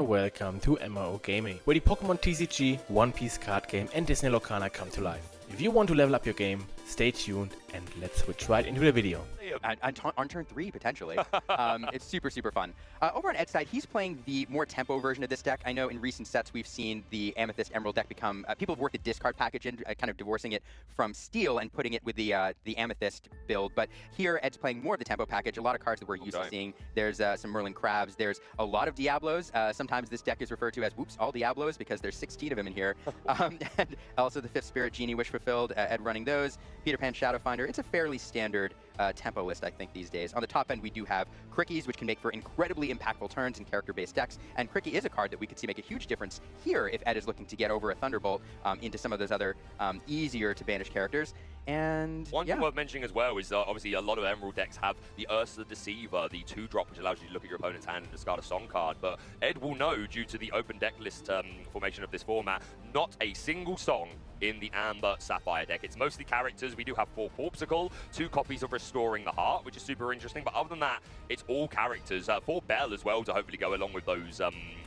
Welcome to MMO Gaming, where the Pokemon TCG, One Piece card game and Disney Lorcana come to life. If you want to level up your game, stay tuned and let's switch right into the video. On turn 3, potentially. It's super, super fun. Over on Ed's side, he's playing the more tempo version of this deck. I know in recent sets we've seen the Amethyst Emerald deck become, people have worked the discard package in, kind of divorcing it from Steel and putting it with the Amethyst build. But here, Ed's playing more of the tempo package. A lot of cards that we're used to seeing. There's some Merlin Crabs. There's a lot of Diablos. Sometimes this deck is referred to as, whoops, all Diablos, because there's 16 of them in here. And also the 5th Spirit Genie Wish Fulfilled, Ed running those. Peter Pan Shadow Finder. It's a fairly standard tempo list, I think, these days. On the top end, we do have Crickeys, which can make for incredibly impactful turns in character-based decks. And Crickey is a card that we could see make a huge difference here if Ed is looking to get over a Thunderbolt into some of those other easier to banish characters. And one thing worth mentioning as well is obviously a lot of Emerald decks have the Ursa Deceiver, the 2-drop, which allows you to look at your opponent's hand and discard a song card. But Ed will know, due to the open deck list formation of this format, not a single song in the Amber Sapphire deck. It's mostly characters. We do have 4 Porpsicle, 2 copies of Restoring the Heart, which is super interesting. But other than that, it's all characters. 4 Bell as well to hopefully go along with those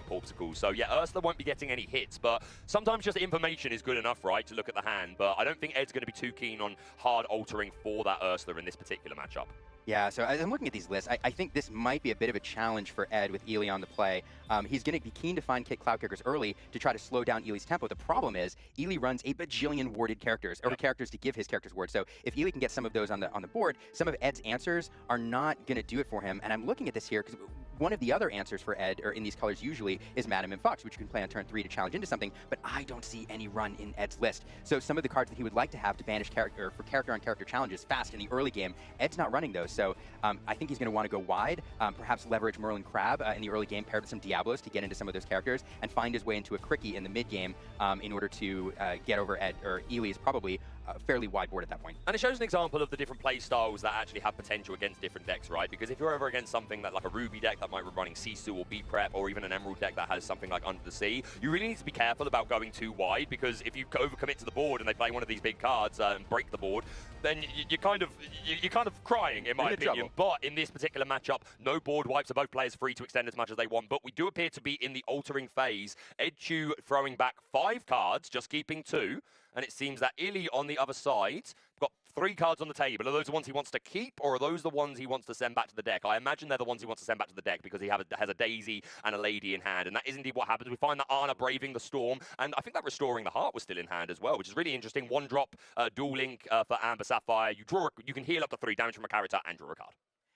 Porpsicles. So yeah, Ursula won't be getting any hits, but sometimes just information is good enough, right, to look at the hand. But I don't think Ed's going to be too keen on hard altering for that Ursula in this particular matchup. Yeah, so as I'm looking at these lists, I think this might be a bit of a challenge for Ed with Ely on the play. He's going to be keen to find Cloud Kickers early to try to slow down Ely's tempo. The problem is Ely runs a bajillion warded characters, or characters to give his characters wards. So if Ely can get some of those on the board, some of Ed's answers are not going to do it for him. And I'm looking at this here because one of the other answers for Ed, or in these colors usually, is Madam and Fox, which you can play on turn 3 to challenge into something, but I don't see any run in Ed's list. So some of the cards that he would like to have to banish character, for character-on-character challenges fast in the early game, Ed's not running those. So I think he's going to want to go wide, perhaps leverage Merlin Crab in the early game paired with some Diablos to get into some of those characters, and find his way into a Crickey in the mid game in order to get over Ed, or Ely is probably fairly wide board at that point. And it shows an example of the different play styles that actually have potential against different decks, right? Because if you're ever against something that, like a Ruby deck that might be running Sisu or B-Prep, or even an Emerald deck that has something like Under the Sea, you really need to be careful about going too wide, because if you overcommit to the board and they play one of these big cards and break the board, then you're kind of crying, in my opinion. But in this particular matchup, no board wipes, so both players free to extend as much as they want. But we do appear to be in the altering phase. Edchu throwing back 5 cards, just keeping 2. And it seems that Illy on the other side got 3 cards on the table. Are those the ones he wants to keep, or are those the ones he wants to send back to the deck? I imagine they're the ones he wants to send back to the deck because he has a Daisy and a Lady in hand. And that is indeed what happens. We find that Anna braving the storm, and I think that Restoring the Heart was still in hand as well, which is really interesting. 1-drop dual link for Amber Sapphire. You can heal up to 3 damage from a character and draw a card.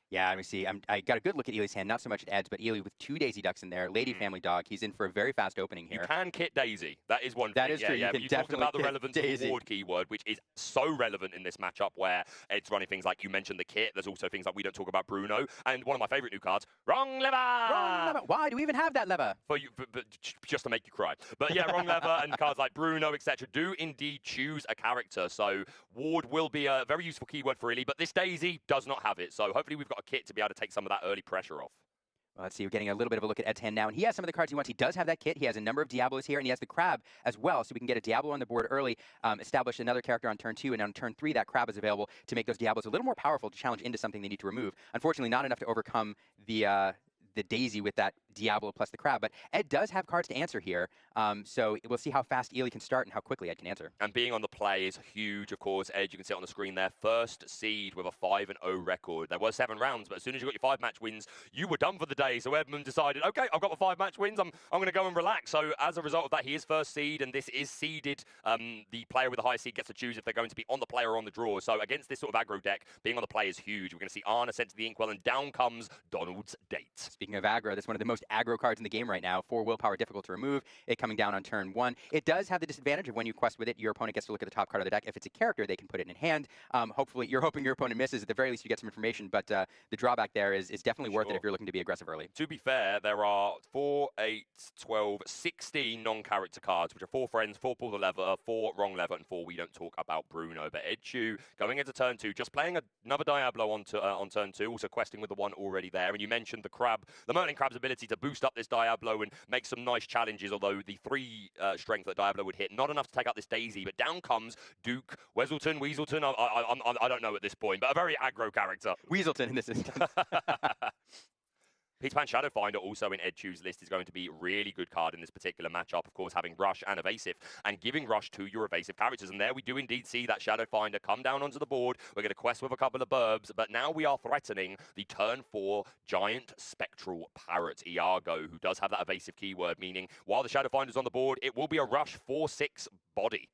Yeah, let me see. I got a good look at Ely's hand, not so much at Ed's, but Ely with 2 Daisy Ducks in there. Lady Family Dog, he's in for a very fast opening here. You can kit Daisy. That is one thing. That is true. Yeah, you talked about the relevance of the ward keyword, which is so relevant in this matchup where Ed's running things like, you mentioned the kit. There's also things like we don't talk about Bruno. And one of my favorite new cards, Wrong Lever! Wrong Lever! Why do we even have that lever? For you, but just to make you cry. But yeah, Wrong Lever and cards like Bruno, etc. do indeed choose a character. So ward will be a very useful keyword for Ely, but this Daisy does not have it. So hopefully we've got a kit to be able to take some of that early pressure off. Well, let's see, we're getting a little bit of a look at Ed's hand now, and he has some of the cards he wants. He does have that kit. He has a number of Diablos here, and he has the Crab as well, so we can get a Diablo on the board early, establish another character on turn 2, and on turn 3, that Crab is available to make those Diablos a little more powerful to challenge into something they need to remove. Unfortunately, not enough to overcome the Daisy with that Diablo plus the Crab, but Ed does have cards to answer here, so we'll see how fast Ely can start and how quickly Ed can answer. And being on the play is huge, of course. Ed, you can see it on the screen there, first seed with a 5-0 record. There were 7 rounds, but as soon as you got your 5-match wins, you were done for the day. So Edmund decided, okay, I've got my 5-match wins, I'm going to go and relax. So as a result of that, he is first seed, and this is seeded. The player with the high seed gets to choose if they're going to be on the play or on the draw. So against this sort of aggro deck, being on the play is huge. We're going to see Anna sent to the Inkwell, and down comes Donald's Date. Speaking of aggro, that's one of the most aggro cards in the game right now. 4 willpower, difficult to remove. It coming down on turn 1. It does have the disadvantage of when you quest with it, your opponent gets to look at the top card of the deck. If it's a character, they can put it in hand. Hopefully, you're hoping your opponent misses. At the very least, you get some information. But the drawback there is definitely worth it if you're looking to be aggressive early. To be fair, there are 4, 8, 12, 16 non-character cards, which are 4 friends, 4 pull the lever, 4 wrong lever, and 4 we don't talk about Bruno. But Edchu going into turn 2, just playing another Diablo on turn 2, also questing with the one already there. And you mentioned the Crab, the Merlin Crab's ability to boost up this Diablo and make some nice challenges, although the 3 strength that Diablo would hit, not enough to take out this Daisy, but down comes Duke, Weaselton, I don't know at this point, but a very aggro character. Weaselton in this instance. Peter Pan Shadowfinder also in Ed Chu's list is going to be a really good card in this particular matchup, of course, having Rush and Evasive, and giving Rush to your evasive characters. And there we do indeed see that Shadowfinder come down onto the board. We're going to quest with a couple of burbs, but now we are threatening the turn 4 giant spectral parrot, Iago, who does have that evasive keyword, meaning while the Shadowfinder's on the board, it will be a Rush 4/6 body.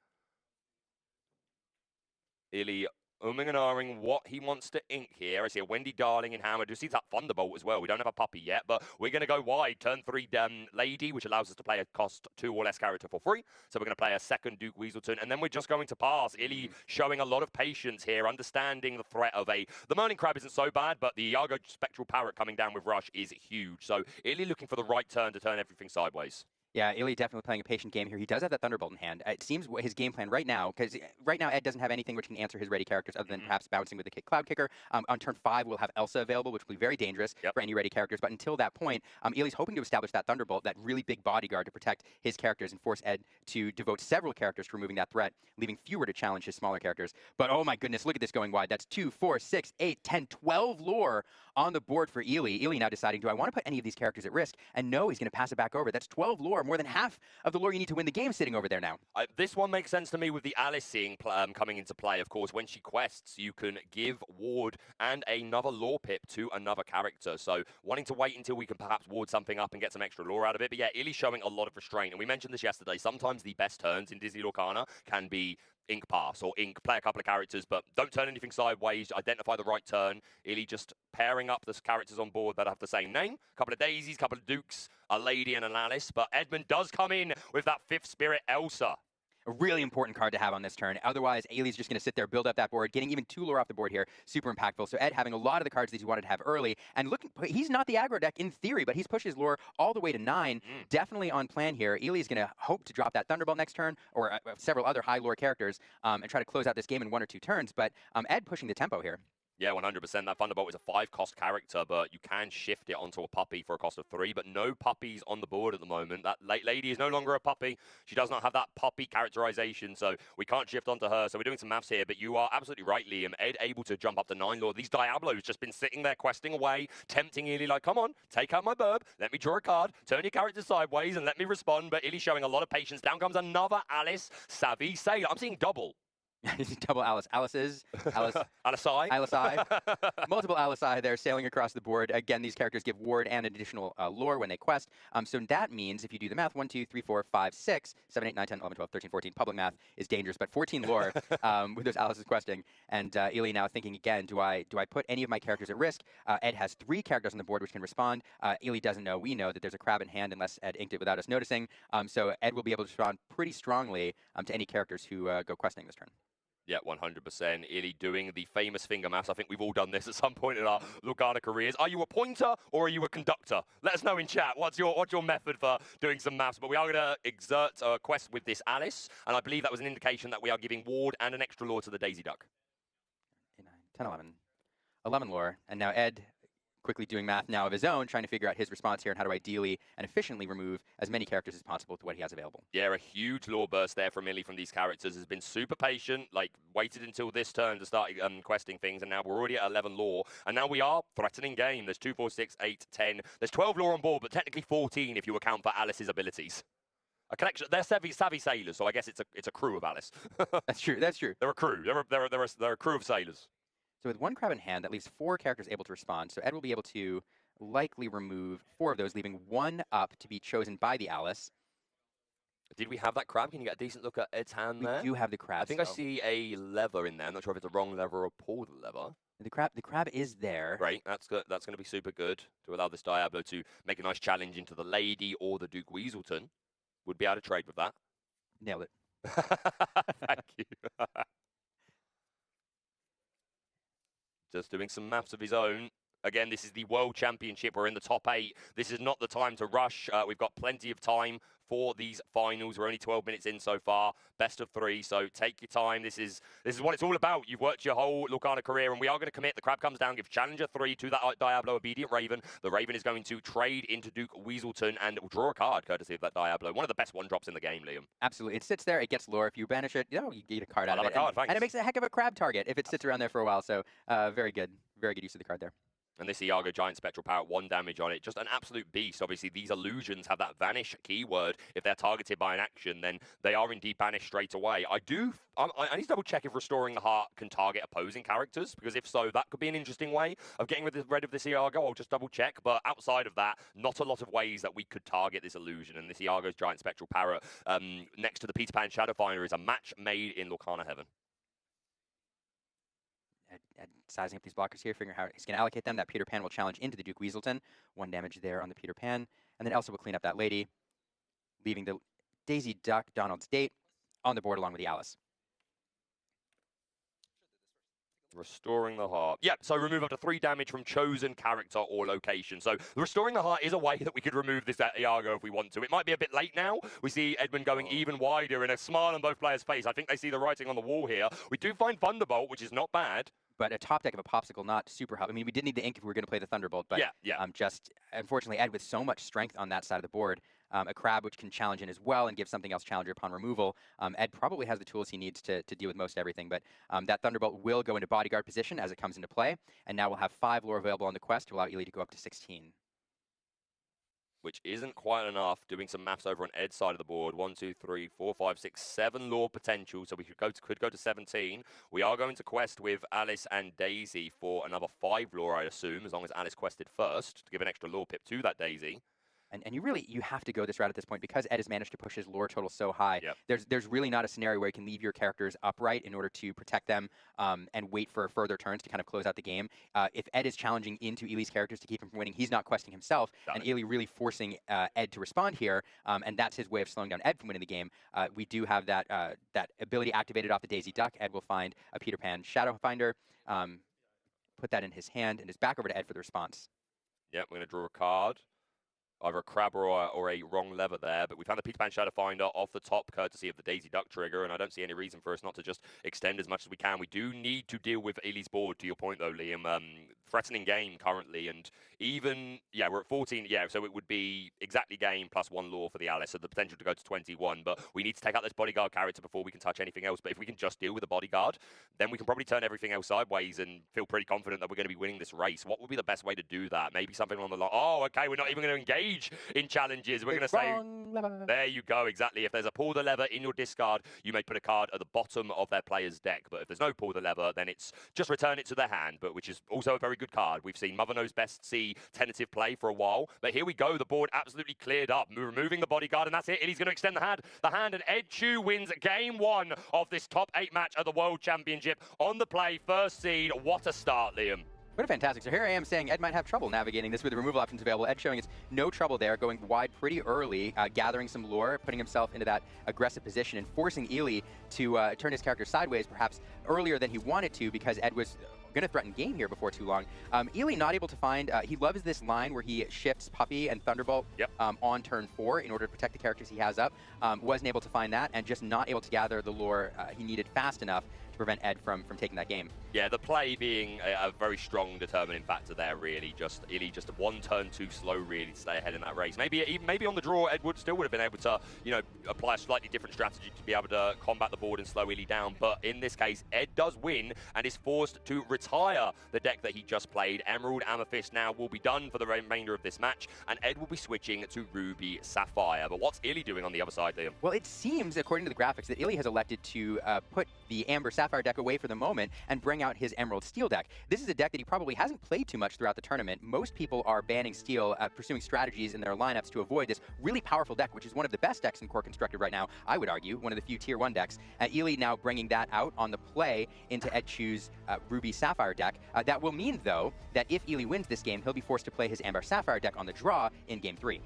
Illy umming and ahhing what he wants to ink here. I see a Wendy Darling in Hammer. Do see that Thunderbolt as well. We don't have a puppy yet, but we're going to go wide. Turn 3 Lady, which allows us to play a cost 2 or less character for free. So we're going to play a second Duke Weaselton, and then we're just going to pass. Illy showing a lot of patience here, understanding the threat of the Merlin Crab isn't so bad, but the Iago Spectral Parrot coming down with Rush is huge. So Illy looking for the right turn to turn everything sideways. Yeah, Illy definitely playing a patient game here. He does have that Thunderbolt in hand. It seems his game plan right now, because right now Ed doesn't have anything which can answer his ready characters other than perhaps bouncing with the Cloud Kicker. On turn 5, we'll have Elsa available, which will be very dangerous for any ready characters. But until that point, Illy's hoping to establish that Thunderbolt, that really big bodyguard to protect his characters and force Ed to devote several characters to removing that threat, leaving fewer to challenge his smaller characters. But oh my goodness, look at this going wide. That's 2, 4, 6, 8, 10, 12 lore on the board for Illy. Illy now deciding, do I want to put any of these characters at risk? And no, he's going to pass it back over. That's 12 lore, more than half of the lore you need to win the game sitting over there now. This one makes sense to me with the Alice seeing coming into play. Of course, when she quests, you can give ward and another lore pip to another character. So wanting to wait until we can perhaps ward something up and get some extra lore out of it. But yeah, Illy's showing a lot of restraint. And we mentioned this yesterday. Sometimes the best turns in Disney Lorcana can be ink pass or ink play a couple of characters, but don't turn anything sideways. Identify the right turn. Illy just pairing up the characters on board that have the same name. A couple of Daisies, a couple of Dukes, a Lady and an Alice. But Edmund does come in with that 5th Spirit Elsa. A really important card to have on this turn. Otherwise, Illy's just going to sit there, build up that board, getting even 2 lore off the board here. Super impactful. So Ed having a lot of the cards that he wanted to have early. And looking, he's not the aggro deck in theory, but he's pushed his lore all the way to 9. Definitely on plan here. Illy's going to hope to drop that Thunderbolt next turn, or several other high lore characters, and try to close out this game in 1 or 2 turns. But Ed pushing the tempo here. Yeah, 100%. That Thunderbolt is a 5-cost character, but you can shift it onto a puppy for a cost of 3, but no puppies on the board at the moment. That Lady is no longer a puppy. She does not have that puppy characterization, so we can't shift onto her. So we're doing some maths here, but you are absolutely right, Liam. Ed able to jump up to 9 lore. These Diablos just been sitting there questing away, tempting Illy like, come on, take out my burb, let me draw a card, turn your character sideways, and let me respond. But Illy showing a lot of patience. Down comes another Alice, Savvy Sailor. I'm seeing double. Double Alice. Alice. Alice. Multiple Alice there sailing across the board. Again, these characters give ward and additional lore when they quest. So that means if you do the math, 1, 2, 3, 4, 5, 6, 7, 8, 9, 10, 11, 12, 13, 14. Public math is dangerous, but 14 lore with those Alice's questing. And Illy now thinking again, do I put any of my characters at risk? Ed has 3 characters on the board which can respond. Illy doesn't know. We know that there's a crab in hand unless Ed inked it without us noticing. So Ed will be able to respond pretty strongly to any characters who go questing this turn. Yeah, 100%. Illy doing the famous finger maths. I think we've all done this at some point in our Lorcana careers. Are you a pointer or are you a conductor? Let us know in chat. What's your method for doing some maths? But we are going to exert a quest with this Alice, and I believe that was an indication that we are giving ward and an extra lore to the Daisy Duck. 8, 9, 10, 11. 11 lore, and now Ed quickly doing math now of his own, trying to figure out his response here and how to ideally and efficiently remove as many characters as possible to what he has available. Yeah, a huge lore burst there from Illy from these characters. Has been super patient, like waited until this turn to start questing things, and now we're already at 11 lore, and now we are threatening game. There's 2, 4, 6, 8, 10. There's 12 lore on board, but technically 14 if you account for Alice's abilities. A collection. They're savvy sailors, so I guess it's a crew of Alice. That's true. That's true. They're a crew. They're a crew of sailors. So with 1 crab in hand, that leaves 4 characters able to respond. So Ed will be able to likely remove 4 of those, leaving 1 up to be chosen by the Alice. Did we have that crab? Can you get a decent look at Ed's hand there? We do have the crab. I think I see a lever in there. I'm not sure if it's a wrong lever or pull the lever. The crab is there. Great. That's good. That's going to be super good to allow this Diablo to make a nice challenge into the Lady or the Duke Weaselton. Would be able to trade with that. Nailed it. Thank you. Just doing some maths of his own. Again, this is the World Championship. We're in the top 8. This is not the time to rush. We've got plenty of time for these finals. We're only 12 minutes in so far. Best of 3, so take your time. This is what it's all about. You've worked your whole Lorcana career, and we are going to commit. The crab comes down, gives Challenger 3 to that Diablo Obedient Raven. The Raven is going to trade into Duke Weaselton and draw a card, courtesy of that Diablo. One of the best 1-drops in the game, Liam. Absolutely. It sits there. It gets lore. If you banish it, you get a card out of it. Thanks. And it makes a heck of a crab target if it sits around there for a while. So very good. Very good use of the card there. And this Iago Giant Spectral Parrot, 1 damage on it, just an absolute beast. Obviously, these illusions have that vanish keyword. If they're targeted by an action, then they are indeed banished straight away. I need to double check if Restoring the Heart can target opposing characters, because if so, that could be an interesting way of getting rid of this Iago. I'll just double check. But outside of that, not a lot of ways that we could target this illusion. And this Iago's Giant Spectral Parrot, next to the Peter Pan Shadowfinder, is a match made in Lorcana heaven. Sizing up these blockers here, figuring out how he's going to allocate them. That Peter Pan will challenge into the Duke Weaselton. 1 damage there on the Peter Pan. And then Elsa will clean up that lady, leaving the Daisy Duck Donald's date on the board along with the Alice. Restoring the Heart. Yep, so remove up to 3 damage from chosen character or location. So Restoring the Heart is a way that we could remove this Iago if we want to. It might be a bit late now. We see Edmund going even wider and a smile on both players' face. I think they see the writing on the wall here. We do find Thunderbolt, which is not bad. But a top deck of a Popsicle, not super helpful. I mean, we did need the ink if we were going to play the Thunderbolt, but just, unfortunately, Ed with so much strength on that side of the board, a Crab which can challenge in as well and give something else challenger upon removal. Ed probably has the tools he needs to deal with most everything, but that Thunderbolt will go into bodyguard position as it comes into play, and now we'll have 5 lore available on the quest to allow Ely to go up to 16. Which isn't quite enough. Doing some maths over on Ed's side of the board. 1, 2, 3, 4, 5, 6, 7 lore potential. So we could go to 17. We are going to quest with Alice and Daisy for another 5 lore, I assume, as long as Alice quested first to give an extra lore pip to that Daisy. And you have to go this route at this point because Ed has managed to push his lore total so high. There's really not a scenario where you can leave your characters upright in order to protect them and wait for further turns to kind of close out the game. If Ed is challenging into Ely's characters to keep him from winning, he's not questing himself, and Ely really forcing Ed to respond here, and that's his way of slowing down Ed from winning the game. We do have that ability activated off the Daisy Duck. Ed will find a Peter Pan Shadowfinder, put that in his hand, and is back over to Ed for the response. Yep, we're going to draw a card. Either a crab or a wrong lever there, but we found the Peter Pan Shadowfinder off the top courtesy of the Daisy Duck trigger, and I don't see any reason for us not to just extend as much as we can. We do need to deal with Ely's board, to your point though, Liam. Threatening game currently, and even, we're at 14, so it would be exactly game plus 1 lore for the Alice, so the potential to go to 21, but we need to take out this bodyguard character before we can touch anything else. But if we can just deal with the bodyguard, then we can probably turn everything else sideways and feel pretty confident that we're going to be winning this race. What would be the best way to do that? Maybe something along the line, okay, we're not even going to engage in challenges. We're going to say, there you go, exactly. If there's a pull the lever in your discard, you may put a card at the bottom of their player's deck, but if there's no pull the lever, then it's just return it to their hand, but which is also a very good card. We've seen Mother Knows Best see tentative play for a while, but here we go. The board absolutely cleared up, removing the bodyguard, and that's it. Illy's going to extend the hand, and Ed Chu wins game 1 of this top 8 match of the World Championship on the play, first seed. What a start, Liam. What a fantastic. So here I am saying Ed might have trouble navigating this with the removal options available. Ed showing it's no trouble there, going wide pretty early, gathering some lore, putting himself into that aggressive position and forcing Ely to turn his character sideways perhaps earlier than he wanted to because Ed was going to threaten game here before too long. Ely not able to find, he loves this line where he shifts Puppy and Thunderbolt on turn 4 in order to protect the characters he has up. Wasn't able to find that and just not able to gather the lore he needed fast enough to prevent Ed from taking that game. Yeah, the play being a very strong determining factor there, really. Ely just 1 turn too slow, really, to stay ahead in that race. Maybe on the draw, Ed still would have been able to, apply a slightly different strategy to be able to combat the board and slow Ely down. But in this case, Ed does win and is forced to retire the deck that he just played. Emerald Amethyst now will be done for the remainder of this match, and Ed will be switching to Ruby Sapphire. But what's Ely doing on the other side, Liam? Well, it seems, according to the graphics, that Ely has elected to put the Amber Sapphire deck away for the moment and bring out his Emerald Steel deck. This is a deck that he probably hasn't played too much throughout the tournament. Most people are banning Steel, pursuing strategies in their lineups to avoid this really powerful deck, which is one of the best decks in Core Constructed right now, I would argue, one of the few Tier 1 decks. Ely now bringing that out on the play into Ed Chu's Ruby Sapphire deck. That will mean, though, that if Ely wins this game, he'll be forced to play his Amber Sapphire deck on the draw in Game 3.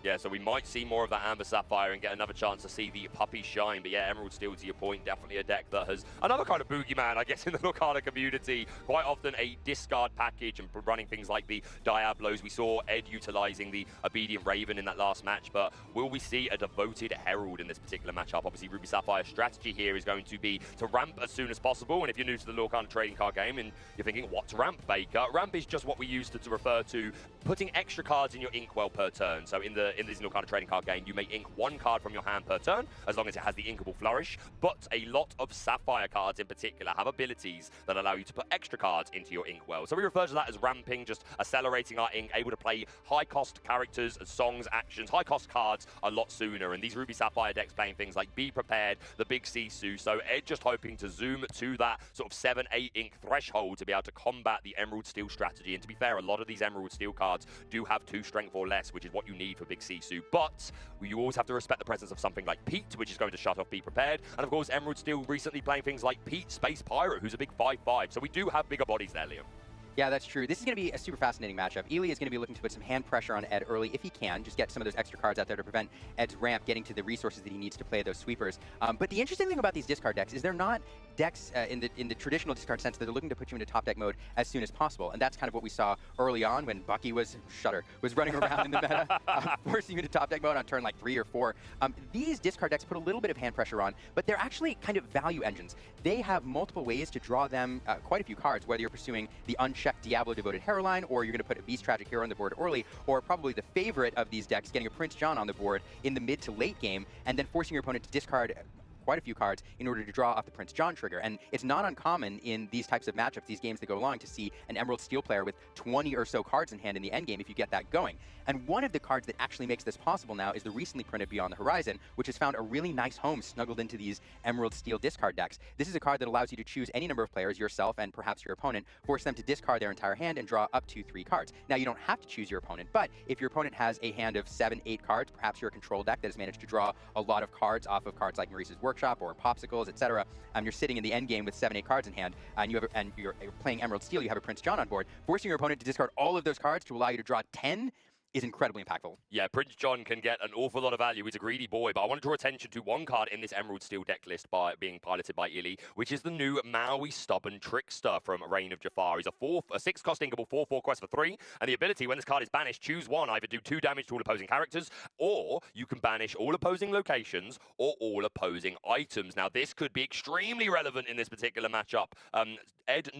Yeah, so we might see more of that Amber Sapphire and get another chance to see the Puppy shine. But yeah, Emerald Steel, to your point, definitely a deck that has another kind of boogeyman, I guess, in the Lorcana community. Quite often a discard package and running things like the Diablos. We saw Ed utilizing the Obedient Raven in that last match, but will we see a devoted Herald in this particular matchup? Obviously, Ruby Sapphire's strategy here is going to be to ramp as soon as possible. And if you're new to the Lorcana trading card game and you're thinking, what's ramp, Baker? Ramp is just what we use to refer to putting extra cards in your inkwell per turn. So in the in this Lorcana trading card game, you may ink one card from your hand per turn, as long as it has the inkable flourish. But a lot of Sapphire cards in particular have abilities that allow you to put extra cards into your ink well. So we refer to that as ramping, just accelerating our ink, able to play high-cost characters, songs, actions, high-cost cards a lot sooner. And these Ruby Sapphire decks playing things like Be Prepared, the big Sisu. So Ed just hoping to zoom to that sort of 7-8 ink threshold to be able to combat the Emerald Steel strategy. And to be fair, a lot of these Emerald Steel cards do have 2 strength or less, which is what you need for big Sisu. But you always have to respect the presence of something like Pete, which is going to shut off Be Prepared. And of course, Emerald Steel recently playing things like Pete Space Pirate, who's a big 5/5. So we do have bigger bodies there, Liam. Yeah, that's true. This is going to be a super fascinating matchup. Ely is going to be looking to put some hand pressure on Ed early if he can, just get some of those extra cards out there to prevent Ed's ramp getting to the resources that he needs to play those sweepers. But the interesting thing about these discard decks is they're not decks in the traditional discard sense that they're looking to put you into top deck mode as soon as possible. And that's kind of what we saw early on when Bucky was running around in the meta, forcing you into top deck mode on turn like 3 or 4. These discard decks put a little bit of hand pressure on, but they're actually kind of value engines. They have multiple ways to draw them quite a few cards, whether you're pursuing the unchecked Diablo-devoted Hero line, or you're going to put a Beast Tragic Hero on the board early, or probably the favorite of these decks, getting a Prince John on the board in the mid to late game, and then forcing your opponent to discard quite a few cards in order to draw off the Prince John trigger. And it's not uncommon in these types of matchups, these games that go long, to see an Emerald Steel player with 20 or so cards in hand in the endgame if you get that going. And one of the cards that actually makes this possible now is the recently printed Beyond the Horizon, which has found a really nice home snuggled into these Emerald Steel discard decks. This is a card that allows you to choose any number of players, yourself and perhaps your opponent, force them to discard their entire hand and draw up to 3 cards. Now, you don't have to choose your opponent, but if your opponent has a hand of 7, 8 cards, perhaps you're a control deck that has managed to draw a lot of cards off of cards like Maurice's Workshop or Popsicles, etc. You're sitting in the end game with 7, 8 cards in hand, and you're playing Emerald Steel, you have a Prince John on board. Forcing your opponent to discard all of those cards to allow you to draw 10 is incredibly impactful. Yeah, Prince John can get an awful lot of value. He's a greedy boy, but I want to draw attention to one card in this Emerald Steel deck list being piloted by Illy, which is the new Maui Stubborn Trickster from Reign of Jafar. He's a 6-cost inkable 4/4 quest for 3, and the ability, when this card is banished, choose one, either do 2 damage to all opposing characters, or you can banish all opposing locations or all opposing items. Now, this could be extremely relevant in this particular matchup. Ed,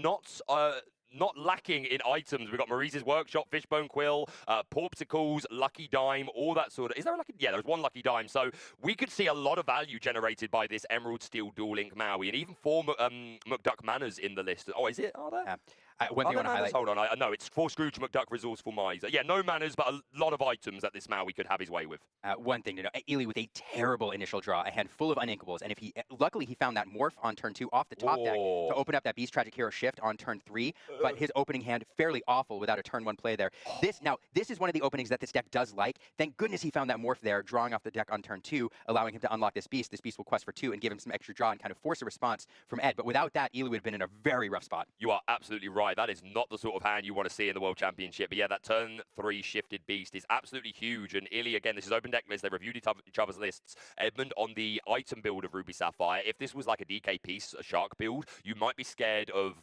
not lacking in items. We've got Maurice's Workshop, Fishbone Quill, Porpsicles, Lucky Dime, all that sort of... Is there a Lucky... Yeah, there's one Lucky Dime. So we could see a lot of value generated by this Emerald Steel Dual Link Maui, and even 4 McDuck Manors in the list. Oh, is it? Are there? Yeah. One thing I want to highlight. Hold on, no, it's 4 Scrooge McDuck, Resourceful Miser. Yeah, no manners, but a lot of items that this Maui could have his way with. One thing to know, Ely with a terrible initial draw, a hand full of uninkables, and luckily he found that Morph on turn 2 off the top deck to open up that Beast Tragic Hero shift on turn 3, but his opening hand fairly awful without a turn 1 play there. This is one of the openings that this deck does like. Thank goodness he found that Morph there, drawing off the deck on turn 2, allowing him to unlock this Beast. This Beast will quest for 2 and give him some extra draw and kind of force a response from Ed, but without that, Ely would have been in a very rough spot. You are absolutely right. That is not the sort of hand you want to see in the World Championship. But yeah, that turn 3 shifted Beast is absolutely huge. And Illy, again, this is open deck list. They reviewed each other's lists. Edmund on the item build of Ruby Sapphire. If this was like a DK piece, a Shark build, you might be scared of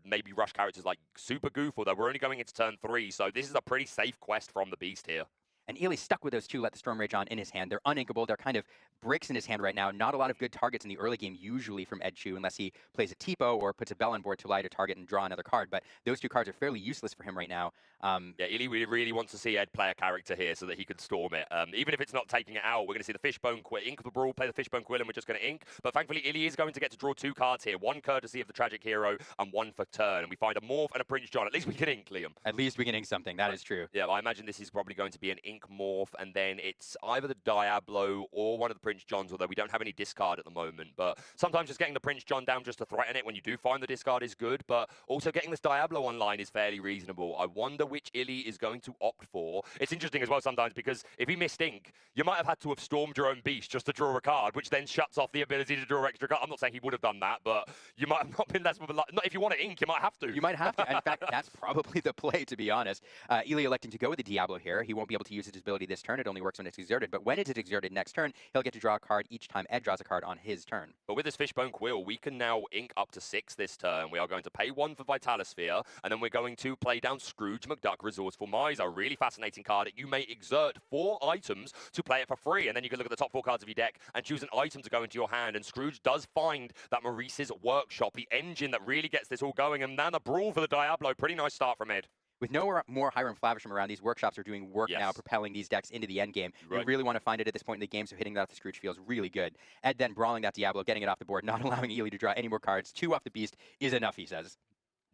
maybe rush characters like Super Goof, although we're only going into turn 3. So this is a pretty safe quest from the Beast here. And Ely stuck with those 2 Let the Storm Rage on in his hand. They're uninkable. They're kind of bricks in his hand right now. Not a lot of good targets in the early game, usually from Ed Chu, unless he plays a Tipo or puts a Bell on board to allow to target and draw another card. But those 2 cards are fairly useless for him right now. Yeah, Illy really wants to see Ed play a character here so that he could storm it. Even if it's not taking it out, we're going to see the Fishbone Quill, ink the Brawl, play the Fishbone Quill, and we're just going to ink. But thankfully, Illy is going to get to draw 2 cards here. 1 courtesy of the Tragic Hero and 1 for turn. And we find a Morph and a Prince John. At least we can ink, Liam. At least we can ink something. That is true. Yeah, I imagine this is probably going to be an ink Morph, and then it's either the Diablo or one of the Prince Johns, although we don't have any discard at the moment. But sometimes just getting the Prince John down just to threaten it when you do find the discard is good, but also getting this Diablo online is fairly reasonable. I wonder which Illy is going to opt for. It's interesting as well sometimes, because if he missed ink, you might have had to have stormed your own Beast just to draw a card, which then shuts off the ability to draw extra cards. I'm not saying he would have done that, but you might have not been less of a... Not if you want to ink, you might have to. You might have to. In fact, that's probably the play, to be honest. Illy electing to go with the Diablo here. He won't be able to use his ability this turn. It only works when it's exerted, but when it is exerted next turn, he'll get to draw a card each time Ed draws a card on his turn. But with this Fishbone Quill, we can now ink up to 6 this turn. We are going to pay 1 for Vitalosphere, and then we're going to play down Scrooge McDuck, Resourceful Miser. A really fascinating card. You may exert 4 items to play it for free, and then you can look at the top 4 cards of your deck and choose an item to go into your hand. And Scrooge does find that Maurice's Workshop, the engine that really gets this all going, and then the Brawl for the Diablo. Pretty nice start from Ed. With no more Hiram Flavisham around, these workshops are doing work now, propelling these decks into the end game. You really want to find it at this point in the game, so hitting that off the Scrooge feels really good. Ed then brawling that Diablo, getting it off the board, not allowing Ely to draw any more cards. 2 off the Beast is enough, he says.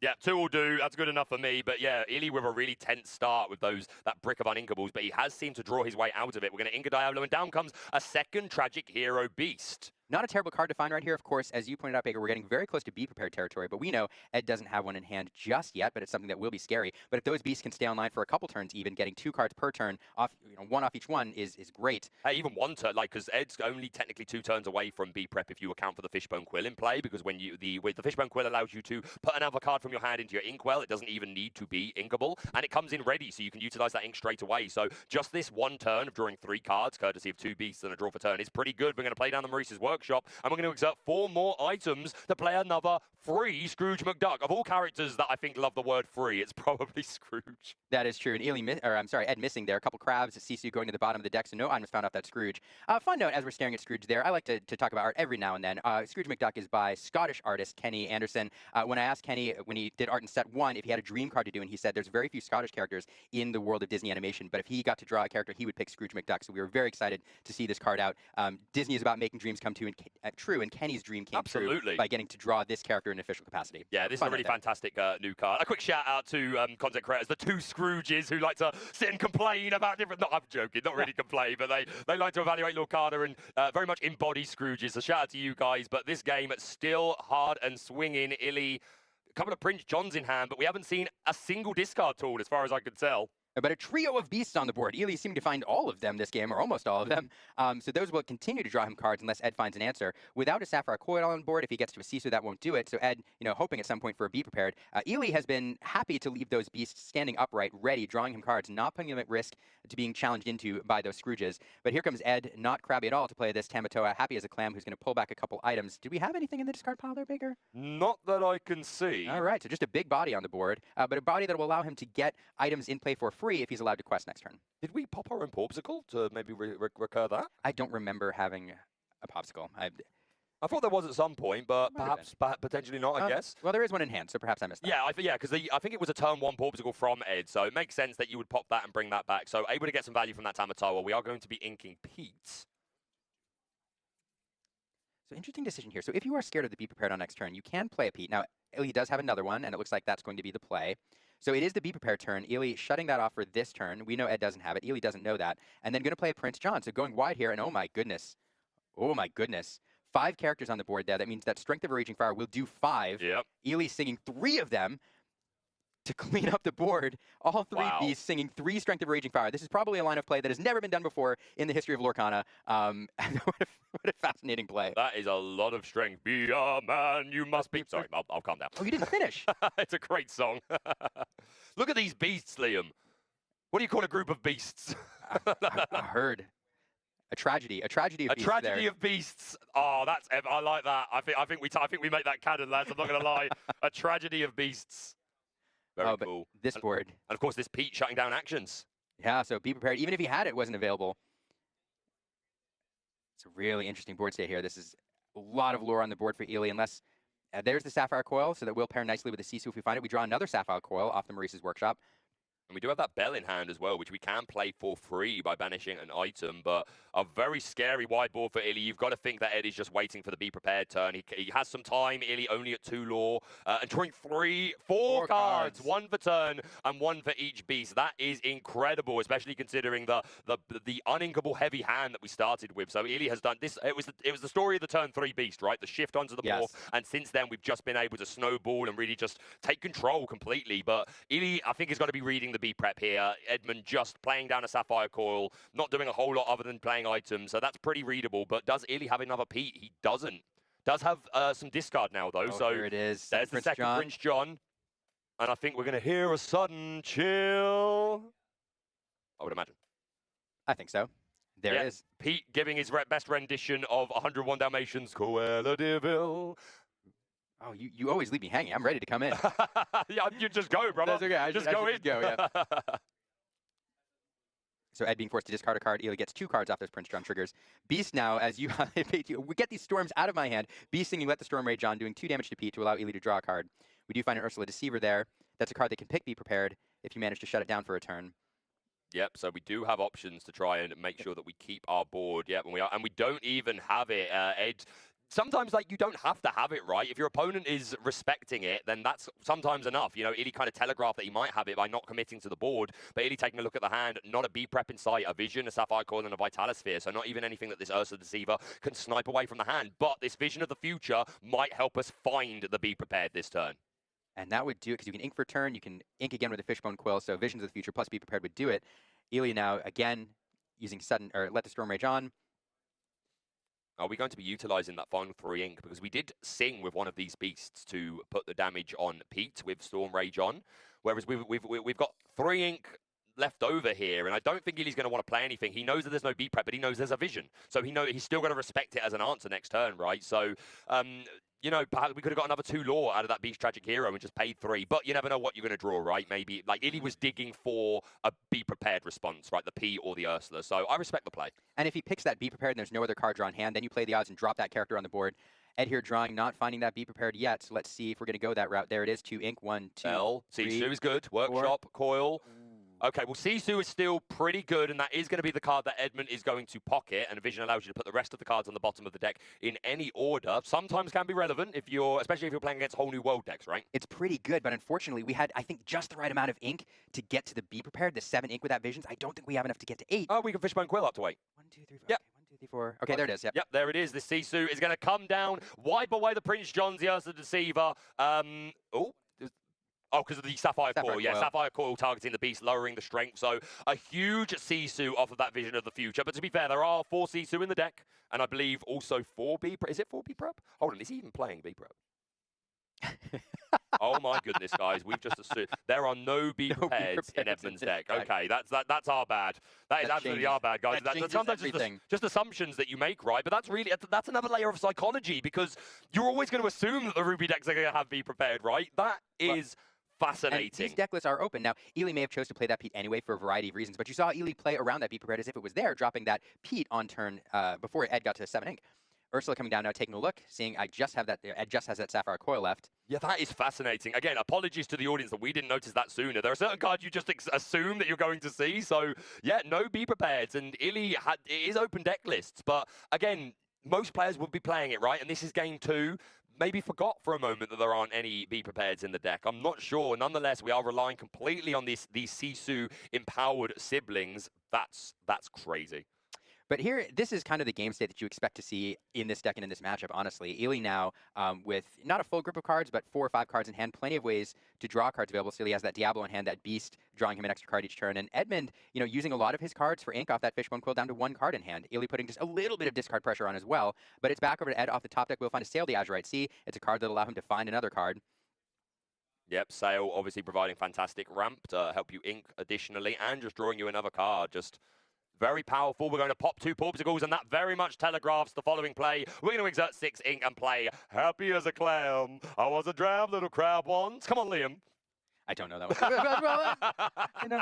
Yeah, 2 will do. That's good enough for me. But yeah, Illy with a really tense start with that brick of uninkables, but he has seemed to draw his way out of it. We're going to Inca Diablo, and down comes a second Tragic Hero Beast. Not a terrible card to find right here. Of course, as you pointed out, Baker, we're getting very close to Be Prepared territory, but we know Ed doesn't have one in hand just yet, but it's something that will be scary. But if those beasts can stay online for a couple turns even, getting 2 cards per turn, off, one off each one is great. Hey, even 1 turn, because Ed's only technically 2 turns away from Be Prep if you account for the Fishbone Quill in play, because when the Fishbone Quill allows you to put another card from your hand into your Inkwell, it doesn't even need to be inkable, and it comes in ready, so you can utilize that ink straight away. So just this 1 turn of drawing 3 cards, courtesy of 2 beasts and a draw for turn, is pretty good. We're going to play down the Maurice's Workshop, and we're going to exert 4 more items to play another free Scrooge McDuck. Of all characters that I think love the word free, it's probably Scrooge. That is true. And Ed missing there. A couple crabs, Sisu going to the bottom of the deck, so no items found off that Scrooge. Fun note, as we're staring at Scrooge there, I like to talk about art every now and then. Scrooge McDuck is by Scottish artist Kenny Anderson. When I asked Kenny, when he did art in set 1, if he had a dream card to do, and he said there's very few Scottish characters in the world of Disney animation, but if he got to draw a character, he would pick Scrooge McDuck. So we were very excited to see this card out. Disney is about making dreams come true, and Kenny's dream came true by getting to draw this character in official capacity. Yeah, this is a really fantastic new card. A quick shout out to content creators, the 2 Scrooges who like to sit and complain about different... I'm joking, not really complain, but they like to evaluate Lorcana and very much embody Scrooges. So shout out to you guys. But this game, still hard and swinging. Illy, a couple of Prince Johns in hand, but we haven't seen a single discard tool as far as I could tell. But a trio of beasts on the board. Ely seemed to find all of them this game, or almost all of them. So those will continue to draw him cards unless Ed finds an answer. Without a Sapphire Coil on board, if he gets to a Sisu, that won't do it. So Ed, hoping at some point for a Be Prepared. Ely has been happy to leave those beasts standing upright, ready, drawing him cards, not putting them at risk to being challenged into by those Scrooges. But here comes Ed, not crabby at all to play this Tamatoa, happy as a clam, who's going to pull back a couple items. Do we have anything in the discard pile there, Baker? Not that I can see. All right, so just a big body on the board, but a body that will allow him to get items in play for free if he's allowed to quest next turn. Did we pop our own Popsicle to maybe recur that? I don't remember having a Popsicle. I thought there was at some point, but perhaps potentially not, I guess. Well, there is one in hand, so perhaps I missed that. Yeah, because I think it was a turn 1 Popsicle from Ed, so it makes sense that you would pop that and bring that back. So able to get some value from that Tamatoa. We are going to be inking Pete. So interesting decision here. So if you are scared of the Be Prepared on next turn, you can play a Pete. Now, Ely does have another one, and it looks like that's going to be the play. So it is the Be Prepared turn. Ely shutting that off for this turn. We know Ed doesn't have it. Ely doesn't know that. And then going to play a Prince John. So going wide here, and oh my goodness. 5 characters on the board there. That means that Strength of a Raging Fire will do 5. Yep. Ely singing 3 of them to clean up the board. All 3 beasts singing 3 Strength of a Raging Fire. This is probably a line of play that has never been done before in the history of Lorcana. What a fascinating play. That is a lot of strength. Be a man, you must be... Sorry, I'll calm down. Oh, you didn't finish. It's a great song. Look at these beasts, Liam. What do you call a group of beasts? A herd. A tragedy. A tragedy of beasts. A tragedy of beasts. Oh, I like that. I think we make that canon, lads. I'm not going to lie. A tragedy of beasts. Very cool. This board. And of course, this Pete shutting down actions. Yeah, so Be Prepared. Even if he had it, wasn't available. It's a really interesting board state here. This is a lot of lore on the board for Ely, unless there's the Sapphire Coil, so that will pair nicely with the Sisu if we find it. We draw another Sapphire Coil off the Maurice's Workshop. And we do have that bell in hand as well, which we can play for free by banishing an item, but a very scary wide board for Illy. You've got to think that Ed is just waiting for the Be Prepared turn. He has some time. Illy only at 2 lore, and drawing 4 cards, 1 for turn and 1 for each beast. That is incredible, especially considering the uninkable heavy hand that we started with. So Illy has done this. It was the story of the turn 3 beast, right? The shift onto the morph, and since then we've just been able to snowball and really just take control completely. But Illy, I think, is going to be reading the Be Prep here. Edmund just playing down a Sapphire Coil, not doing a whole lot other than playing items, so that's pretty readable. But does Illy have another Pete? He doesn't. Does have some discard now, though. Oh, so here it is. There's the second Prince John. And I think we're going to hear a sudden chill. I would imagine. I think so. There it is. Pete giving his best rendition of 101 Dalmatians, Cruella de Vil. Oh, you always leave me hanging. I'm ready to come in. Yeah, you just go, brother. That's okay. Just go in. Go, yeah. So Ed being forced to discard a card, Ely gets 2 cards off those Prince John triggers. Beast now, as you we get these storms out of my hand. Beast singing Let the Storm Rage On, doing 2 damage to Pete to allow Ely to draw a card. We do find an Ursula Deceiver there. That's a card that can pick Be Prepared. if you manage to shut it down for a turn. Yep, so we do have options to try and make sure that we keep our board. Yep, and we don't even have it, Ed. Sometimes, like, you don't have to have it, right? If your opponent is respecting it, then that's sometimes enough. You know, Illy kind of telegraphed that he might have it by not committing to the board, but Illy taking a look at the hand, not a B prep in sight, a vision, a Sapphire Coil, and a Vitalosphere, so not even anything that this Ursa Deceiver can snipe away from the hand. But this vision of the future might help us find the Be Prepared this turn. And that would do it, because you can ink for turn, you can ink again with a Fishbone Quill, so Visions of the Future plus Be Prepared would do it. Illy now, again, using sudden, or Let the Storm Rage on. Are we going to be utilizing that final 3 ink? Because we did sing with one of these beasts to put the damage on Pete with Storm Rage on, whereas we've got 3 ink left over here, and I don't think Illy's going to want to play anything. He knows that there's no B prep, but he knows there's a vision, so he's still going to respect it as an answer next turn, right? So, you know, perhaps we could have got another 2 lore out of that Beast Tragic Hero and just paid 3, but you never know what you're going to draw, right? Maybe, like, Illy was digging for a Be Prepared response, right? The P or the Ursula, so I respect the play. And if he picks that Be Prepared and there's no other card draw in hand, then you play the odds and drop that character on the board. Ed here drawing, not finding that Be Prepared yet, so let's see if we're going to go that route. There it is, 2 ink, 1, 2, L, 3, Sisu is good, Workshop, 4. Coil. Okay, well, Sisu is still pretty good, and that is going to be the card that Edmund is going to pocket, and Vision allows you to put the rest of the cards on the bottom of the deck in any order. Sometimes can be relevant, especially if you're playing against whole new world decks, right? It's pretty good, but unfortunately, we had, I think, just the right amount of ink to get to the Be Prepared, the 7 ink without Visions. I don't think we have enough to get to 8. Oh, we can Fishbone Quill up to 8. 1, 2, 3, 4. Yep. Okay, 1, 2, 3, 4. Okay, there it is. Yep. Yep, there it is. The Sisu is going to come down, wipe away the Prince John's, the Ursa Deceiver. Oh, because of the Sapphire Coil. Yeah, Sapphire Coil targeting the beast, lowering the strength. So a huge Sisu off of that Vision of the Future. But to be fair, there are 4 Sisu in the deck, and I believe also 4 B Prep. Is it 4 B Prep? Hold on, is he even playing B Prep? Oh my goodness, guys, we've just assumed there are no B Prepares in Edmund's deck. Okay, that's our bad. That is absolutely our bad, guys. That's sometimes just assumptions that you make, right? But that's another layer of psychology, because you're always going to assume that the Ruby decks are going to have Be Prepared, right? That is fascinating. And these deck lists are open. Now, Illy may have chose to play that Pete anyway for a variety of reasons, but you saw Illy play around that Be Prepared as if it was there, dropping that Pete on turn before Ed got to 7 ink. Ursula coming down now, taking a look, seeing Ed just has that Sapphire Coil left. Yeah, that is fascinating. Again, apologies to the audience that we didn't notice that sooner. There are certain cards you just assume that you're going to see. So, yeah, no Be Prepared. And Illy it is open deck lists. But, again, most players would be playing it, right? And this is game 2. Maybe forgot for a moment that there aren't any Be Prepareds in the deck. I'm not sure. Nonetheless, we are relying completely on these Sisu-empowered siblings. That's crazy. But here, this is kind of the game state that you expect to see in this deck and in this matchup, honestly. Illy now, with not a full group of cards, but 4 or 5 cards in hand, plenty of ways to draw cards available. So he has that Diablo in hand, that Beast, drawing him an extra card each turn. And Edmund, you know, using a lot of his cards for ink off that Fishbone Quill down to 1 card in hand. Illy putting just a little bit of discard pressure on as well. But it's back over to Ed off the top deck. We'll find a Sail the Azurite Sea. It's a card that'll allow him to find another card. Yep, Sail obviously providing fantastic ramp to help you ink additionally, and just drawing you another card. Just very powerful. We're going to pop 2 Porpsicles, and that very much telegraphs the following play. We're going to exert 6 ink and play Happy as a Clam. I was a drab little crab once. Come on, Liam. I don't know that one.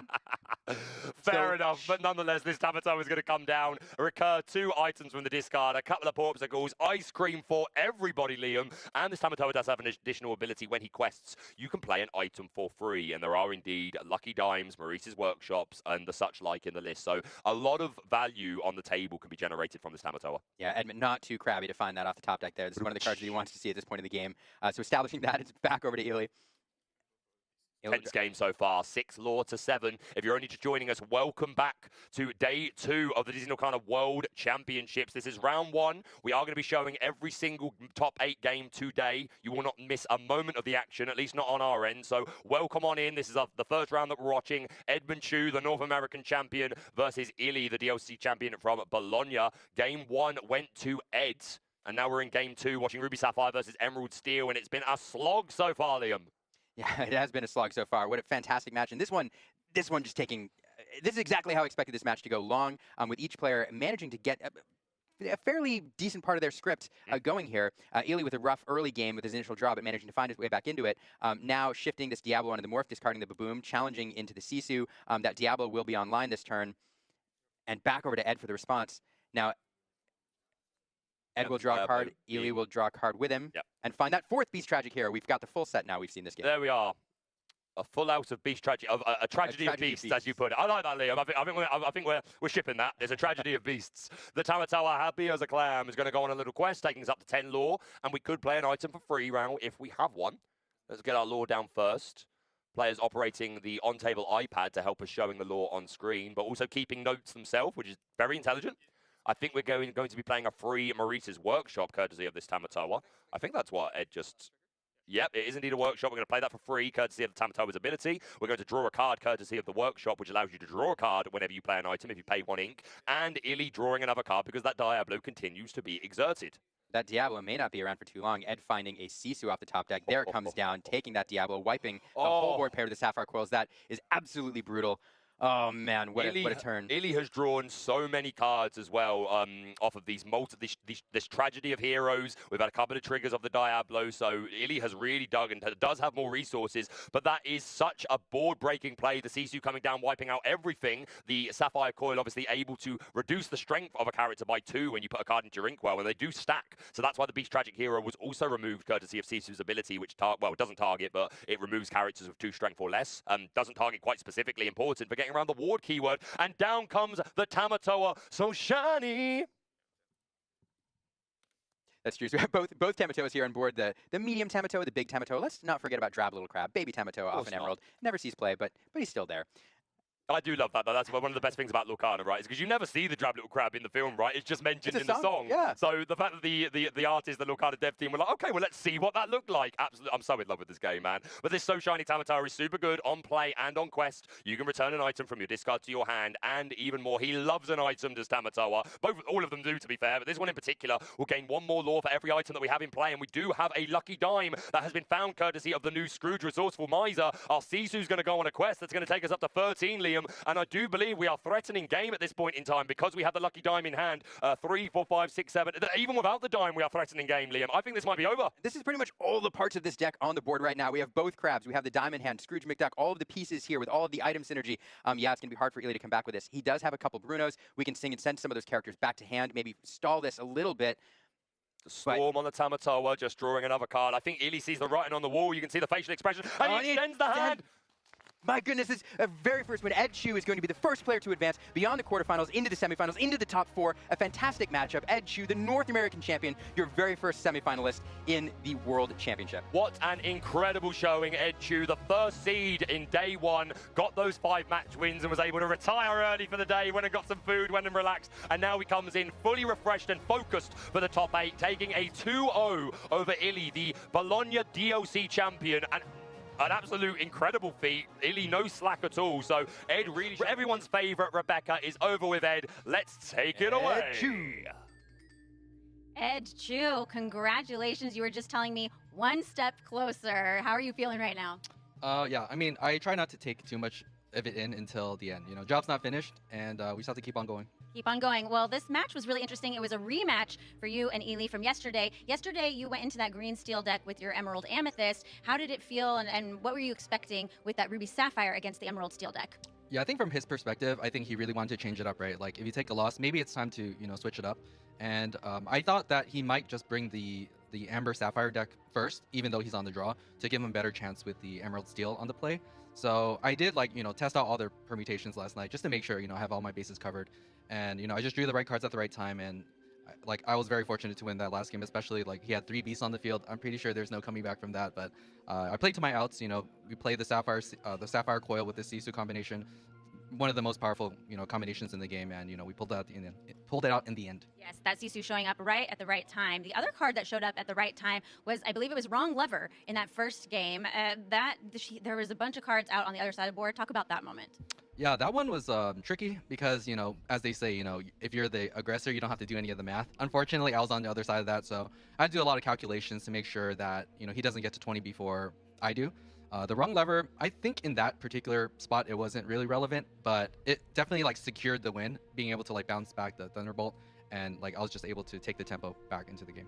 Fair enough, but nonetheless, this Tabata is going to come down, recur 2 items from the discard, a couple of Porpsicles, ice cream for everybody, Liam, and this Tamatoa does have an additional ability when he quests. You can play an item for free, and there are indeed Lucky Dimes, Maurice's Workshops, and the such like in the list. So a lot of value on the table can be generated from this Tamatoa. Yeah, Edmund, not too crabby to find that off the top deck there. This is one of the cards that he wants to see at this point in the game. So establishing that, it's back over to Illy. Tense game so far, 6 lore to 7. If you're only just joining us, welcome back to day 2 of the Disney Lorcana World Championships. This is round 1. We are going to be showing every single top 8 game today. You will not miss a moment of the action, at least not on our end. So welcome on in. This is the first round that we're watching. Edmund Chu, the North American champion, versus Illy, the DLC champion from Bologna. Game 1 went to Ed, and now we're in game 2 watching Ruby Sapphire versus Emerald Steel, and it's been a slog so far, Liam. Yeah, it has been a slog so far. What a fantastic match. And this one just taking, this is exactly how I expected this match to go long, with each player managing to get a fairly decent part of their script going here. Illy with a rough early game with his initial draw, but managing to find his way back into it. Now shifting this Diablo onto the Morph, discarding the Baboom, challenging into the Sisu. That Diablo will be online this turn. And back over to Ed for the response. Now, Ed will draw a card, Illy will draw a card with him, and find that 4th Beast Tragic Hero. We've got the full set now. We've seen this game. There we are. A full house of beast tragedy, a tragedy of beasts, as you put it. I like that, Liam. I think we're shipping that. There's a tragedy of beasts. The Tamatoa, happy as a clam, is going to go on a little quest, taking us up to 10 lore, and we could play an item for free round if we have one. Let's get our lore down first. Players operating the on-table iPad to help us showing the lore on screen, but also keeping notes themselves, which is very intelligent. I think we're going to be playing a free Maurice's Workshop, courtesy of this Tamatoa. I think that's what Ed just... Yep, it is indeed a workshop. We're going to play that for free, courtesy of the Tamatoa's ability. We're going to draw a card, courtesy of the workshop, which allows you to draw a card whenever you play an item if you pay 1 ink. And Illy drawing another card because that Diablo continues to be exerted. That Diablo may not be around for too long. Ed finding a Sisu off the top deck. There it comes down, taking that Diablo, wiping the whole board paired with the Sapphire Coils. That is absolutely brutal. Oh man, what a turn. Illy has drawn so many cards as well off of this tragedy of heroes. We've had a couple of triggers of the Diablo, so Illy has really dug and does have more resources, but that is such a board-breaking play. The Sisu coming down, wiping out everything. The Sapphire Coil obviously able to reduce the strength of a character by 2 when you put a card into your Inkwell, and they do stack. So that's why the Beast Tragic Hero was also removed, courtesy of Sisu's ability, which, it doesn't target, but it removes characters with 2 strength or less. Doesn't target quite specifically important, but getting around the ward keyword, and down comes the Tamatoa, so shiny. That's true. So we have both Tamatoas here on board, the medium Tamatoa, the big Tamatoa. Let's not forget about Drab Little Crab, baby Tamatoa off an Emerald. Never sees play, but he's still there. I do love that, though. That's one of the best things about Lorcana, right? Is because you never see the Drab Little Crab in the film, right? It's just mentioned in the song. Yeah. So the fact that the artist, the Lorcana dev team were like, okay, well, let's see what that looked like. Absolutely, I'm so in love with this game, man. But this So Shiny Tamatoa is super good on play and on quest. You can return an item from your discard to your hand, and even more. He loves an item, does Tamatoa. All of them do, to be fair, but this one in particular will gain 1 more lore for every item that we have in play, and we do have a lucky dime that has been found courtesy of the new Scrooge Resourceful Miser. Our Sisu's going to go on a quest that's going to take us up to 13, Liam, and I do believe we are threatening game at this point in time because we have the lucky dime in hand. 3, 4, 5, 6, 7. Even without the dime, we are threatening game, Liam. I think this might be over. This is pretty much all the parts of this deck on the board right now. We have both crabs. We have the dime in hand, Scrooge McDuck, all of the pieces here with all of the item synergy. Yeah, it's going to be hard for Illy to come back with this. He does have a couple Brunos. We can sing and send some of those characters back to hand, maybe stall this a little bit. The Storm on the Tamatoa, just drawing another card. I think Illy sees the writing on the wall. You can see the facial expression, and he extends the hand. My goodness, this very first win. Ed Chu is going to be the first player to advance beyond the quarterfinals, into the semifinals, into the top 4. A fantastic matchup. Ed Chu, the North American champion, your very first semifinalist in the World Championship. What an incredible showing, Ed Chu, the first seed in day 1, got those 5 match wins and was able to retire early for the day, went and got some food, went and relaxed, and now he comes in fully refreshed and focused for the top 8, taking a 2-0 over Illy, the Bologna DOC champion, and an absolute incredible feat. Illy no slack at all. So Ed really, everyone's favorite Rebecca is over with Ed. Let's take it away. Ed Chu, congratulations. You were just telling me 1 step closer. How are you feeling right now? Yeah, I mean, I try not to take too much of it in until the end. You know, job's not finished, and we just have to keep on going. Keep on going. Well, this match was really interesting. It was a rematch for you and Illy from yesterday. Yesterday, you went into that green steel deck with your Emerald Amethyst. How did it feel, and what were you expecting with that Ruby Sapphire against the Emerald Steel deck? Yeah, I think from his perspective, I think he really wanted to change it up, right? Like, if you take a loss, maybe it's time to, you know, switch it up. And I thought that he might just bring the Amber Sapphire deck first, even though he's on the draw, to give him a better chance with the Emerald Steel on the play. So I did, like, you know, test out all their permutations last night just to make sure, you know, I have all my bases covered. And, you know, I just drew the right cards at the right time, and I was very fortunate to win that last game, especially, like, he had 3 beasts on the field. I'm pretty sure there's no coming back from that, but I played to my outs. You know, we played the Sapphire Coil with the Sisu combination, one of the most powerful, you know, combinations in the game, and, you know, we pulled it out in the end. Yes, that Sisu showing up right at the right time. The other card that showed up at the right time was, I believe it was Wrong Lover in that first game. There was a bunch of cards out on the other side of the board. Talk about that moment. Yeah, that one was tricky because, you know, as they say, you know, if you're the aggressor, you don't have to do any of the math. Unfortunately, I was on the other side of that, so I had to do a lot of calculations to make sure that, you know, he doesn't get to 20 before I do. The Wrong Lever, I think in that particular spot, it wasn't really relevant, but it definitely, like, secured the win, being able to, like, bounce back the Thunderbolt, and, like, I was just able to take the tempo back into the game.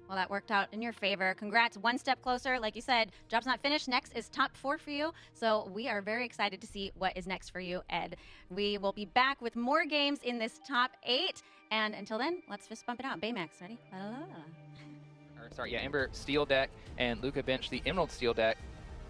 Well, that worked out in your favor. Congrats, 1 step closer. Like you said, job's not finished. Next is top 4 for you. So we are very excited to see what is next for you, Ed. We will be back with more games in this top 8. And until then, let's fist bump it out. Baymax, ready? Sorry, yeah, Ember Steel deck and Luca bench the Emerald Steel deck.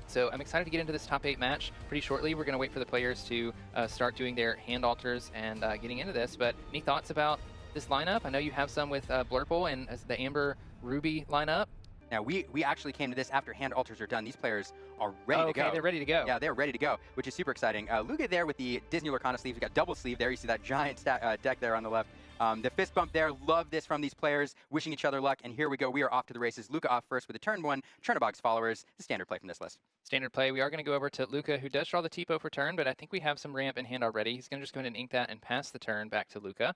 So I'm excited to get into this top 8 match pretty shortly. We're going to wait for the players to start doing their hand alters and getting into this. But any thoughts about this lineup? I know you have some with Blurple and the Amber Ruby lineup. Now, we actually came to this after hand alters are done. These players are ready to go. Okay, they're ready to go. Yeah, they're ready to go, which is super exciting. Luca there with the Disney Lorcana sleeves. We got double sleeve there. You see that giant deck there on the left. The fist bump there. Love this from these players. Wishing each other luck. And here we go. We are off to the races. Luca off first with a turn 1. Chernobog's followers. The standard play from this list. Standard play. We are going to go over to Luca, who does draw the Tipo for turn, but I think we have some ramp in hand already. He's going to just go ahead and ink that and pass the turn back to Luca.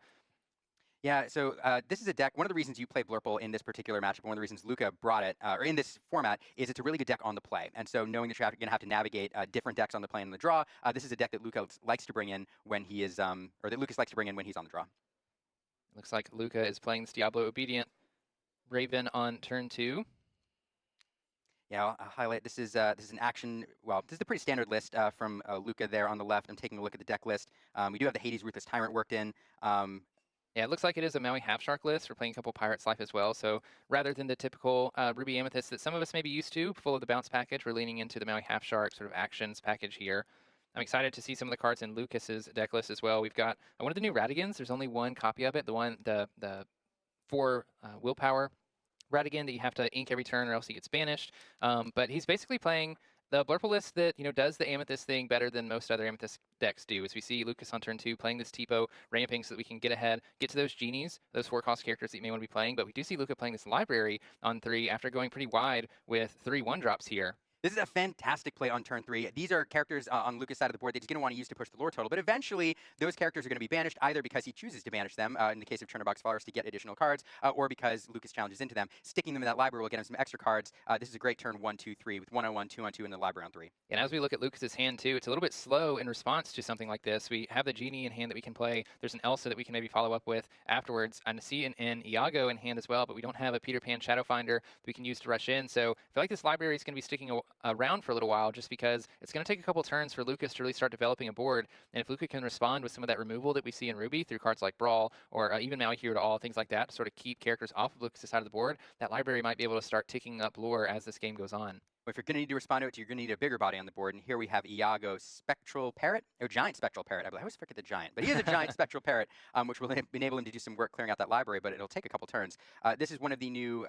Yeah, so this is a deck. One of the reasons you play Blurple in this particular matchup, one of the reasons Luca brought it, or in this format, is it's a really good deck on the play. And so knowing that you're going to have to navigate different decks on the play and the draw, this is a deck that Luca likes to bring in when he is, or that Lucas likes to bring in when he's on the draw. Looks like Luca is playing this Diablo Obedient Raven on turn 2. Yeah, I'll highlight. This is an action. Well, this is a pretty standard list from Luca there on the left. I'm taking a look at the deck list. We do have the Hades Ruthless Tyrant worked in. Yeah, it looks like it is a Maui Half Shark list. We're playing a couple Pirate's Life as well. So rather than the typical Ruby Amethyst that some of us may be used to, full of the bounce package, we're leaning into the Maui Half Shark sort of actions package here. I'm excited to see some of the cards in Lucas's deck list as well. We've got one of the new Radigans. There's only one copy of it. The 4 willpower Radigan that you have to ink every turn or else he gets banished. But he's basically playing the Blurple list that does the Amethyst thing better than most other Amethyst decks do. As we see Lucas on turn 2 playing this Tipo, ramping so that we can get ahead, get to those genies, those 4-cost characters that you may want to be playing. But we do see Luca playing this library on 3 after going pretty wide with 3 1-drops here. This is a fantastic play on turn 3. These are characters on Lucas' side of the board that he's going to want to use to push the lore total. But eventually, those characters are going to be banished either because he chooses to banish them, in the case of Chernobog's followers, to get additional cards, or because Lucas challenges into them. Sticking them in that library will get him some extra cards. This is a great turn 1, 2, 3 with 1 on 1, 2 on 2 in the library on 3. And as we look at Lucas's hand too, it's a little bit slow in response to something like this. We have the Genie in hand that we can play. There's an Elsa that we can maybe follow up with afterwards. I see an Iago in hand as well, but we don't have a Peter Pan Shadow Finder that we can use to rush in. So I feel like this library is going to be sticking around for a little while just because it's going to take a couple turns for Lucas to really start developing a board. And if Luca can respond with some of that removal that we see in Ruby through cards like Brawl or even Maui Hero to All, things like that, to sort of keep characters off of Lucas' side of the board, that library might be able to start ticking up lore as this game goes on. If you're going to need to respond to it, you're going to need a bigger body on the board. And here we have Iago Spectral Parrot, or Giant Spectral Parrot. I always forget the giant, but he is a Giant Spectral Parrot, which will enable him to do some work clearing out that library, but it'll take a couple turns. This is one of the new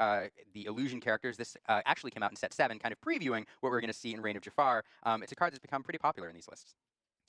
the Illusion characters. This actually came out in set 7, kind of previewing what we're going to see in Reign of Jafar. It's a card that's become pretty popular in these lists.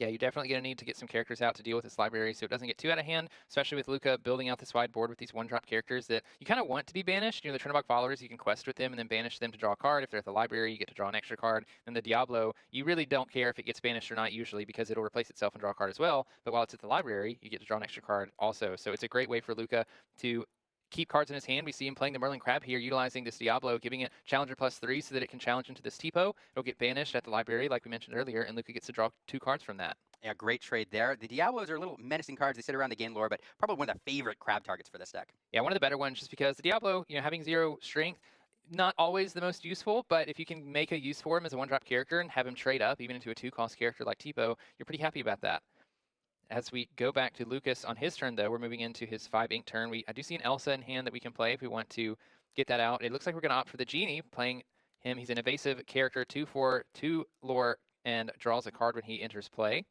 Yeah, you're definitely going to need to get some characters out to deal with this library so it doesn't get too out of hand, especially with Luca building out this wide board with these 1-drop characters that you kind of want to be banished. The Chernobog followers, you can quest with them and then banish them to draw a card. If they're at the library, you get to draw an extra card. And the Diablo, you really don't care if it gets banished or not usually because it'll replace itself and draw a card as well. But while it's at the library, you get to draw an extra card also. So it's a great way for Luca to keep cards in his hand. We see him playing the Merlin Crab here, utilizing this Diablo, giving it Challenger +3 so that it can challenge into this Tipo. It'll get banished at the library, like we mentioned earlier, and Luca gets to draw 2 cards from that. Yeah, great trade there. The Diablos are little menacing cards. They sit around the game lore, but probably one of the favorite crab targets for this deck. Yeah, one of the better ones just because the Diablo, having 0 strength, not always the most useful, but if you can make a use for him as a 1-drop character and have him trade up even into a 2-cost character like Tipo, you're pretty happy about that. As we go back to Lucas on his turn, though, we're moving into his 5-ink turn. I do see an Elsa in hand that we can play if we want to get that out. It looks like we're going to opt for the Genie, playing him. He's an evasive character, 2/4, 2 lore, and draws a card when he enters play.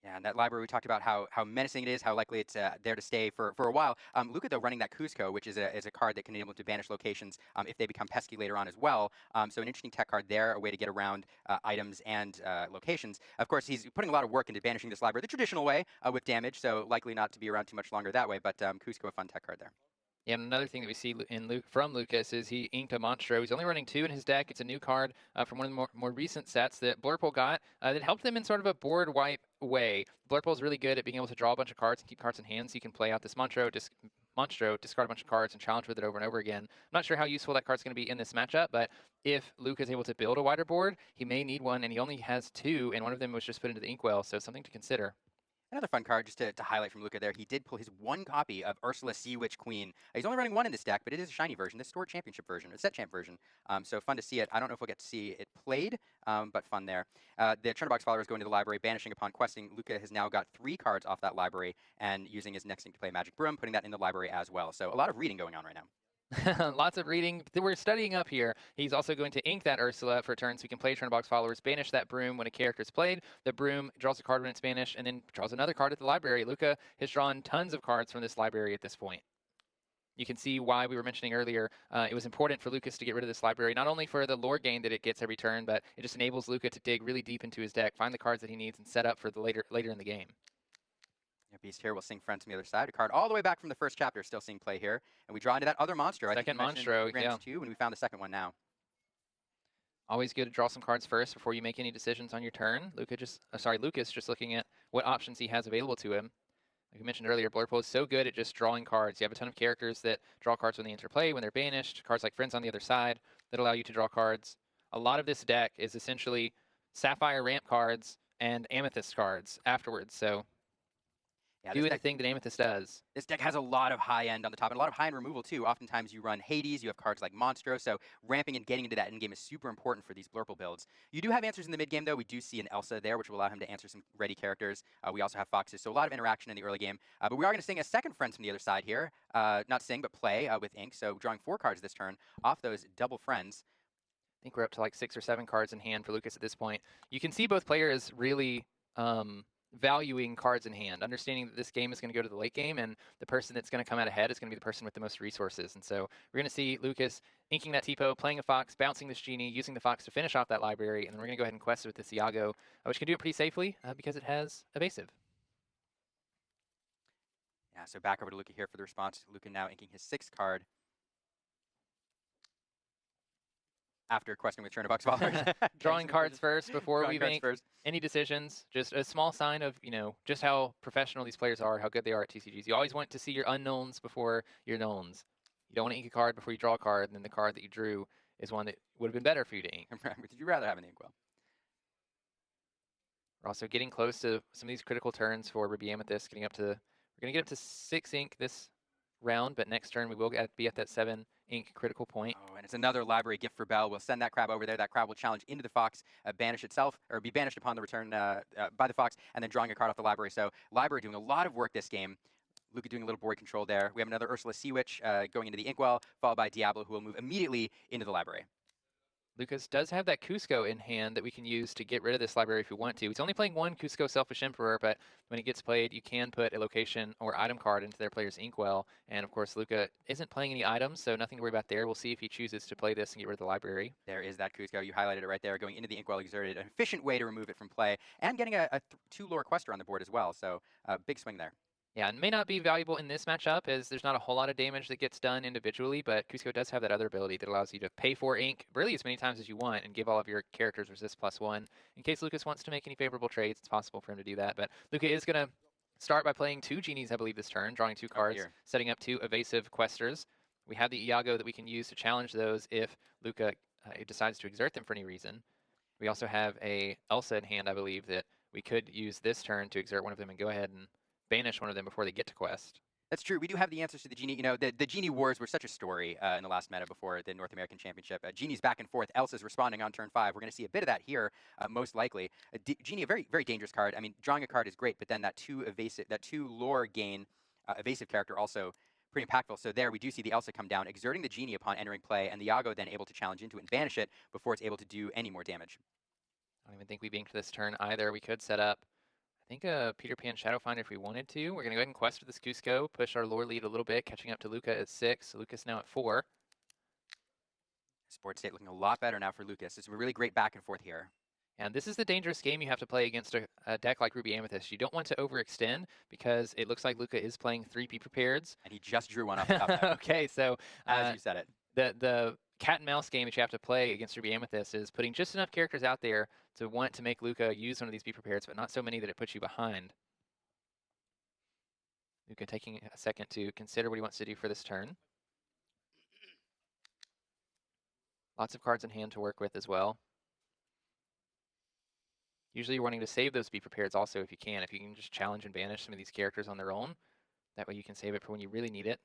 Yeah, and that library, we talked about how menacing it is, how likely it's there to stay for a while. Luca, though, running that Cusco, which is a card that can enable him to banish locations if they become pesky later on as well. So an interesting tech card there, a way to get around items and locations. Of course, he's putting a lot of work into banishing this library the traditional way with damage, so likely not to be around too much longer that way. But Cusco, a fun tech card there. Yeah, and another thing that we see from Lucas is he inked a Monstro. He's only running 2 in his deck. It's a new card from one of the more recent sets that Blurple got that helped them in sort of a board wipe way. Blurple's really good at being able to draw a bunch of cards and keep cards in hand, so you can play out this Monstro, discard a bunch of cards, and challenge with it over and over again. I'm not sure how useful that card's going to be in this matchup, but if Luke is able to build a wider board, he may need one, and he only has 2, and one of them was just put into the inkwell, so something to consider. Another fun card, just to highlight from Luca there, he did pull his 1 copy of Ursula Sea Witch Queen. He's only running 1 in this deck, but it is a shiny version, this Store Championship version, a Set Champ version. So fun to see it. I don't know if we'll get to see it played, but fun there. The Chernobog's followers go into the library, banishing upon questing. Luca has now got 3 cards off that library and using his next thing to play Magic Broom, putting that in the library as well. So a lot of reading going on right now. Lots of reading. We're studying up here. He's also going to ink that Ursula for turn so we can play turn box followers, banish that broom when a character is played. The broom draws a card when it's banished, and then draws another card at the library. Luca has drawn tons of cards from this library at this point. You can see why we were mentioning earlier, it was important for Lucas to get rid of this library, not only for the lore gain that it gets every turn, but it just enables Luca to dig really deep into his deck, find the cards that he needs, and set up for the later in the game. Yeah, Beast here will sing Friends from the other side. A card all the way back from the first chapter, still seeing play here. And we draw into that other Monstro. Second Monstro, yeah. Two, and we found the second one now. Always good to draw some cards first before you make any decisions on your turn. Lucas just looking at what options he has available to him. Like we mentioned earlier, Blurple is so good at just drawing cards. You have a ton of characters that draw cards when they interplay, when they're banished, cards like Friends on the other side that allow you to draw cards. A lot of this deck is essentially Sapphire ramp cards and Amethyst cards afterwards, so yeah, do the thing that Amethyst does. This deck has a lot of high end on the top and a lot of high end removal too. Oftentimes you run Hades, you have cards like Monstro, so ramping and getting into that endgame is super important for these Blurple builds. You do have answers in the mid game though. We do see an Elsa there, which will allow him to answer some ready characters. We also have Foxes, so a lot of interaction in the early game. But we are going to sing a second Friends from the other side here. Not sing, but play with ink. So drawing 4 cards this turn off those double Friends. I think we're up to like 6 or 7 cards in hand for Lucas at this point. You can see both players really valuing cards in hand, understanding that this game is going to go to the late game, and the person that's going to come out ahead is going to be the person with the most resources. And so we're going to see Lucas inking that Tipo, playing a Fox, bouncing this Genie, using the Fox to finish off that library, and then we're going to go ahead and quest it with this Iago, which can do it pretty safely because it has evasive. Yeah, so back over to Luca here for the response. Luca now inking his 6th card. After questing with Chernobyl followers. Drawing cards first before we make any decisions. Just a small sign of, just how professional these players are, how good they are at TCGs. You always want to see your unknowns before your knowns. You don't want to ink a card before you draw a card, and then the card that you drew is one that would have been better for you to ink. Would you rather have an inkwell? We're also getting close to some of these critical turns for Ruby Amethyst, we're going to get up to 6 ink this round, but next turn we will be at that 7 ink critical point. Oh, and it's another library gift for Bell. We'll send that crab over there. That crab will challenge into the Fox, banish itself, or be banished upon the return by the Fox, and then drawing a card off the library. So library doing a lot of work this game. Luca doing a little board control there. We have another Ursula Sea Witch going into the Inkwell, followed by Diablo, who will move immediately into the library. Lucas does have that Cusco in hand that we can use to get rid of this library if we want to. He's only playing 1 Cusco Selfish Emperor, but when it gets played, you can put a location or item card into their player's Inkwell. And of course, Luca isn't playing any items, so nothing to worry about there. We'll see if he chooses to play this and get rid of the library. There is that Cusco. You highlighted it right there. Going into the Inkwell exerted an efficient way to remove it from play, and getting a 2 lore quester on the board as well. So big swing there. Yeah, and may not be valuable in this matchup as there's not a whole lot of damage that gets done individually, but Cusco does have that other ability that allows you to pay for ink really as many times as you want and give all of your characters resist +1. In case Lucas wants to make any favorable trades, it's possible for him to do that. But Luca is going to start by playing 2 Genies, I believe, this turn, drawing 2 cards, setting up 2 evasive questers. We have the Iago that we can use to challenge those if Luca decides to exert them for any reason. We also have a Elsa in hand, I believe, that we could use this turn to exert one of them and go ahead and banish one of them before they get to quest. That's true. We do have the answers to the Genie. The Genie Wars were such a story in the last meta before the North American Championship. Genie's back and forth. Elsa's responding on turn 5. We're going to see a bit of that here, most likely. Genie, a very, very dangerous card. I mean, drawing a card is great, but then that 2 lore gain evasive character also pretty impactful. So there we do see the Elsa come down, exerting the Genie upon entering play, and the Iago then able to challenge into it and banish it before it's able to do any more damage. I don't even think we inked this turn either. We could set up I think a Peter Pan Shadowfinder if we wanted to. We're going to go ahead and quest with this Cusco, push our lore lead a little bit, catching up to Luca at 6. So Lucas now at 4. Sports state looking a lot better now for Lucas. It's a really great back and forth here. And this is the dangerous game you have to play against a deck like Ruby Amethyst. You don't want to overextend because it looks like Luca is playing 3 Be Prepareds. And he just drew one off the top. Okay, so as you said it. The cat and mouse game that you have to play against Ruby Amethyst is putting just enough characters out there to want to make Luca use one of these Be Prepareds, but not so many that it puts you behind. Luca taking a second to consider what he wants to do for this turn. Lots of cards in hand to work with as well. Usually you're wanting to save those Be Prepareds also if you can. If you can just challenge and banish some of these characters on their own, that way you can save it for when you really need it.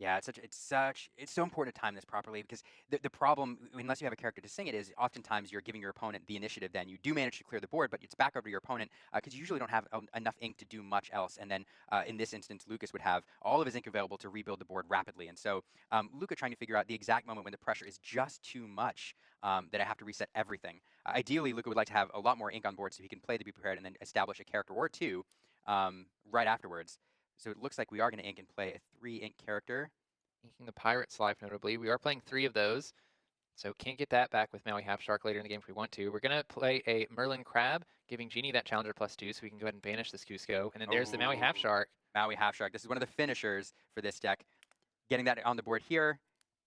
Yeah, it's so important to time this properly because the problem, unless you have a character to sing it, is oftentimes you're giving your opponent the initiative. Then you do manage to clear the board, but it's back over to your opponent because you usually don't have enough ink to do much else. And then in this instance, Lucas would have all of his ink available to rebuild the board rapidly. And so Luca trying to figure out the exact moment when the pressure is just too much that I have to reset everything. Ideally, Luca would like to have a lot more ink on board so he can play the Be Prepared and then establish a character or two right afterwards. So it looks like we are going to ink and play a 3 ink character. Inking the Pirate's Life, notably. We are playing 3 of those, so can't get that back with Maui Half Shark later in the game if we want to. We're going to play a Merlin Crab, giving Genie that Challenger +2, so we can go ahead and banish this Cusco. And then there's the Maui Half Shark. Maui Half Shark. This is one of the finishers for this deck. Getting that on the board here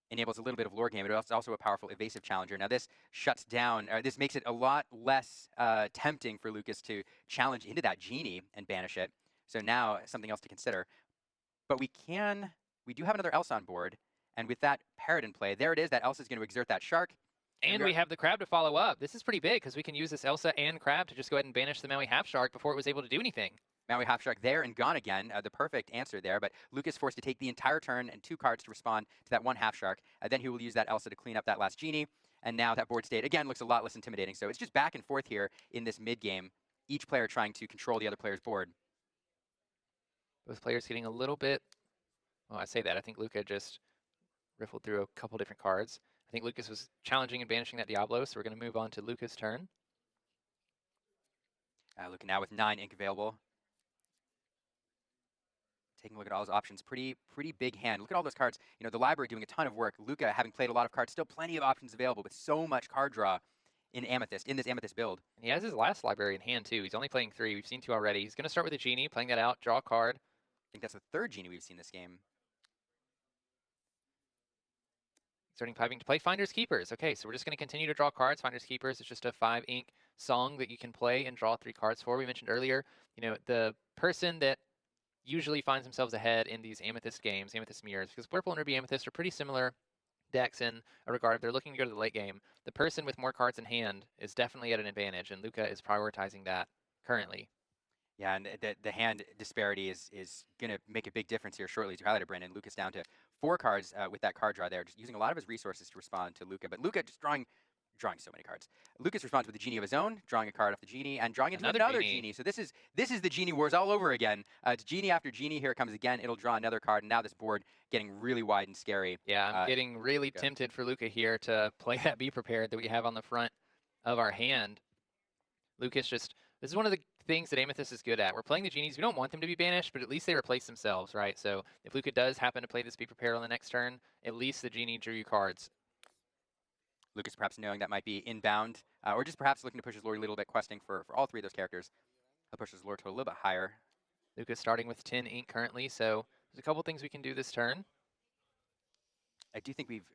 enables a little bit of lore game, but it's also a powerful evasive challenger. Now this shuts down, this makes it a lot less tempting for Lucas to challenge into that Genie and banish it. So now something else to consider. But we do have another Elsa on board, and with that Parrot in play, there it is, that Elsa is going to exert that Shark. And we have the Crab to follow up. This is pretty big because we can use this Elsa and Crab to just go ahead and banish the Maui Half Shark before it was able to do anything. Maui Half Shark there and gone again, the perfect answer there, but Lucas forced to take the entire turn and 2 cards to respond to that 1 Half Shark. Then he will use that Elsa to clean up that last Genie, and now that board state, again, looks a lot less intimidating. So it's just back and forth here in this mid-game, each player trying to control the other player's board. Both players getting a little bit, well, I say that, I think Luca just riffled through a couple different cards. I think Lucas was challenging and banishing that Diablo, so we're going to move on to Luca's turn. Luca now with 9 ink available. Taking a look at all his options, pretty big hand. Look at all those cards. You know, the library doing a ton of work. Luca having played a lot of cards, still plenty of options available with so much card draw in Amethyst, in this Amethyst build. And he has his last library in hand, too. He's only playing 3. We've seen 2 already. He's going to start with a Genie, playing that out, draw a card. I think that's the 3rd Genie we've seen this game. Starting piping to play Finders Keepers. Okay, so we're just going to continue to draw cards. Finders Keepers is just a 5 ink song that you can play and draw 3 cards for. We mentioned earlier, you know, the person that usually finds themselves ahead in these Amethyst games, Amethyst Mirrors, because Purple and Ruby Amethyst are pretty similar decks in a regard. If they're looking to go to the late game, the person with more cards in hand is definitely at an advantage, and Luca is prioritizing that currently. Yeah, and the hand disparity is going to make a big difference here shortly, as you highlighted, Brandon. Luca's down to 4 cards with that card draw there, just using a lot of his resources to respond to Luca. But Luca just drawing so many cards. Lucas responds with a Genie of his own, drawing a card off the Genie, and drawing into another Genie. So this is the Genie Wars all over again. It's Genie after Genie. Here it comes again. It'll draw another card, and now this board getting really wide and scary. Yeah, I'm getting really tempted for Luca here to play that Be Prepared that we have on the front of our hand. Lucas just, this is one of the things that Amethyst is good at. We're playing the Genies. We don't want them to be banished, but at least they replace themselves, right? So if Luca does happen to play this Be Prepared on the next turn, at least the Genie drew you cards. Lucas perhaps knowing that might be inbound, or just perhaps looking to push his lore a little bit, questing for all 3 of those characters. He'll push his lore to a little bit higher. Lucas starting with 10 ink currently, so there's a couple things we can do this turn. I do think we've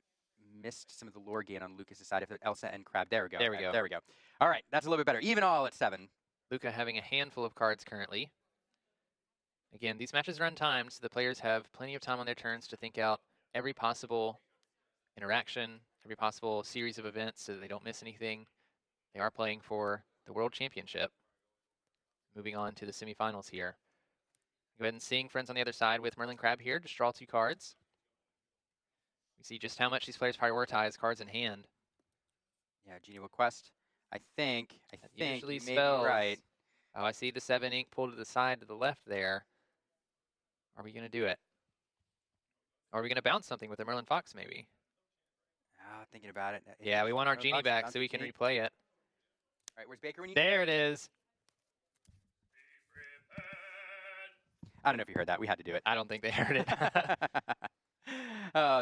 missed some of the lore gain on Lucas's side. If Elsa and Crab, there we go. There we go. There we go. All right, that's a little bit better. Even all at 7. Luca having a handful of cards currently. Again, these matches are untimed, so the players have plenty of time on their turns to think out every possible interaction, every possible series of events so that they don't miss anything. They are playing for the World Championship. Moving on to the semifinals here. Go ahead and seeing friends on the other side with Merlin Crab here. Just draw 2 cards. We see just how much these players prioritize cards in hand. Yeah, Genie will quest. I think Usually you may be spells. right. Oh, I see the 7 ink pulled to the side to the left there. Are we going to do it? Or are we going to bounce something with the Merlin Fox maybe? Thinking about it. Yeah, we want our Merlin Genie Fox, back bounce so we the can Genie. replay it. All right, where's Baker when you There it is. I don't know if you heard that. We had to do it. I don't think they heard it.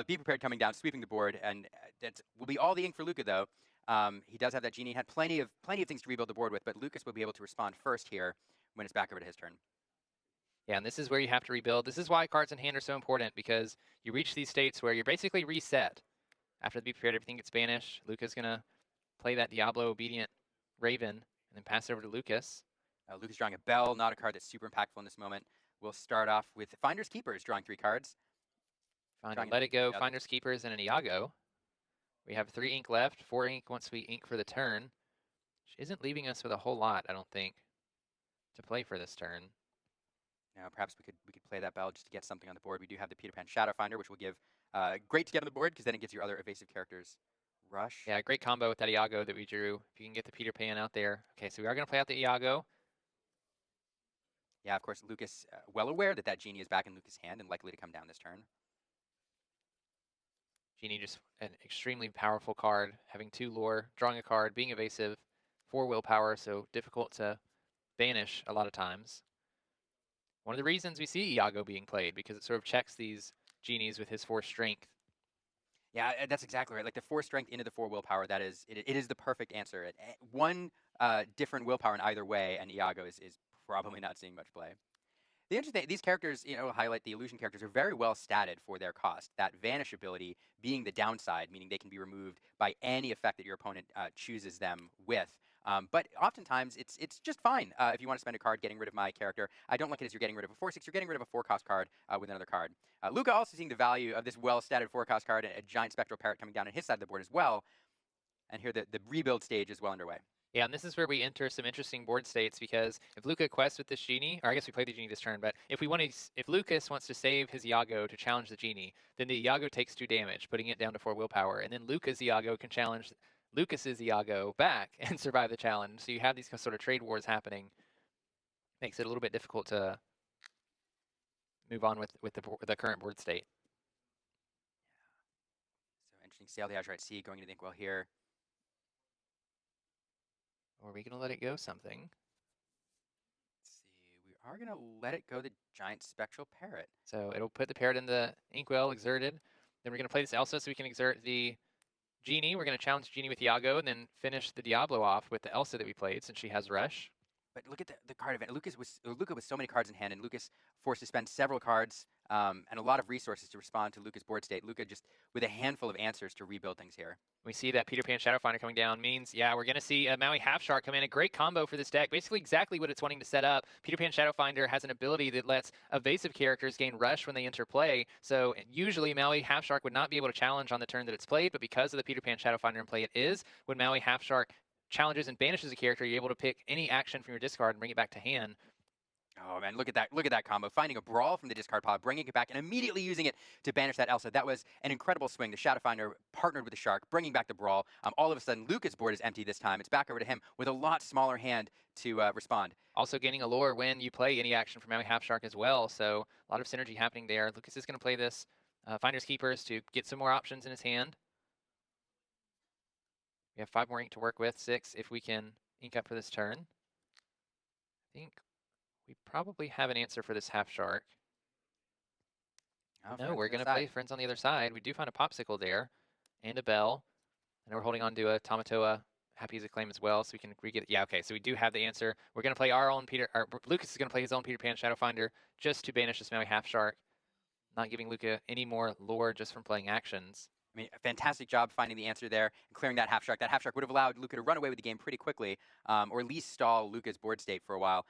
Be Prepared coming down, sweeping the board, and that will be all the ink for Luca, though. He does have that Genie. Had plenty of things to rebuild the board with, but Lucas will be able to respond first here when it's back over to his turn. Yeah, and this is where you have to rebuild. This is why cards in hand are so important, because you reach these states where you're basically reset. After the Be Prepared, everything gets banished. Luca's going to play that Diablo Obedient Raven and then pass it over to Lucas. Lucas drawing a Bell, not a card that's super impactful in this moment. We'll start off with Finders Keepers, drawing 3 cards. Let It Go, Finders Keepers, and an Iago. We have 3 ink left, 4 ink once we ink for the turn, which isn't leaving us with a whole lot, I don't think, to play for this turn. Now, perhaps we could play that bell just to get something on the board. We do have the Peter Pan Shadow Finder, which will give great to get on the board because then it gives your other evasive characters rush. Yeah, great combo with that Iago that we drew. If you can get the Peter Pan out there. Okay, so we are going to play out the Iago. Yeah, of course, Lucas, well aware that that Genie is back in Lucas' hand and likely to come down this turn. Genie just an extremely powerful card, having 2 lore, drawing a card, being evasive, 4 willpower, so difficult to banish a lot of times. One of the reasons we see Iago being played, because it sort of checks these Genies with his 4 strength. Yeah, that's exactly right. Like the 4 strength into the 4 willpower, that is, it is the perfect answer. One different willpower in either way, and Iago is probably not seeing much play. The interesting thing, these characters, highlight the illusion characters are very well statted for their cost. That vanish ability being the downside, meaning they can be removed by any effect that your opponent chooses them with. But oftentimes, it's just fine if you want to spend a card getting rid of my character. I don't look at it as you're getting rid of a 4/6. You're getting rid of a 4-cost card with another card. Luca also seeing the value of this well-statted 4-cost card, and a giant spectral parrot coming down on his side of the board as well. And here the rebuild stage is well underway. Yeah, and this is where we enter some interesting board states, because if Luca quests with this Genie, or I guess we played the Genie this turn, but if Lucas wants to save his Iago to challenge the Genie, then the Iago takes 2 damage, putting it down to 4 willpower, and then Luca's Iago can challenge Lucas's Iago back and survive the challenge. So you have these sort of trade wars happening. Makes it a little bit difficult to move on with the current board state. So interesting. Sail the Azurite Sea going into the Inkwell here. Or are we going to let it go something? Let's see. We are going to let it go the giant spectral parrot. So it'll put the parrot in the Inkwell, exerted. Then we're going to play this Elsa so we can exert the Genie. We're going to challenge Genie with Iago and then finish the Diablo off with the Elsa that we played since she has Rush. But look at the card event. Luca with so many cards in hand, and Lucas forced to spend several cards and a lot of resources to respond to Luca's board state. Luca just with a handful of answers to rebuild things here. We see that Peter Pan Shadow Finder coming down means, yeah, we're going to see a Maui Half Shark come in. A great combo for this deck. Basically exactly what it's wanting to set up. Peter Pan Shadow Finder has an ability that lets evasive characters gain Rush when they enter play. So usually Maui Half Shark would not be able to challenge on the turn that it's played, but because of the Peter Pan Shadow Finder in play, it is. When Maui Half Shark challenges and banishes a character, you're able to pick any action from your discard and bring it back to hand. Oh man, look at that! Look at that combo. Finding a Brawl from the discard pile, bringing it back, and immediately using it to banish that Elsa. That was an incredible swing. The Shadow Finder partnered with the Shark, bringing back the Brawl. All of a sudden, Lucas' board is empty this time. It's back over to him with a lot smaller hand to respond. Also gaining a lore when you play any action from Maui Half Shark as well. So a lot of synergy happening there. Lucas is going to play this Finder's Keepers to get some more options in his hand. We have 5 more ink to work with, 6 if we can ink up for this turn. I think we probably have an answer for this Half Shark. No, we're going to play Friends on the other side. We do find a Popsicle there and a Bell. And we're holding on to a Tamatoa Happy as Acclaim as well, so we can re-get it. Yeah, okay, so we do have the answer. We're going to play our own Lucas is going to play his own Peter Pan Shadow Finder just to banish this Maui Half Shark, not giving Luca any more lore just from playing actions. I mean, a fantastic job finding the answer there and clearing that Half Shark. That Half Shark would have allowed Luca to run away with the game pretty quickly, or at least stall Luca's board state for a while.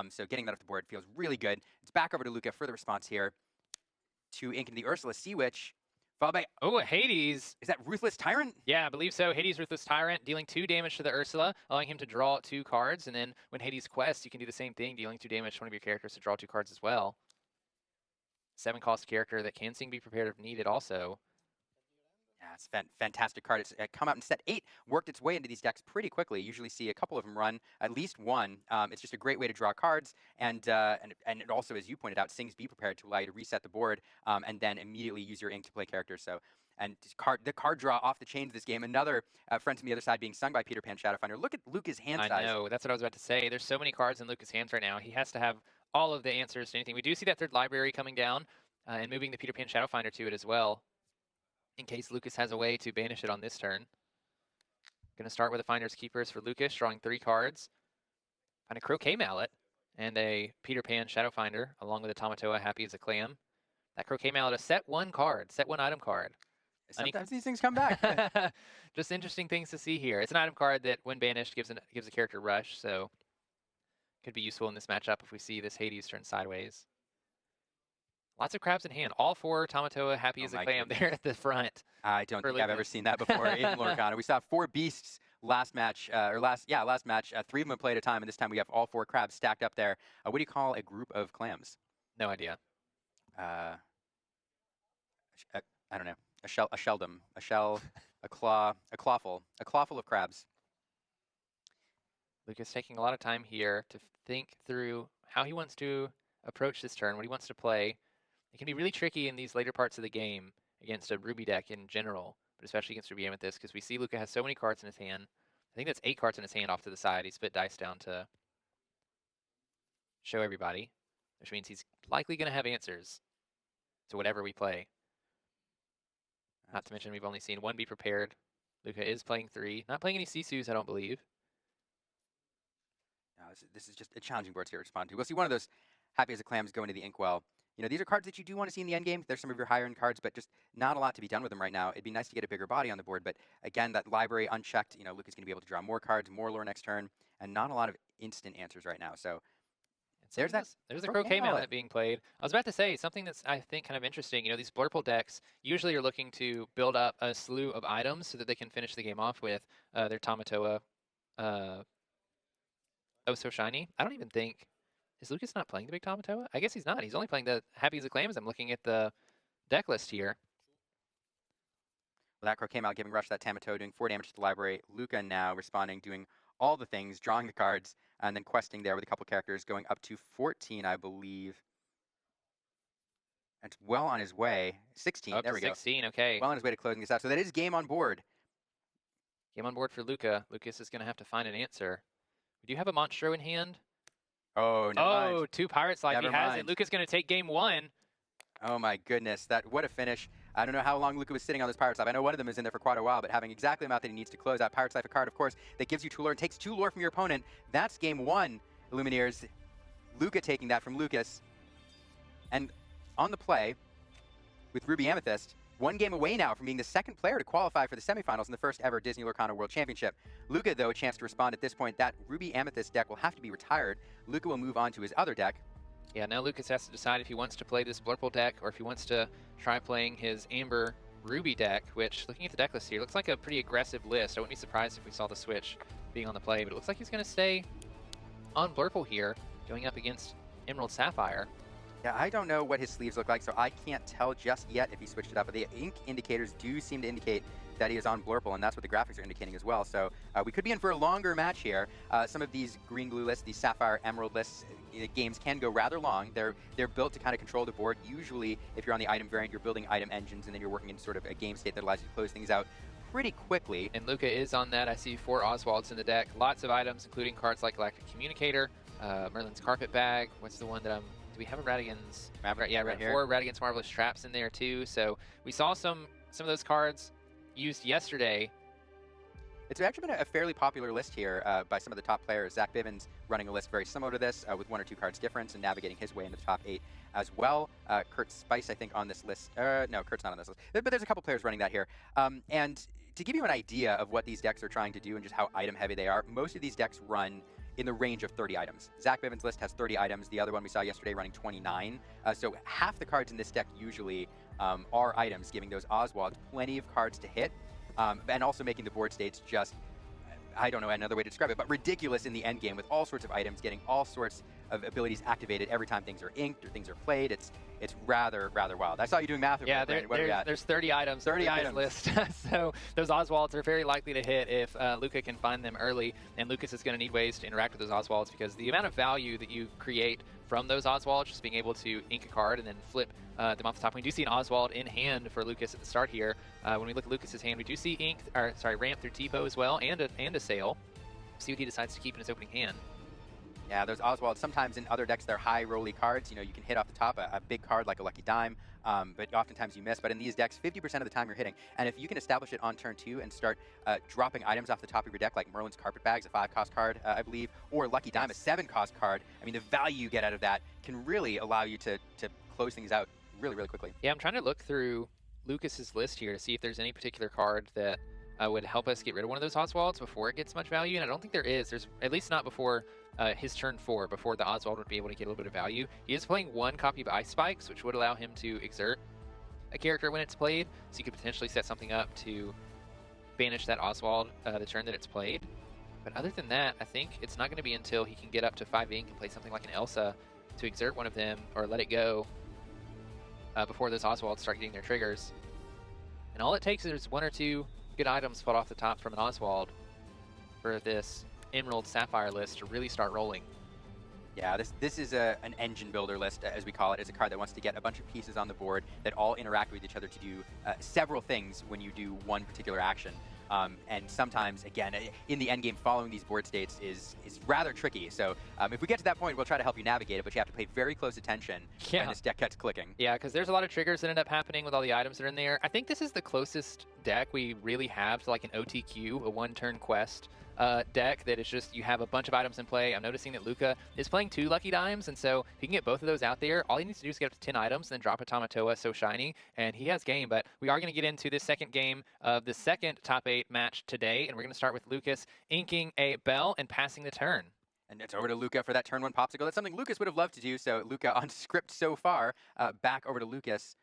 So getting that off the board feels really good. It's back over to Luca for the response here to ink into the Ursula Sea Witch, followed by... Oh, Hades! Is that Ruthless Tyrant? Yeah, I believe so. Hades Ruthless Tyrant, dealing 2 damage to the Ursula, allowing him to draw 2 cards. And then when Hades quests, you can do the same thing, dealing 2 damage to one of your characters to draw 2 cards as well. 7-cost character that can Sing Be Prepared if needed also. Yeah, it's a fantastic card. It's come out in set 8, worked its way into these decks pretty quickly. Usually see a couple of them run, at least one. It's just a great way to draw cards, and it also, as you pointed out, sings Be Prepared to allow you to reset the board and then immediately use your ink to play characters. So, and the card draw off the chains of this game. Another Friend from the Other Side being sung by Peter Pan Shadowfinder. Look at Luca's hand size. I know, that's what I was about to say. There's so many cards in Luca's hands right now. He has to have all of the answers to anything. We do see that 3rd library coming down and moving the Peter Pan Shadowfinder to it as well, in case Lucas has a way to banish it on this turn. Going to start with the Finder's Keepers for Lucas, drawing 3 cards. Find a Croquet Mallet and a Peter Pan Shadowfinder, along with a Tamatoa Happy as a Clam. That Croquet Mallet, a set 1 card, set 1 item card. Sometimes these things come back. Just interesting things to see here. It's an item card that, when banished, gives a character Rush, so could be useful in this matchup if we see this Hades turn sideways. Lots of crabs in hand. All 4 Tamatoa Happy as a Clam there at the front. I don't think I've ever seen that before in Lorcana. We saw 4 beasts last match, last match. 3 of them play at a time, and this time we have all 4 crabs stacked up there. What do you call a group of clams? No idea. I don't know. A sheldom, a shell, a clawful of crabs. Lucas taking a lot of time here to think through how he wants to approach this turn, what he wants to play. It can be really tricky in these later parts of the game against a Ruby deck in general, but especially against Ruby Amethyst, because we see Luca has so many cards in his hand. I think that's 8 cards in his hand off to the side. He's spit dice down to show everybody, which means he's likely going to have answers to whatever we play. Not to mention we've only seen 1 be prepared. Luca is playing 3. Not playing any Sisus, I don't believe. No, this is just a challenging board to respond to. We'll see one of those happy as a clams go into the inkwell. You know, these are cards that you do want to see in the end game. There's some of your higher end cards, but just not a lot to be done with them right now. It'd be nice to get a bigger body on the board, but again, that library unchecked, you know, Luca's going to be able to draw more cards, more lore next turn, and not a lot of instant answers right now. So there's that. There's a Croquet Mallet being played. I was about to say something that's, I think, kind of interesting. You know, these Blurple decks usually are looking to build up a slew of items so that they can finish the game off with their Tamatoa. Oh, so shiny. I don't even think... Is Lucas not playing the big Tamatoa? I guess he's not. He's only playing the Happy as a Clams. I'm looking at the deck list here. Well, that Croquet Mallet giving Rush that Tamatoa, doing 4 damage to the library. Luca now responding, doing all the things, drawing the cards, and then questing there with a couple characters, going up to 14, I believe. That's well on his way. 16, Up there to we go. 16, okay. Well on his way to closing this out. So that is game on board. Game on board for Luca. Lucas is going to have to find an answer. We do have a Monstro in hand. Oh, never mind. 2 Pirates Life. He Never has mind. it. Luca's going to take game 1. Oh my goodness, what a finish. I don't know how long Luca was sitting on this Pirate's Life. I know one of them is in there for quite a while, but having exactly the amount that he needs to close out Pirate's Life, a card, of course, that gives you 2 lore and takes 2 lore from your opponent. That's game 1, Lumineers. Luca taking that from Lucas. And on the play, with Ruby Amethyst, 1 game away now from being the 2nd player to qualify for the semifinals in the first ever Disney Lorcana World Championship. Luca, though, a chance to respond at this point. That Ruby Amethyst deck will have to be retired. Luca will move on to his other deck. Yeah, now Lucas has to decide if he wants to play this Blurple deck or if he wants to try playing his Amber Ruby deck, which, looking at the deck list here, looks like a pretty aggressive list. I wouldn't be surprised if we saw the switch being on the play, but it looks like he's going to stay on Blurple here, going up against Emerald Sapphire. Yeah, I don't know what his sleeves look like, so I can't tell just yet if he switched it up. But the ink indicators do seem to indicate that he is on Blurple, and that's what the graphics are indicating as well. So we could be in for a longer match here. Some of these green-blue lists, these Sapphire Emerald lists, games can go rather long. They're built to kind of control the board. Usually, if you're on the item variant, you're building item engines, and then you're working in sort of a game state that allows you to close things out pretty quickly. And Luca is on that. I see 4 Oswalds in the deck. Lots of items, including cards like Galactic Communicator, Merlin's Carpet Bag. What's the one that I'm... Do we have a Radigan's? Yeah, right here. 4 Radigan's Marvelous Traps in there too. So we saw some of those cards used yesterday. It's actually been a fairly popular list here by some of the top players. Zach Bivens running a list very similar to this with 1 or 2 cards difference and navigating his way into the top 8 as well. Kurt Spice, I think, on this list. No, Kurt's not on this list. But there's a couple players running that here. And to give you an idea of what these decks are trying to do and just how item heavy they are, most of these decks run in the range of 30 items. Zach Bivens' list has 30 items. The other one we saw yesterday running 29. So half the cards in this deck usually are items, giving those Oswalds plenty of cards to hit, and also making the board states just, I don't know another way to describe it, but ridiculous in the end game with all sorts of items, getting all sorts of abilities activated every time things are inked or things are played. It's rather wild. I saw you doing math. Yeah, there's 30 items. 30 on items. List. So those Oswalds are very likely to hit if Luca can find them early, and Lucas is going to need ways to interact with those Oswalds because the amount of value that you create from those Oswalds, just being able to ink a card and then flip them off the top. We do see an Oswald in hand for Lucas at the start here. When we look at Lucas's hand, we do see ramp through Tipo as well, and a sail. See what he decides to keep in his opening hand. Yeah, those Oswalds, sometimes in other decks, they're high rolly cards. You know, you can hit off the top a big card like a Lucky Dime, but oftentimes you miss. But in these decks, 50% of the time you're hitting. And if you can establish it on turn 2 and start dropping items off the top of your deck, like Merlin's Carpet Bag's a 5-cost card, I believe, or Lucky Dime, a 7-cost card, I mean, the value you get out of that can really allow you to close things out really quickly. Yeah, I'm trying to look through Lucas's list here to see if there's any particular card that would help us get rid of one of those Oswalds before it gets much value, and I don't think there is. There's at least not before his turn 4, before the Oswald would be able to get a little bit of value. He is playing 1 copy of Ice Spikes, which would allow him to exert a character when it's played, so you could potentially set something up to banish that Oswald the turn that it's played. But other than that, I think it's not going to be until he can get up to 5 ink and play something like an Elsa to exert one of them or let it go before those Oswalds start getting their triggers. And all it takes is 1 or 2 good items fall off the top from an Oswald for this Emerald Sapphire list to really start rolling. Yeah, this is an engine builder list, as we call it. It's a card that wants to get a bunch of pieces on the board that all interact with each other to do several things when you do one particular action. And sometimes, again, in the end game, following these board states is rather tricky. So if we get to that point, we'll try to help you navigate it, but you have to pay very close attention when this deck gets clicking. Yeah, because there's a lot of triggers that end up happening with all the items that are in there. I think this is the closest deck we really have to like an OTQ, a one-turn quest deck that is just, you have a bunch of items in play. I'm noticing that Luca is playing 2 Lucky Dimes, and so if he can get both of those out there, all he needs to do is get up to 10 items and then drop a Tamatoa so shiny, and he has game. But we are going to get into this second game of the second top 8 match today, and we're going to start with Lucas inking a bell and passing the turn. And it's over to Luca for that turn 1 popsicle. That's something Lucas would have loved to do, so Luca on script so far. Back over to Lucas.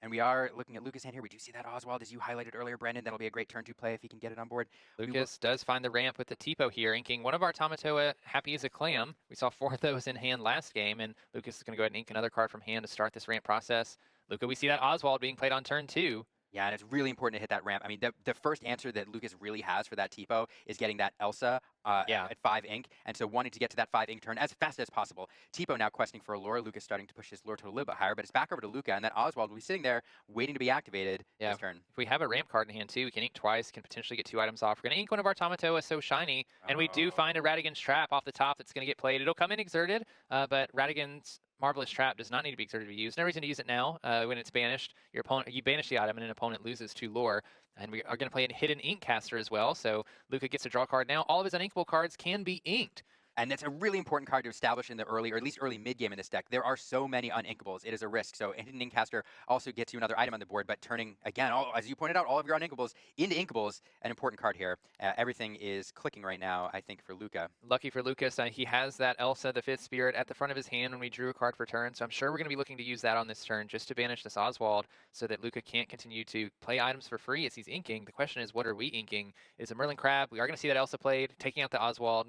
And we are looking at Lucas' hand here. We do see that Oswald, as you highlighted earlier, Brandon. That'll be a great turn to play if he can get it on board. Lucas does find the ramp with the Tipo here, inking one of our Tamatoa happy as a clam. We saw 4 of those in hand last game, and Lucas is going to go ahead and ink another card from hand to start this ramp process. Luca, we see that Oswald being played on turn 2. Yeah, and it's really important to hit that ramp. I mean, the first answer that Lucas really has for that Tipo is getting that Elsa at 5 ink, and so wanting to get to that 5 ink turn as fast as possible. Tipo now questing for a lure. Lucas starting to push his lure total a little bit higher, but it's back over to Luca, and that Oswald will be sitting there waiting to be activated this turn. If we have a ramp card in hand too, we can ink twice, can potentially get 2 items off. We're going to ink one of our Tamatoa so shiny, and we do find a Radigan's Trap off the top that's going to get played. It'll come in exerted, but Radigan's Marvelous Trap does not need to be exerted to be used. No reason to use it now. When it's banished, your opponent, you banish the item and an opponent loses 2 lore. And we are going to play a hidden ink caster as well. So Luca gets to draw a card now. All of his uninkable cards can be inked. And that's a really important card to establish in the early, or at least early mid-game in this deck. There are so many uninkables. It is a risk. So Hidden Inkcaster also gets you another item on the board, but turning, again, as you pointed out, all of your uninkables into inkables, an important card here. Everything is clicking right now, I think, for Luca. Lucky for Lucas, he has that Elsa, the 5th Spirit, at the front of his hand when we drew a card for turn. So I'm sure we're going to be looking to use that on this turn just to banish this Oswald so that Luca can't continue to play items for free as he's inking. The question is, what are we inking? Is it Merlin Crab? We are going to see that Elsa played, taking out the Oswald.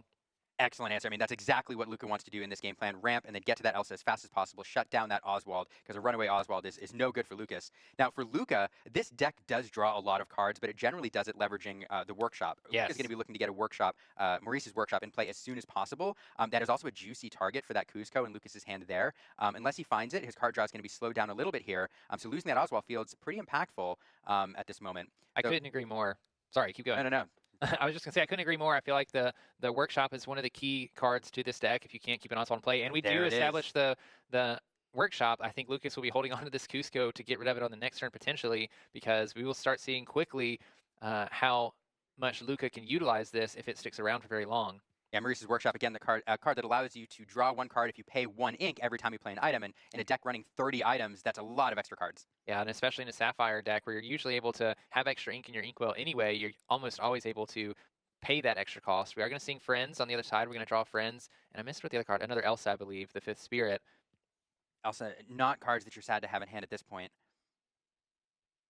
Excellent answer. I mean, that's exactly what Luca wants to do in this game plan. Ramp and then get to that Elsa as fast as possible. Shut down that Oswald, because a runaway Oswald is no good for Lucas. Now, for Luca, this deck does draw a lot of cards, but it generally does it leveraging the Workshop. Yes. Luca's going to be looking to get a Workshop, Maurice's Workshop, in play as soon as possible. That is also a juicy target for that Cusco in Lucas's hand there. Unless he finds it, his card draw is going to be slowed down a little bit here. So losing that Oswald field's pretty impactful at this moment. I couldn't agree more. Sorry, keep going. No. I was just going to say, I couldn't agree more. I feel like the Workshop is one of the key cards to this deck if you can't keep an Oswald in play. And we do establish the Workshop. I think Lucas will be holding on to this Cusco to get rid of it on the next turn potentially, because we will start seeing quickly how much Luca can utilize this if it sticks around for very long. Yeah, Maurice's Workshop, again, the card that allows you to draw 1 card if you pay 1 ink every time you play an item. And in a deck running 30 items, that's a lot of extra cards. Yeah, and especially in a Sapphire deck where you're usually able to have extra ink in your inkwell anyway, you're almost always able to pay that extra cost. We are going to sing Friends on the other side. We're going to draw Friends. And I missed what the other card, another Elsa, I believe, the 5th Spirit. Elsa, not cards that you're sad to have in hand at this point.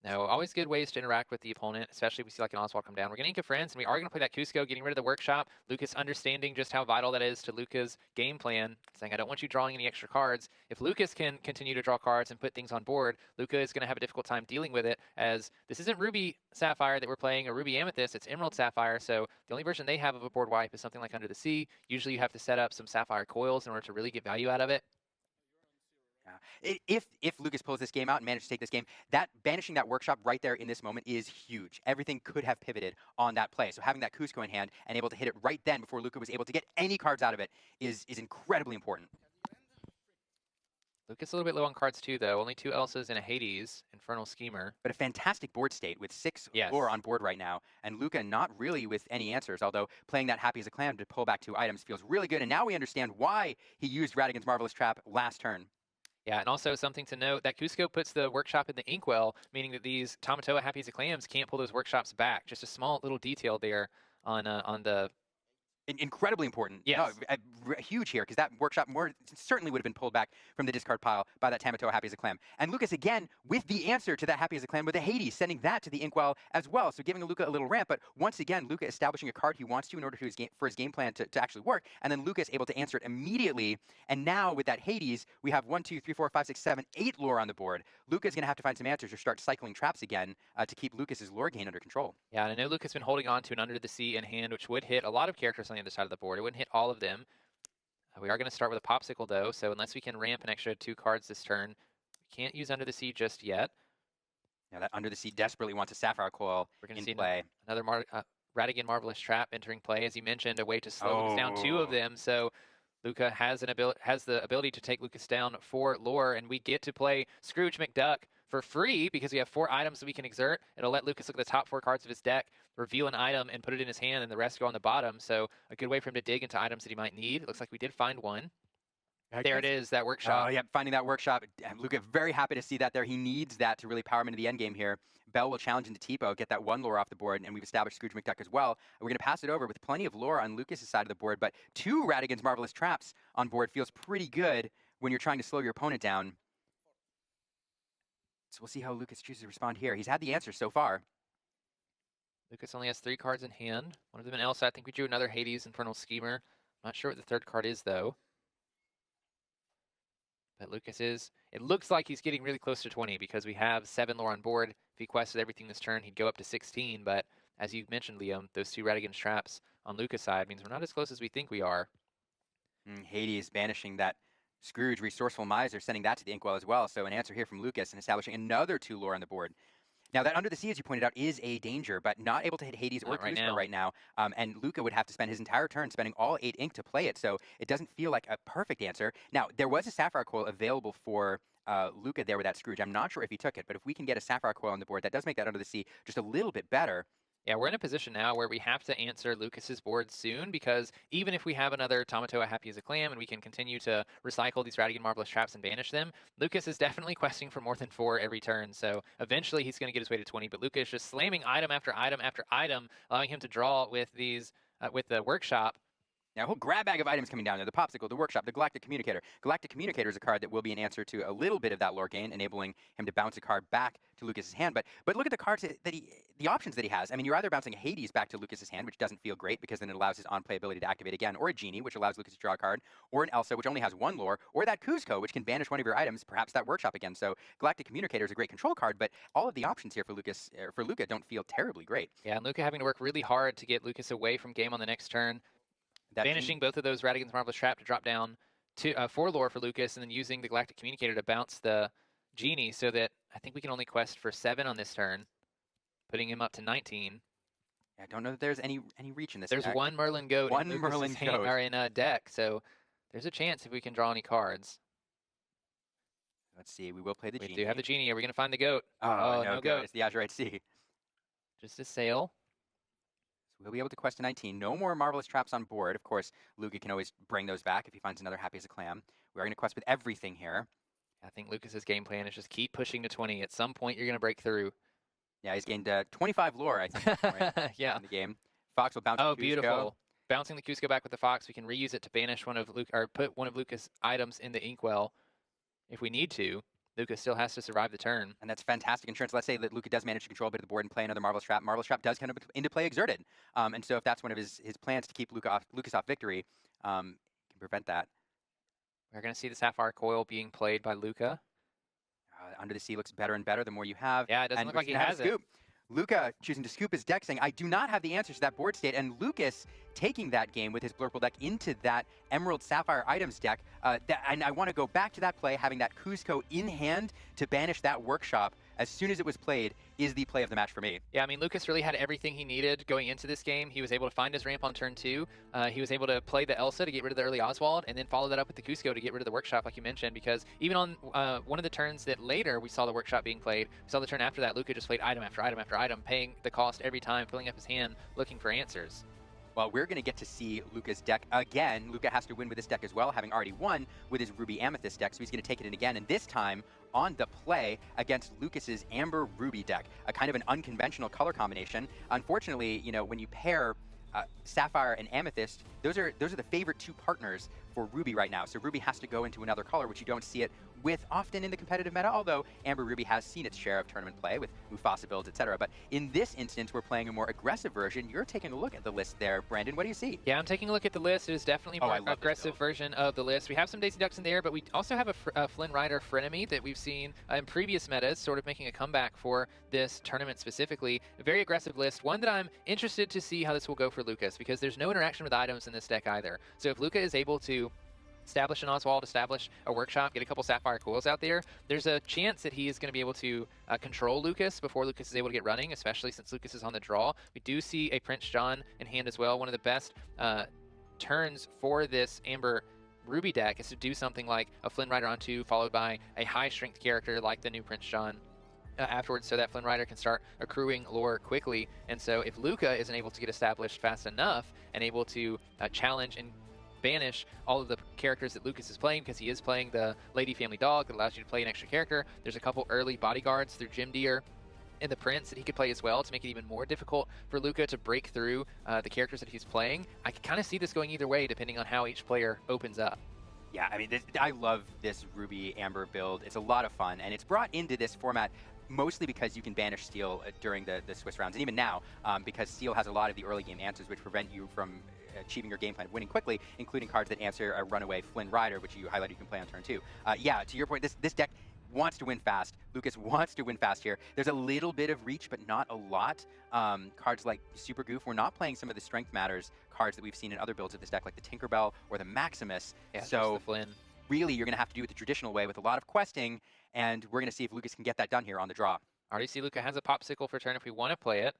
No, always good ways to interact with the opponent, especially if we see like an Oswald come down. We're going to ink a Friends, and we are going to play that Cusco, getting rid of the Workshop. Lucas understanding just how vital that is to Luca's game plan, saying, I don't want you drawing any extra cards. If Lucas can continue to draw cards and put things on board, Luca is going to have a difficult time dealing with it, as this isn't Ruby Sapphire that we're playing, or Ruby Amethyst, it's Emerald Sapphire, so the only version they have of a board wipe is something like Under the Sea. Usually you have to set up some Sapphire coils in order to really get value out of it. If Lucas pulls this game out and manages to take this game, that banishing that Workshop right there in this moment is huge. Everything could have pivoted on that play. So having that Cusco in hand and able to hit it right then before Luca was able to get any cards out of it is incredibly important. Lucas a little bit low on cards too, though. Only 2 Elsas and a Hades, Infernal Schemer. But a fantastic board state with 6 lore on board right now. And Luca not really with any answers, although playing that Happy as a Clam to pull back 2 items feels really good. And now we understand why he used Radigan's Marvelous Trap last turn. Yeah, and also something to note, that Cusco puts the Workshop in the inkwell, meaning that these Tamatoa Happy as a Clams can't pull those Workshops back. Just a small little detail there on the Incredibly important. Yes. Huge here, because that workshop certainly would have been pulled back from the discard pile by that Tamatoa Happy as a Clam. And Lucas, again, with the answer to that Happy as a Clam with the Hades, sending that to the Inkwell as well. So giving Luca a little ramp, but once again, Luca establishing a card he wants to in order for his game plan to actually work. And then Lucas able to answer it immediately. And now with that Hades, we have 1, 2, 3, 4, 5, 6, 7, 8 lore on the board. Luca's going to have to find some answers or start cycling traps again to keep Lucas's lore gain under control. Yeah, and I know Lucas has been holding on to an Under the Sea in hand, which would hit a lot of characters on the other side of the board. It wouldn't hit all of them. We are going to start with a Popsicle, though, so unless we can ramp an extra 2 cards this turn, we can't use Under the Sea just yet. Now that Under the Sea desperately wants a Sapphire Coil We're going to in see play. another Radigan Marvelous Trap entering play. As you mentioned, a way to slow Lucas down 2 of them, so Luca has the ability to take Lucas down for lore, and we get to play Scrooge McDuck for free because we have 4 items that we can exert. It'll let Lucas look at the top 4 cards of his deck, reveal an item, and put it in his hand, and the rest go on the bottom. So a good way for him to dig into items that he might need. It looks like we did find one. There it is, that workshop. Oh, yeah, finding that workshop. Luca very happy to see that there. He needs that to really power him into the end game here. Bell will challenge into Tipo, get that 1 lore off the board, and we've established Scrooge McDuck as well. We're going to pass it over with plenty of lore on Lucas's side of the board, but 2 Radigan's Marvelous Traps on board feels pretty good when you're trying to slow your opponent down. So we'll see how Lucas chooses to respond here. He's had the answer so far. Lucas only has 3 cards in hand. One of them in Elsa. I think we drew another Hades Infernal Schemer. Not sure what the 3rd card is, though. But Lucas is, it looks like he's getting really close to 20 because we have 7 lore on board. If he quested everything this turn, he'd go up to 16. But as you mentioned, Liam, those 2 Radigan's Traps on Lucas' side means we're not as close as we think we are. Hades banishing that Scrooge Resourceful Miser, sending that to the Inkwell as well. So an answer here from Lucas and establishing another 2 lore on the board. Now that Under the Sea, as you pointed out, is a danger, but not able to hit Hades or Cusco right now. And Luca would have to spend his entire turn spending all 8 ink to play it, so it doesn't feel like a perfect answer. Now, there was a Sapphire Coil available for Luca there with that Scrooge. I'm not sure if he took it, but if we can get a Sapphire Coil on the board, that does make that Under the Sea just a little bit better. Yeah, we're in a position now where we have to answer Lucas's board soon because even if we have another Tamatoa Happy as a Clam and we can continue to recycle these Radigan Marvelous Traps and banish them, Lucas is definitely questing for more than 4 every turn. So eventually he's going to get his way to 20, but Lucas is just slamming item after item after item, allowing him to draw with these with the workshop. Now, a whole grab bag of items coming down there. The Popsicle, the Workshop, the Galactic Communicator. Galactic Communicator is a card that will be an answer to a little bit of that lore gain, enabling him to bounce a card back to Lucas's hand. But look at the cards the options that he has. I mean, you're either bouncing a Hades back to Lucas's hand, which doesn't feel great because then it allows his on-play ability to activate again, or a Genie, which allows Lucas to draw a card, or an Elsa, which only has 1 lore, or that Cusco, which can banish one of your items, perhaps that Workshop again. So Galactic Communicator is a great control card, but all of the options here for Luca don't feel terribly great. Yeah, and Luca having to work really hard to get Lucas away from game on the next turn. Banishing both of those Radigan's Marvelous Trap to drop down to 4 lore for Lucas, and then using the Galactic Communicator to bounce the Genie so that I think we can only quest for 7 on this turn, putting him up to 19. I don't know that there's any reach in this There's deck. 1 Merlin Goat in a deck, so there's a chance if we can draw any cards. Let's see, we will play the Genie. We do have the Genie. Are we going to find the goat? Oh, no goat. It's the Azurite Sea. Just a sail. So we'll be able to quest to 19. No more Marvelous Traps on board. Of course, Luca can always bring those back if he finds another Happy as a Clam. We are going to quest with everything here. I think Lucas's game plan is just keep pushing to 20. At some point, you're going to break through. Yeah, he's gained 25 lore, I think, yeah. in the game. Fox will bounce Oh, Cusco. Beautiful. Bouncing the Cusco back with the Fox, we can reuse it to banish one of or put one of Lucas' items in the Inkwell if we need to. Lucas still has to survive the turn. And that's fantastic insurance. Let's say that Luca does manage to control a bit of the board and play another Marvelous Trap. Marvelous Trap does come into play exerted. And so if that's one of his plans to keep Lucas off victory, can prevent that. We're going to see the Sapphire Coil being played by Luca. Under the Sea looks better and better the more you have. Yeah, it doesn't look like he has it. Luca choosing to scoop his deck, saying, I do not have the answers to that board state. And Lucas taking that game with his Blurple deck into that Emerald Sapphire items deck. And I want to go back to that play, having that Cusco in hand to banish that Workshop as soon as it was played is the play of the match for me. Yeah, I mean, Lucas really had everything he needed going into this game. He was able to find his ramp on turn 2. He was able to play the Elsa to get rid of the early Oswald, and then follow that up with the Cusco to get rid of the Workshop, like you mentioned, because even on one of the turns that later we saw the Workshop being played, we saw the turn after that, Luca just played item after item after item, paying the cost every time, filling up his hand, looking for answers. Well, we're going to get to see Luca's deck again. Luca has to win with this deck as well, having already won with his Ruby Amethyst deck, so he's going to take it in again, and this time on the play against Lucas's Amber Ruby deck, a kind of an unconventional color combination. Unfortunately, you know, when you pair Sapphire and Amethyst, those are the favorite two partners for Ruby right now. So Ruby has to go into another color, which you don't see it with often in the competitive meta, although Amber Ruby has seen its share of tournament play with Mufasa builds, etc. But in this instance, we're playing a more aggressive version. You're taking a look at the list there, Brandon. What do you see? Yeah, I'm taking a look at the list. It is definitely a more aggressive version of the list. We have some Daisy Ducks in there, but we also have a Flynn Rider Frenemy that we've seen in previous metas, sort of making a comeback for this tournament specifically. A very aggressive list, one that I'm interested to see how this will go for Lucas, because there's no interaction with items in this deck either. So if Luca is able to establish an Oswald, establish a workshop, get a couple Sapphire Coils out there, there's a chance that he is going to be able to control Lucas before Lucas is able to get running, especially since Lucas is on the draw. We do see a Prince John in hand as well. One of the best turns for this Amber Ruby deck is to do something like a Flynn Rider on 2, followed by a high strength character like the new Prince John afterwards, so that Flynn Rider can start accruing lore quickly. And so if Luca isn't able to get established fast enough and able to challenge and banish all of the characters that Lucas is playing, because he is playing the Lady Family Dog that allows you to play an extra character. There's a couple early bodyguards through Jim Deere and the Prince that he could play as well to make it even more difficult for Luca to break through the characters that he's playing. I can kind of see this going either way depending on how each player opens up. Yeah, I mean, I love this Ruby Amber build. It's a lot of fun, and it's brought into this format mostly because you can banish Steel during the Swiss rounds, and even now, because Steel has a lot of the early game answers which prevent you from achieving your game plan of winning quickly, including cards that answer a runaway Flynn Rider, which you highlighted you can play on turn 2. Yeah, to your point, this deck wants to win fast. Lucas wants to win fast here. There's a little bit of reach, but not a lot. Cards like Super Goof, we're not playing some of the Strength Matters cards that we've seen in other builds of this deck, like the Tinkerbell or the Maximus. Yeah, so the Flynn. Really, you're going to have to do it the traditional way with a lot of questing, and we're going to see if Lucas can get that done here on the draw. Already see Luca has a Popsicle for turn if we want to play it.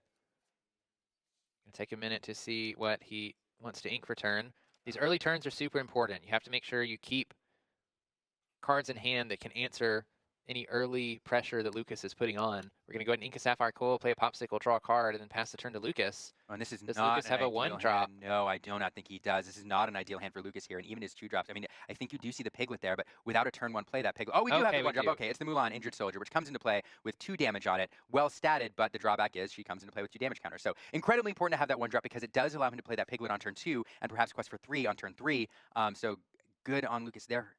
Gonna take a minute to see what he wants to ink for turn. These early turns are super important. You have to make sure you keep cards in hand that can answer any early pressure that Lucas is putting on. We're going to go ahead and ink a Sapphire Coil, play a Popsicle, draw a card, and then pass the turn to Lucas. Oh, and this is Does not Lucas have a 1-drop? No, I do not think he does. This is not an ideal hand for Lucas here, and even his 2-drops. I mean, I think you do see the Piglet there, but without a turn 1 play, that Piglet. Oh, we do have the 1-drop. Okay, it's the Mulan Injured Soldier, which comes into play with 2 damage on it. Well statted, but the drawback is she comes into play with 2 damage counters. So incredibly important to have that 1-drop because it does allow him to play that Piglet on turn 2 and perhaps quest for 3 on turn 3. So good on Lucas there.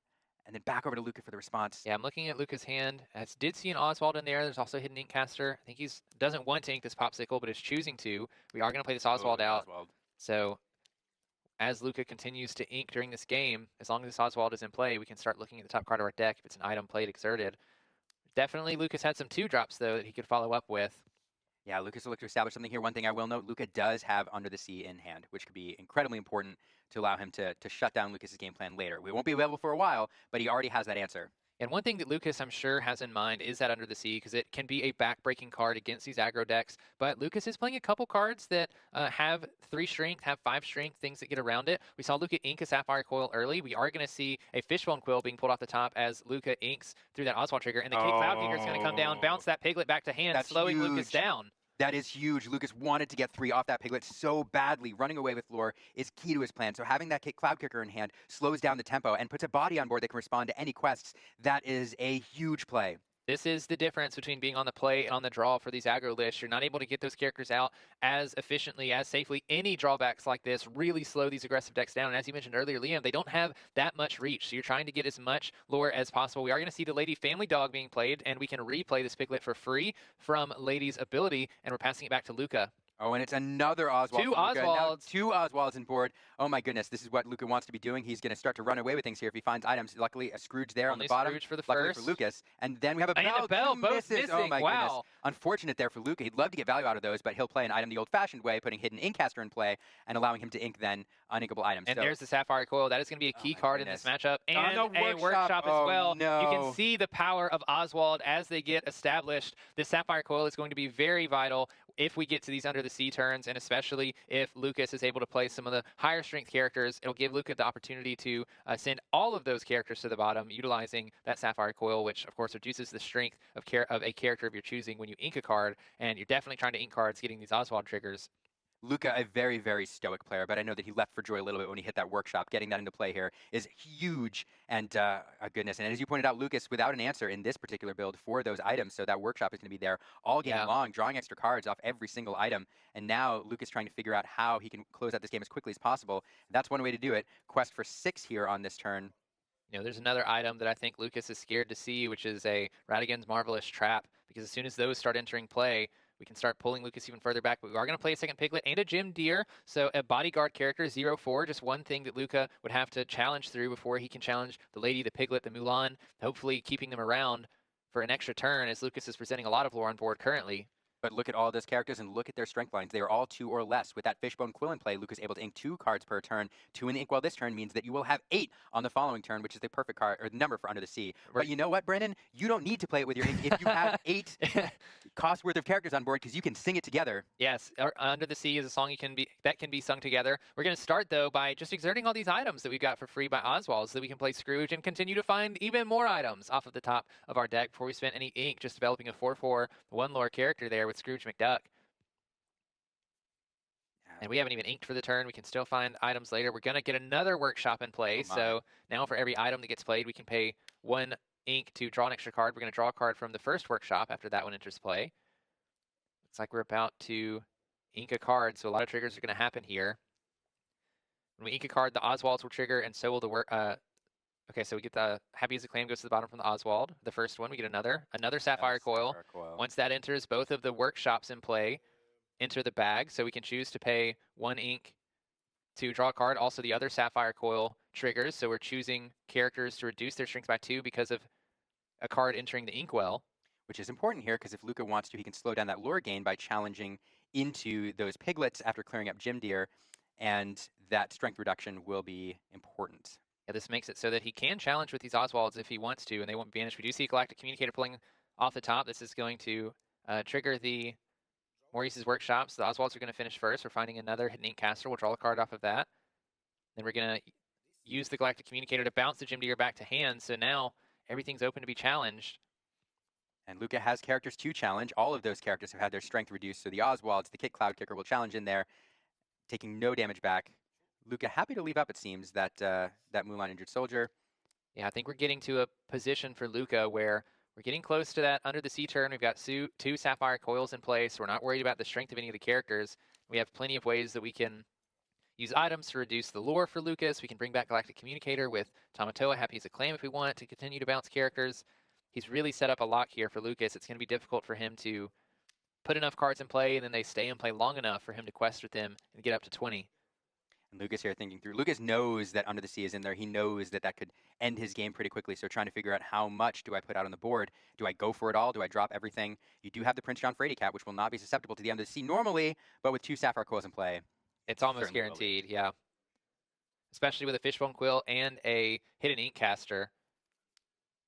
And then back over to Luca for the response. Yeah, I'm looking at Luca's hand. I did see an Oswald in there. There's also a hidden Inkcaster. I think he doesn't want to ink this Popsicle, but is choosing to. We are going to play this Oswald out. So as Luca continues to ink during this game, as long as this Oswald is in play, we can start looking at the top card of our deck if it's an item played exerted. Definitely Lucas had some 2-drops, though, that he could follow up with. Yeah, Lucas will look to establish something here. One thing I will note, Luca does have Under the Sea in hand, which could be incredibly important to allow him to shut down Lucas's game plan later. We won't be available for a while, but he already has that answer. And one thing that Lucas, I'm sure, has in mind is that Under the Sea, because it can be a back-breaking card against these aggro decks. But Lucas is playing a couple cards that have 3 strength, have 5 strength, things that get around it. We saw Luca ink a Sapphire Coil early. We are going to see a Fishbone Quill being pulled off the top as Luca inks through that Oswald trigger. And the Cloud Kicker is going to come down, bounce that Piglet back to hand, slowing Lucas down. That is huge. Lucas wanted to get 3 off that Piglet so badly. Running away with lore is key to his plan. So having that Cloud Kicker in hand slows down the tempo and puts a body on board that can respond to any quests. That is a huge play. This is the difference between being on the play and on the draw for these aggro lists. You're not able to get those characters out as efficiently, as safely. Any drawbacks like this really slow these aggressive decks down. And as you mentioned earlier, Liam, they don't have that much reach. So you're trying to get as much lore as possible. We are going to see the Lady Family Dog being played, and we can replay this Piglet for free from Lady's ability, and we're passing it back to Luca. Oh, and it's another Oswald. 2 Oswalds. 2 Oswalds in board. Oh my goodness, this is what Luca wants to be doing. He's going to start to run away with things here if he finds items. Luckily, a Scrooge there on the bottom. Scrooge for the Luckily first. for Lucas. And then we have a Bell. And a Bell, both misses. Oh my wow. goodness. Unfortunate there for Luca. He'd love to get value out of those, but he'll play an item the old-fashioned way, putting Hidden Inkcaster in play and allowing him to ink then uninkable items. And there's the Sapphire Coil. That is going to be a key card in this matchup. And a workshop as well. No. You can see the power of Oswald as they get established. The Sapphire Coil is going to be very vital if we get to these Under the Sea turns, and especially if Lucas is able to play some of the higher strength characters. It'll give Luca the opportunity to send all of those characters to the bottom, utilizing that Sapphire Coil, which of course reduces the strength of a character of your choosing when you ink a card. And you're definitely trying to ink cards, getting these Oswald triggers. Luca, a very, very stoic player, but I know that he left for joy a little bit when he hit that workshop. Getting that into play here is huge, and goodness. And as you pointed out, Lucas, without an answer in this particular build for those items, so that workshop is going to be there all game long, drawing extra cards off every single item. And now Lucas trying to figure out how he can close out this game as quickly as possible. That's one way to do it. Quest for 6 here on this turn. You know, there's another item that I think Lucas is scared to see, which is a Radigan's Marvelous Trap, because as soon as those start entering play, we can start pulling Lucas even further back, but we are going to play a second Piglet and a Gym Deer, so a bodyguard character, 0-4, just one thing that Luca would have to challenge through before he can challenge the Lady, the Piglet, the Mulan, hopefully keeping them around for an extra turn, as Lucas is presenting a lot of lore on board currently. But look at all those characters and look at their strength lines. They are all 2 or less. With that Fishbone Quill in play, Lucas able to ink 2 cards per turn. 2 in the inkwell this turn means that you will have 8 on the following turn, which is the perfect card or the number for Under the Sea. But you know what, Brennan? You don't need to play it with your ink if you have 8 cost worth of characters on board, because you can sing it together. Yes, Under the Sea is a song that can be sung together. We're going to start though by just exerting all these items that we've got for free by Oswald, so that we can play Scrooge and continue to find even more items off of the top of our deck before we spend any ink just developing a 4/4 1 lore character there with Scrooge McDuck. And we haven't even inked for the turn. We can still find items later. We're going to get another workshop in play. So now for every item that gets played, we can pay 1 ink to draw an extra card. We're going to draw a card from the first workshop after that one enters play. Looks like we're about to ink a card, so a lot of triggers are going to happen here. When we ink a card, the Oswalds will trigger, and so will the okay, so we get the Happy as a Clam goes to the bottom from the Oswald. The first one, we get another Sapphire Coil. Once that enters, both of the workshops in play enter the bag, so we can choose to pay 1 ink to draw a card. Also, the other Sapphire Coil triggers, so we're choosing characters to reduce their strength by 2 because of a card entering the inkwell. Which is important here, because if Luca wants to, he can slow down that lore gain by challenging into those piglets after clearing up Gym Deer, and that strength reduction will be important. Yeah, this makes it so that he can challenge with these Oswalds if he wants to, and they won't vanish. We do see Galactic Communicator pulling off the top. This is going to trigger the Maurice's Workshops. The Oswalds are going to finish first. We're finding another Hidden Ink Caster. We'll draw a card off of that. Then we're going to use the Galactic Communicator to bounce the Gym Deer back to hand, so now everything's open to be challenged. And Luca has characters to challenge. All of those characters have had their strength reduced, so the Oswalds, the Kit Cloud Kicker will challenge in there, taking no damage back. Luca happy to leave up, it seems, that Mulan Injured Soldier. Yeah, I think we're getting to a position for Luca where we're getting close to that Under the Sea turn. We've got 2 Sapphire Coils in place. We're not worried about the strength of any of the characters. We have plenty of ways that we can use items to reduce the lore for Lucas. We can bring back Galactic Communicator with Tamatoa, Happy as a Clam if we want to continue to bounce characters. He's really set up a lock here for Lucas. It's going to be difficult for him to put enough cards in play, and then they stay in play long enough for him to quest with them and get up to 20. And Lucas here thinking through. Lucas knows that Under the Sea is in there. He knows that that could end his game pretty quickly. So trying to figure out how much do I put out on the board. Do I go for it all? Do I drop everything? You do have the Prince John Frady Cat, which will not be susceptible to the Under the Sea normally, but with 2 Sapphire Coils in play, it's almost guaranteed, yeah. Especially with a Fishbone Quill and a Hidden Ink Caster.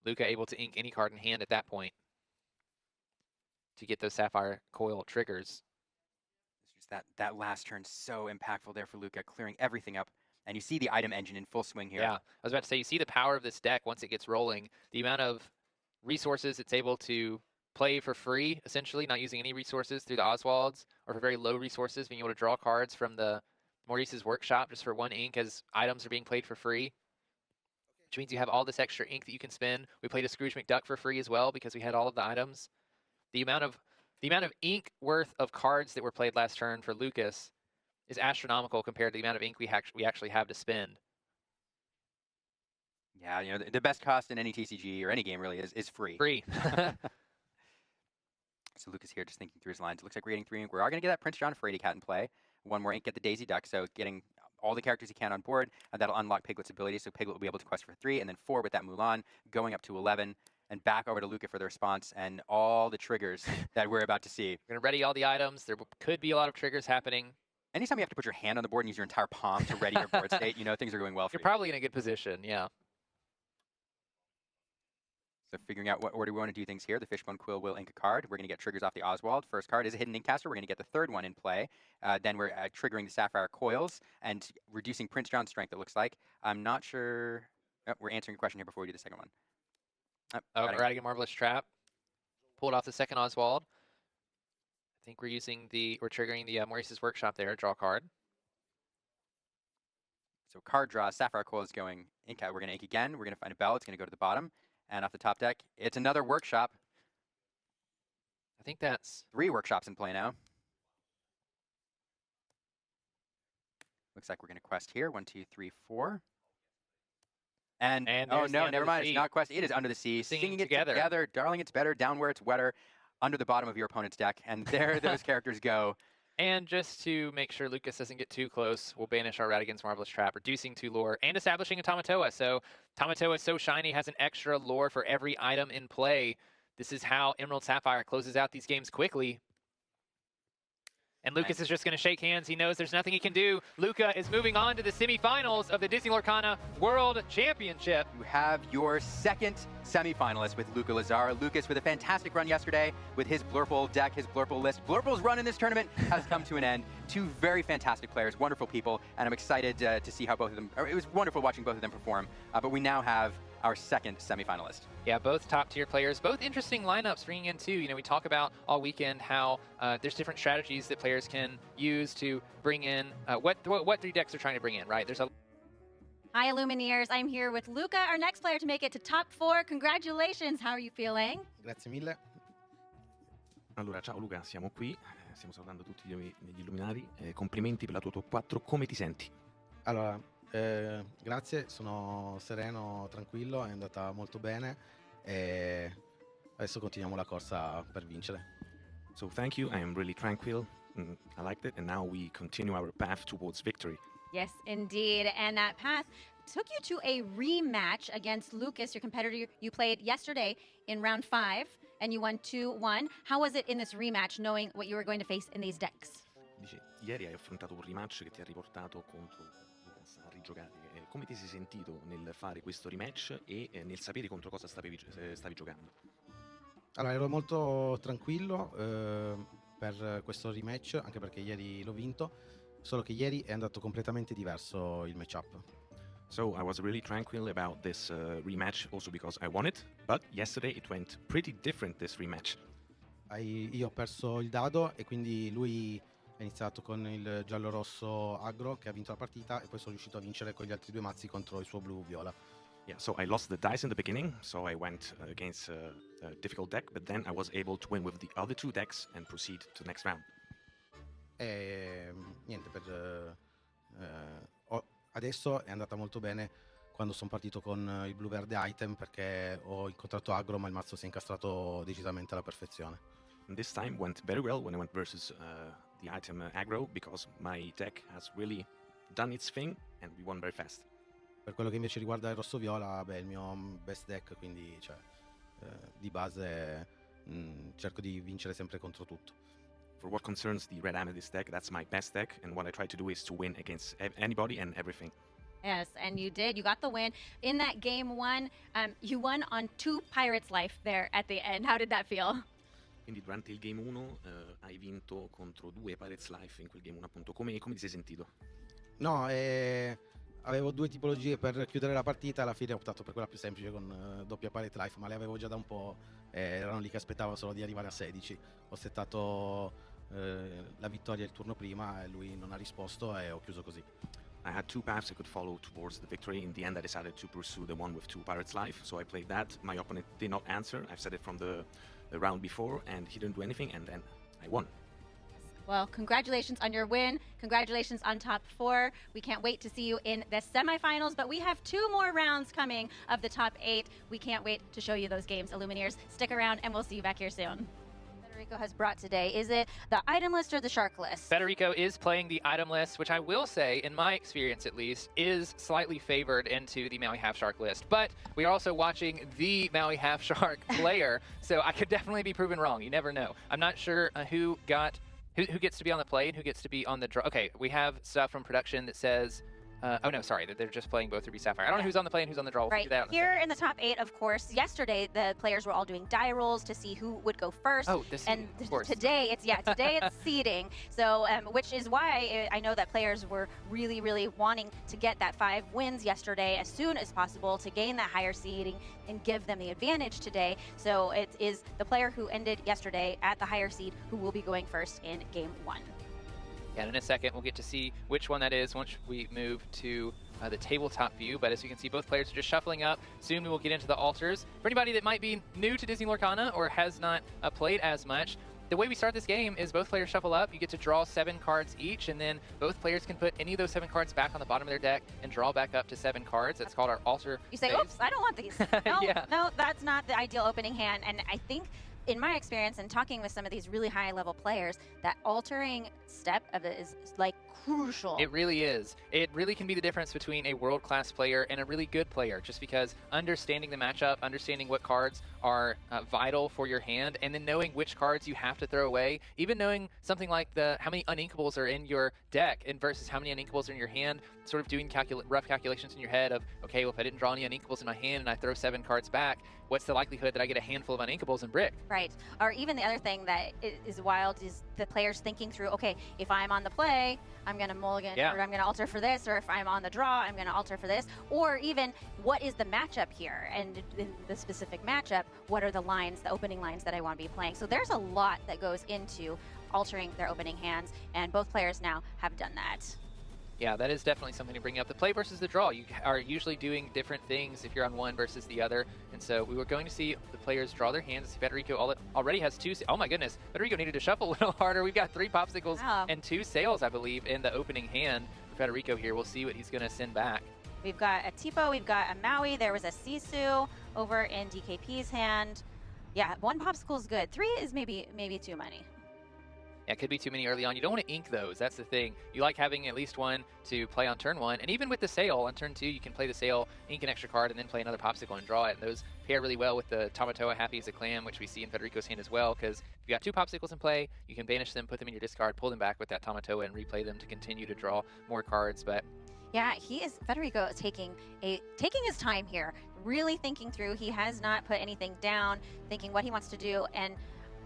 Luca able to ink any card in hand at that point to get those Sapphire Coil triggers. That last turn so impactful there for Luca, clearing everything up. And you see the item engine in full swing here. Yeah, I was about to say, you see the power of this deck once it gets rolling. The amount of resources it's able to play for free, essentially, not using any resources through the Oswalds, or for very low resources, being able to draw cards from the Maurice's Workshop just for 1 ink as items are being played for free. Which means you have all this extra ink that you can spend. We played a Scrooge McDuck for free as well because we had all of the items. The amount of ink worth of cards that were played last turn for Lucas is astronomical compared to the amount of ink we actually have to spend. Yeah, you know, the best cost in any TCG or any game really is free. Free. So Lucas here just thinking through his lines. It looks like we're getting 3 ink. We are going to get that Prince John Frady Cat in play. 1 more ink, get the Daisy Duck. So getting all the characters he can on board. That'll unlock Piglet's ability. So Piglet will be able to quest for 3, and then 4 with that Mulan, going up to 11. And back over to Luca for the response and all the triggers that we're about to see. We're going to ready all the items. There could be a lot of triggers happening. Anytime you have to put your hand on the board and use your entire palm to ready your board state, you know things are going well for You're you. probably in a good position, yeah. So figuring out what order we want to do things here. The Fishbone Quill will ink a card. We're going to get triggers off the Oswald. First card is a Hidden Ink Caster. We're going to get the 3rd one in play. Then we're triggering the Sapphire Coils and reducing Prince John's strength, it looks like. I'm not sure. Oh, we're answering a question here before we do the second one. Radigan Marvelous Trap. Pulled off the second Oswald. I think we're triggering the Maurice's Workshop there, draw card. So card draw, Sapphire Coil is going ink out. We're going to ink again. We're going to find a bell. It's going to go to the bottom. And off the top deck, it's another Workshop. I think that's 3 Workshops in play now. Looks like we're going to quest here. 1, 2, 3, 4. And oh no, never mind. It's not quest. It is Under the Sea. Singing it together. Darling, it's better. Down where it's wetter. Under the bottom of your opponent's deck. And there those characters go. And just to make sure Lucas doesn't get too close, we'll banish our Ratigan's Marvelous Trap, reducing 2 lore, and establishing a Tamatoa. So Tamatoa is so shiny, has an extra lore for every item in play. This is how Emerald Sapphire closes out these games quickly. And Lucas is just going to shake hands. He knows there's nothing he can do. Luca is moving on to the semifinals of the Disney Lorcana World Championship. You have your second semifinalist with Luca Lazar. Lucas with a fantastic run yesterday with his Blurple deck, his Blurple list. Blurple's run in this tournament has come to an end. 2 very fantastic players, wonderful people, and I'm excited to see how both of them, it was wonderful watching both of them perform, but we now have our second semifinalist. Yeah, both top-tier players, both interesting lineups bringing in too. You know, we talk about all weekend how there's different strategies that players can use to bring in what 3 decks are trying to bring in, right? There's a Hi, Lumineers. I'm here with Luca, our next player to make it to top 4. Congratulations. How are you feeling? Grazie mille. Allora, ciao Luca, siamo qui, stiamo salutando tutti gli illuminari, complimenti per la tua top 4, come ti senti? Allora, grazie, sono sereno, tranquillo, è andata molto bene e adesso continuiamo la corsa per vincere. So thank you, I am really tranquil, I liked it, and now we continue our path towards victory. Yes, indeed. And that path took you to a rematch against Lucas, your competitor you played yesterday in round 5, and you won 2-1. How was it in this rematch, knowing what you were going to face in these decks? Dice, ieri hai affrontato un rematch che ti ha riportato contro Lucas a rigiocare. Come ti sei sentito nel fare questo rematch e nel sapere contro cosa stavi giocando? Allora, ero molto tranquillo per questo rematch, anche perché ieri l'ho vinto, solo che ieri è andato completamente diverso il matchup. So I was really tranquil about this rematch also because I won it, but yesterday it went pretty different, this rematch. Io ho perso il dado e quindi lui ha iniziato con il giallo-rosso aggro che ha vinto la partita e poi sono riuscito a vincere con gli altri 2 mazzi contro il suo blu-viola. Yeah, so I lost the dice in the beginning, so I went against a difficult deck, but then I was able to win with the other 2 decks and proceed to the next round. E niente, adesso è andata molto bene quando sono partito con il blu-verde item perché ho incontrato aggro ma il mazzo si è incastrato decisamente alla perfezione. And this time went very well when I went versus the item aggro because my deck has really done its thing and we won very fast. Per quello che invece riguarda il rosso-viola, beh, è il mio best deck, quindi cioè, di base cerco di vincere sempre contro tutto. For what concerns the red amethyst deck, that's my best deck, and what I try to do is to win against anybody and everything. Yes, and you did. You got the win. In that game 1, you won on 2 Pirates Life there at the end. How did that feel? Quindi durante il game 1 hai vinto contro 2 Pirates Life in quel game 1 appunto. Come ti sei sentito? No, avevo 2 tipologie per chiudere la partita, alla fine ho optato per quella più semplice con doppia Pirate Life, ma le avevo già da un po', erano lì che aspettavo solo di arrivare a 16. Ho settato la vittoria il turno prima e lui non ha risposto e ho chiuso così. I had 2 paths I could follow towards the victory. In the end I decided to pursue the one with 2 Pirates Life, so I played that. My opponent did not answer. I've said it from the round before and he didn't do anything and then I won. Well, congratulations on your win. Congratulations on top 4. We can't wait to see you in the semifinals, but we have 2 more rounds coming of the top 8. We can't wait to show you those games. Illumineers, stick around and we'll see you back here soon. Federico has brought today. Is it the item list or the shark list? Federico is playing the item list, which I will say, in my experience at least, is slightly favored into the Maui Half Shark list. But we are also watching the Maui Half Shark player, so I could definitely be proven wrong. You never know. I'm not sure who gets to be on the play and who gets to be on the draw. Okay, we have stuff from production that says Oh no, sorry, they're just playing both Ruby Sapphire. I don't know who's on the play and who's on the draw. We'll Right. figure that out in a Here second. in the top 8, of course, yesterday the players were all doing die rolls to see who would go first. Oh, this and of course. today it's seeding. So which is why I know that players were really wanting to get that 5 wins yesterday as soon as possible to gain that higher seeding and give them the advantage today. So it is the player who ended yesterday at the higher seed who will be going first in game 1. And in a second, we'll get to see which one that is once we move to the tabletop view. But as you can see, both players are just shuffling up. Soon we will get into the altars. For anybody that might be new to Disney Lorcana or has not played as much, the way we start this game is both players shuffle up. You get to draw 7 cards each, and then both players can put any of those 7 cards back on the bottom of their deck and draw back up to 7 cards. That's called our altar You say, phase. oops, I don't want these. No, Yeah. no, that's not the ideal opening hand. And I think in my experience and talking with some of these really high level players, that altering step of it is like crucial. It really is. It really can be the difference between a world-class player and a really good player, just because understanding the matchup, understanding what cards are vital for your hand, and then knowing which cards you have to throw away, even knowing something like how many uninkables are in your deck and versus how many uninkables are in your hand, sort of doing rough calculations in your head of, okay, well, if I didn't draw any uninkables in my hand and I throw 7 cards back, what's the likelihood that I get a handful of uninkables in brick? Right. Or even the other thing that is wild is the players thinking through, okay, if I'm on the play, I'm going to mulligan, Yeah. or I'm going to alter for this, or if I'm on the draw, I'm going to alter for this, or even what is the matchup here, and in the specific matchup, what are the lines, the opening lines that I want to be playing. So there's a lot that goes into altering their opening hands, and both players now have done that. Yeah, that is definitely something to bring up. The play versus the draw. You are usually doing different things if you're on one versus the other. And so we were going to see the players draw their hands. Federico already has 2. Oh my goodness. Federico needed to shuffle a little harder. We've got 3 popsicles Wow. and 2 sails, I believe, in the opening hand for Federico here. We'll see what he's going to send back. We've got a Tipo, we've got a Maui, there was a Sisu over in DKP's hand. Yeah, 1 popsicle is good. 3 is maybe too many. Yeah, it could be too many early on. You don't want to ink those. That's the thing. You like having at least 1 to play on turn 1. And even with the sail on turn 2, you can play the sail, ink an extra card, and then play another popsicle and draw it. And those pair really well with the Tamatoa Happy as a Clam, which we see in Federico's hand as well. Because if you got 2 popsicles in play, you can banish them, put them in your discard, pull them back with that Tamatoa, and replay them to continue to draw more cards. But Yeah, Federico is taking his time here, really thinking through. He has not put anything down, thinking what he wants to do. And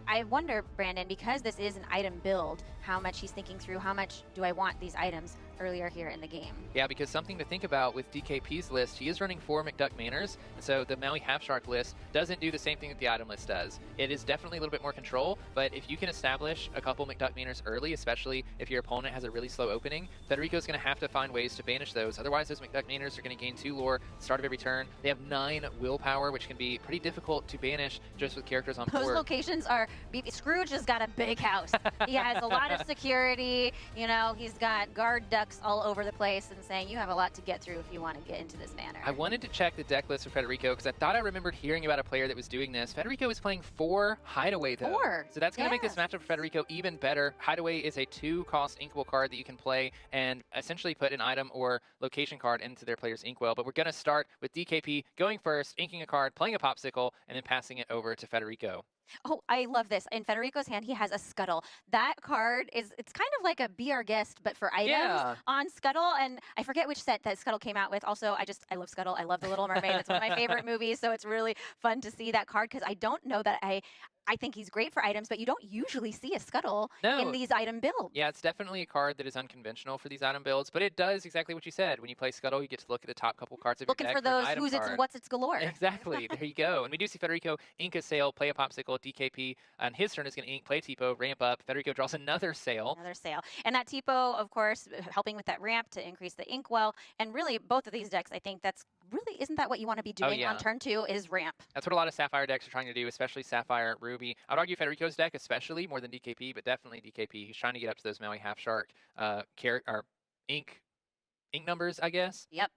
I wonder, Brandon, because this is an item build, how much he's thinking through, how much do I want these items earlier here in the game. Yeah, because something to think about with DKP's list, he is running 4 McDuck Manors, and so the Maui Half Shark list doesn't do the same thing that the item list does. It is definitely a little bit more control, but if you can establish a couple McDuck Manors early, especially if your opponent has a really slow opening, Federico's going to have to find ways to banish those. Otherwise, those McDuck Manors are going to gain 2 lore at the start of every turn. They have 9 willpower, which can be pretty difficult to banish just with characters on Those board. locations are Scrooge has got a big house. He has a lot of security. You know, he's got guard ducks all over the place and saying you have a lot to get through if you want to get into this manner. I wanted to check the deck list for Federico because I thought I remembered hearing about a player that was doing this. Federico is playing 4 Hideaway though. 4. So that's going to make this Yes. matchup for Federico even better. Hideaway is a 2-cost inkable card that you can play and essentially put an item or location card into their player's inkwell. But we're going to start with DKP going first, inking a card, playing a popsicle, and then passing it over to Federico. Oh, I love this. In Federico's hand, he has a Scuttle. That card it's kind of like a Be Our Guest, but for items Yeah. on Scuttle. And I forget which set that Scuttle came out with. Also, I love Scuttle. I love The Little Mermaid. It's one of my favorite movies. So it's really fun to see that card because I don't know that I think he's great for items, but you don't usually see a Scuttle No. in these item builds. Yeah, it's definitely a card that is unconventional for these item builds, but it does exactly what you said. When you play Scuttle, you get to look at the top couple cards of Looking your for deck an those item who's it's card. what's its galore. Exactly. There you go. And we do see Federico ink a sail, play a popsicle, DKP on his turn is going to ink, play a Tipo, ramp up. Federico draws another sail. Another sail. And that Tipo, of course, helping with that ramp to increase the inkwell. And really, both of these decks, I think isn't that what you want to be doing yeah. on turn 2 is ramp. That's what a lot of Sapphire decks are trying to do, especially Sapphire, Ruby. I'd argue Federico's deck especially more than DKP, but definitely DKP. He's trying to get up to those Maui Half Shark ink numbers, I guess. Yep.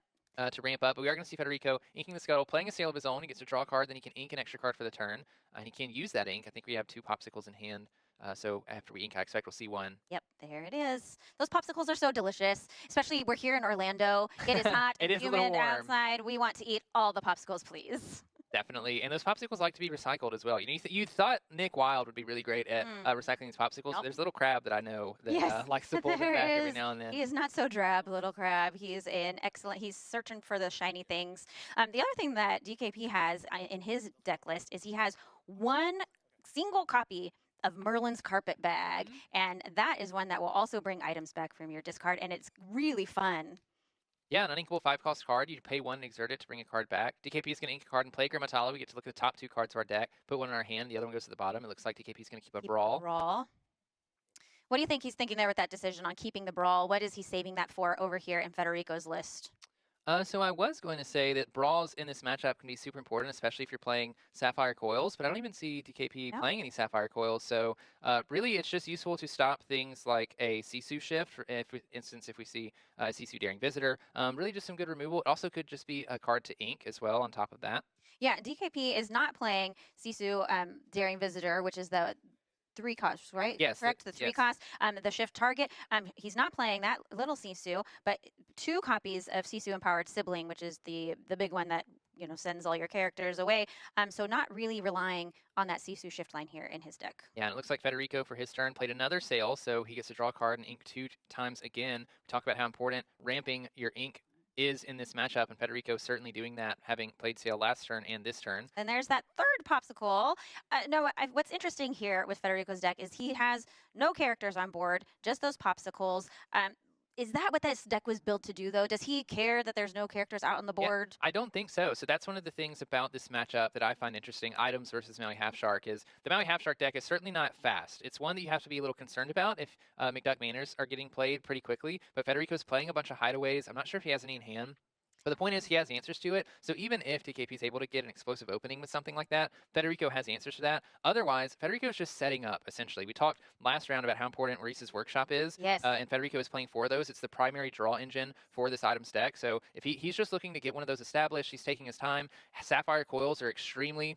To ramp up, but we are going to see Federico inking the Scuttle, playing a sail of his own. He gets to draw a card, then he can ink an extra card for the turn, and he can use that ink. I think we have 2 popsicles in hand, so after we ink, I expect we'll see 1. Yep, there it is. Those popsicles are so delicious, especially we're here in Orlando. It is hot It and is a little humid warm. outside. We want to eat all the popsicles, please. Definitely, and those popsicles like to be recycled as well. You know, you thought Nick Wilde would be really great at recycling these popsicles. Nope. There's a little crab that I know that Yes, likes to pull them there back every is. now and then. He is not so drab, little crab. He is an excellent. He's searching for the shiny things. The other thing that DKP has in his deck list is he has one single copy of Merlin's carpet bag, and that is one that will also bring items back from your discard, and it's really fun. Yeah, an uninkable 5-cost card. You pay 1 and exert it to bring a card back. DKP is going to ink a card and play Grammatala. We get to look at the top 2 cards of our deck, put one in our hand, the other one goes to the bottom. It looks like DKP is going to keep a Brawl. What do you think he's thinking there with that decision on keeping the Brawl? What is he saving that for over here in Federico's list? So I was going to say that Brawls in this matchup can be super important, especially if you're playing Sapphire Coils, but I don't even see DKP playing any Sapphire Coils, so really it's just useful to stop things like a Sisu shift, for if we see a Sisu Daring Visitor. Really just some good removal. It also could just be a card to ink as well on top of that. Yeah, DKP is not playing Sisu Daring Visitor, which is the 3 costs, right? Yes. Correct, the 3 costs. The shift target, he's not playing that little Sisu, but 2 copies of Sisu Empowered Sibling, which is the big one that, you know, sends all your characters away. So not really relying on that Sisu shift line here in his deck. Yeah, and it looks like Federico for his turn played another Sail, so he gets to draw a card and ink 2 times again. We talk about how important ramping your ink is in this matchup, and Federico certainly doing that, having played Sail last turn and this turn. And there's that 3rd popsicle. What's interesting here with Federico's deck is he has no characters on board, just those popsicles. Is that what this deck was built to do, though? Does he care that there's no characters out on the board? Yeah, I don't think so. So that's one of the things about this matchup that I find interesting, items versus Maui Half Shark, is the Maui Half Shark deck is certainly not fast. It's one that you have to be a little concerned about if McDuck Manors are getting played pretty quickly. But Federico's playing a bunch of hideaways. I'm not sure if he has any in hand. But the point is he has answers to it. So even if DKP is able to get an explosive opening with something like that, Federico has answers to that. Otherwise, Federico is just setting up, essentially. We talked last round about how important Reese's Workshop is. Yes. And Federico is playing 4 of those. It's the primary draw engine for this items deck. So if he's just looking to get one of those established, he's taking his time. Sapphire Coils are extremely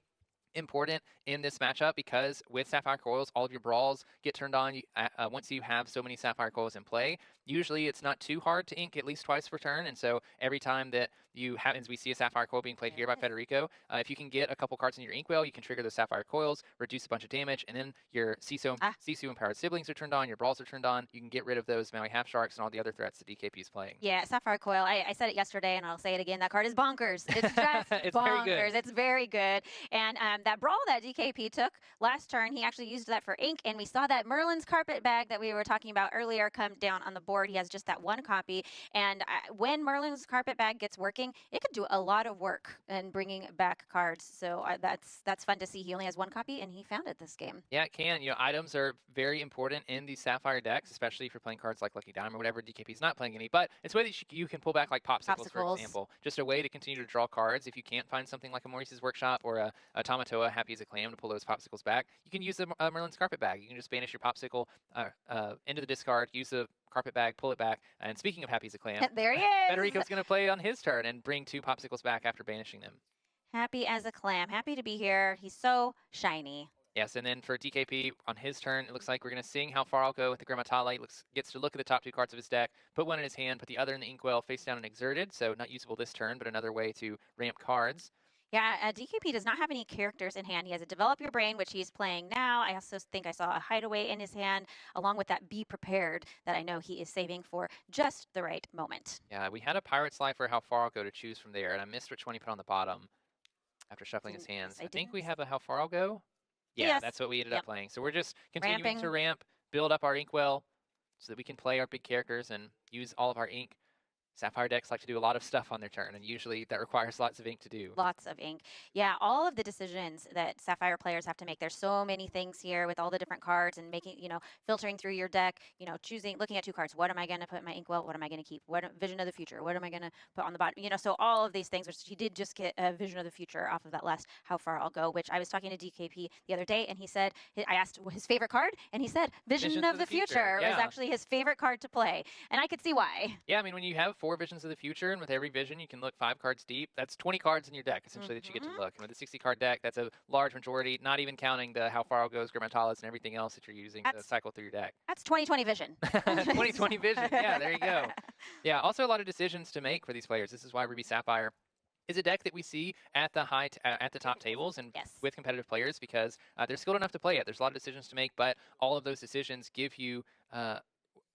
important in this matchup because with Sapphire Coils, all of your brawls get turned on once you have so many Sapphire Coils in play. Usually it's not too hard to ink at least twice per turn, and so every time that you have, as we see a Sapphire Coil being played here by Federico, if you can get a couple cards in your inkwell, you can trigger those Sapphire Coils, reduce a bunch of damage, and then your Sisu Empowered Siblings are turned on, your brawls are turned on, you can get rid of those Maui Half Sharks and all the other threats that DKP is playing. Yeah, Sapphire Coil, I said it yesterday and I'll say it again, that card is bonkers. It's just It's bonkers. very good. It's very good. And that Brawl that DKP took last turn, he actually used that for ink, and we saw that Merlin's carpet bag that we were talking about earlier come down on the board. He has just that 1 copy, and when Merlin's carpet bag gets working, it could do a lot of work in bringing back cards. So that's fun to see. He only has 1 copy, and he found it this game. Yeah, it can. You know, items are very important in these Sapphire decks, especially if you're playing cards like Lucky Dime or whatever. DKP's not playing any, but it's a way that you can pull back like popsicles, for example. Just a way to continue to draw cards. If you can't find something like a Maurice's Workshop or a Tamatoa, Happy as a Clam to pull those popsicles back, you can use the Merlin's carpet bag. You can just banish your popsicle into the discard, use the carpet bag, pull it back. And speaking of Happy as a Clam, there he is. Federico's going to play on his turn and bring 2 popsicles back after banishing them. Happy as a clam. Happy to be here. He's so shiny. Yes, and then for DKP on his turn, it looks like we're going to sing How Far I'll Go with the Grammatala. He gets to look at the top 2 cards of his deck, put 1 in his hand, put the other in the inkwell, face down and exerted. So not usable this turn, but another way to ramp cards. Yeah, DKP does not have any characters in hand. He has a Develop Your Brain, which he's playing now. I also think I saw a Hideaway in his hand, along with that Be Prepared that I know he is saving for just the right moment. Yeah, we had a Pirate's Life for How Far I'll Go to choose from there, and I missed which one he put on the bottom after shuffling his hands. Yes, I think we have a How Far I'll Go. Yeah, yes. That's what we ended up playing. So we're just continuing Ramping. to ramp, build up our inkwell so that we can play our big characters and use all of our ink. Sapphire decks like to do a lot of stuff on their turn, and usually that requires lots of ink to do. Lots of ink. Yeah, all of the decisions that Sapphire players have to make. There's so many things here with all the different cards and making, filtering through your deck, looking at 2 cards. What am I going to put in my inkwell? What am I going to keep? What Vision of the Future? What am I going to put on the bottom? So all of these things, which he did just get a Vision of the Future off of that last How Far I'll Go, which I was talking to DKP the other day, and he said, I asked his favorite card, and he said Vision of the Future was actually his favorite card to play. And I could see why. Yeah, I mean, when you have 4 Visions of the Future, and with every vision you can look 5 cards deep, that's 20 cards in your deck essentially that you get to look. And with a 60-card deck, that's a large majority, not even counting the How Far I'll Go's, Grammatalas, and everything else that you're using to cycle through your deck. That's 20/20 vision. 20/20 vision. Yeah, there you go. Yeah, also a lot of decisions to make for these players. This is why Ruby Sapphire is a deck that we see at the at the top tables and Yes. with competitive players because they're skilled enough to play it. There's a lot of decisions to make, but all of those decisions give you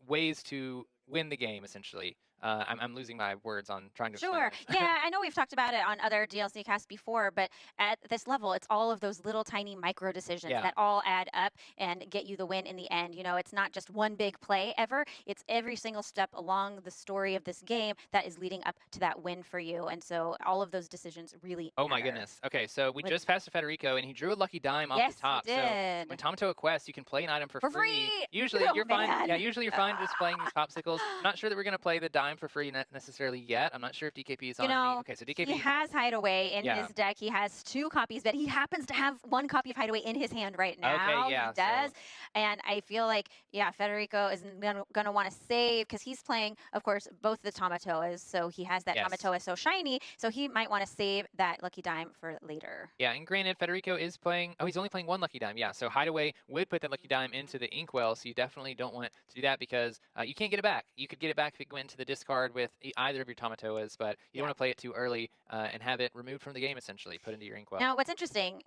ways to win the game, essentially. I'm losing my words on trying to explain Sure. this. Yeah, I know we've talked about it on other DLC casts before, but at this level, it's all of those little tiny micro decisions Yeah. that all add up and get you the win in the end. You know, it's not just one big play ever. It's every single step along the story of this game that is leading up to that win for you. And so all of those decisions really Oh my matter. goodness. Okay, so we With- just passed to Federico, and he drew a lucky dime off Yes, the top. he did. So when Tamatoa quests, you can play an item for For free! Usually Oh, you're fine. man. Yeah, usually you're fine just playing these popsicles. I'm not sure that we're going to play the dime for free necessarily yet. I'm not sure if DKP is on You know, any. Okay, so DKP. He has Hideaway in Yeah. his deck. He has 2 copies, but he happens to have 1 copy of Hideaway in his hand right now. Okay, yeah, He does. And I feel like, yeah, Federico is going to want to save because he's playing, of course, both the Tamatoas. So he has that Yes. Tamatoa so shiny. So he might want to save that lucky dime for later. Yeah, and granted, Federico is playing. Oh, he's only playing 1 lucky dime. Yeah, so Hideaway would put that lucky dime into the inkwell. So you definitely don't want to do that because you can't get it back. You could get it back if it went into the discard with either of your Tamatoas, but you don't want to play it too early and have it removed from the game, essentially, put into your inkwell. Now, what's interesting,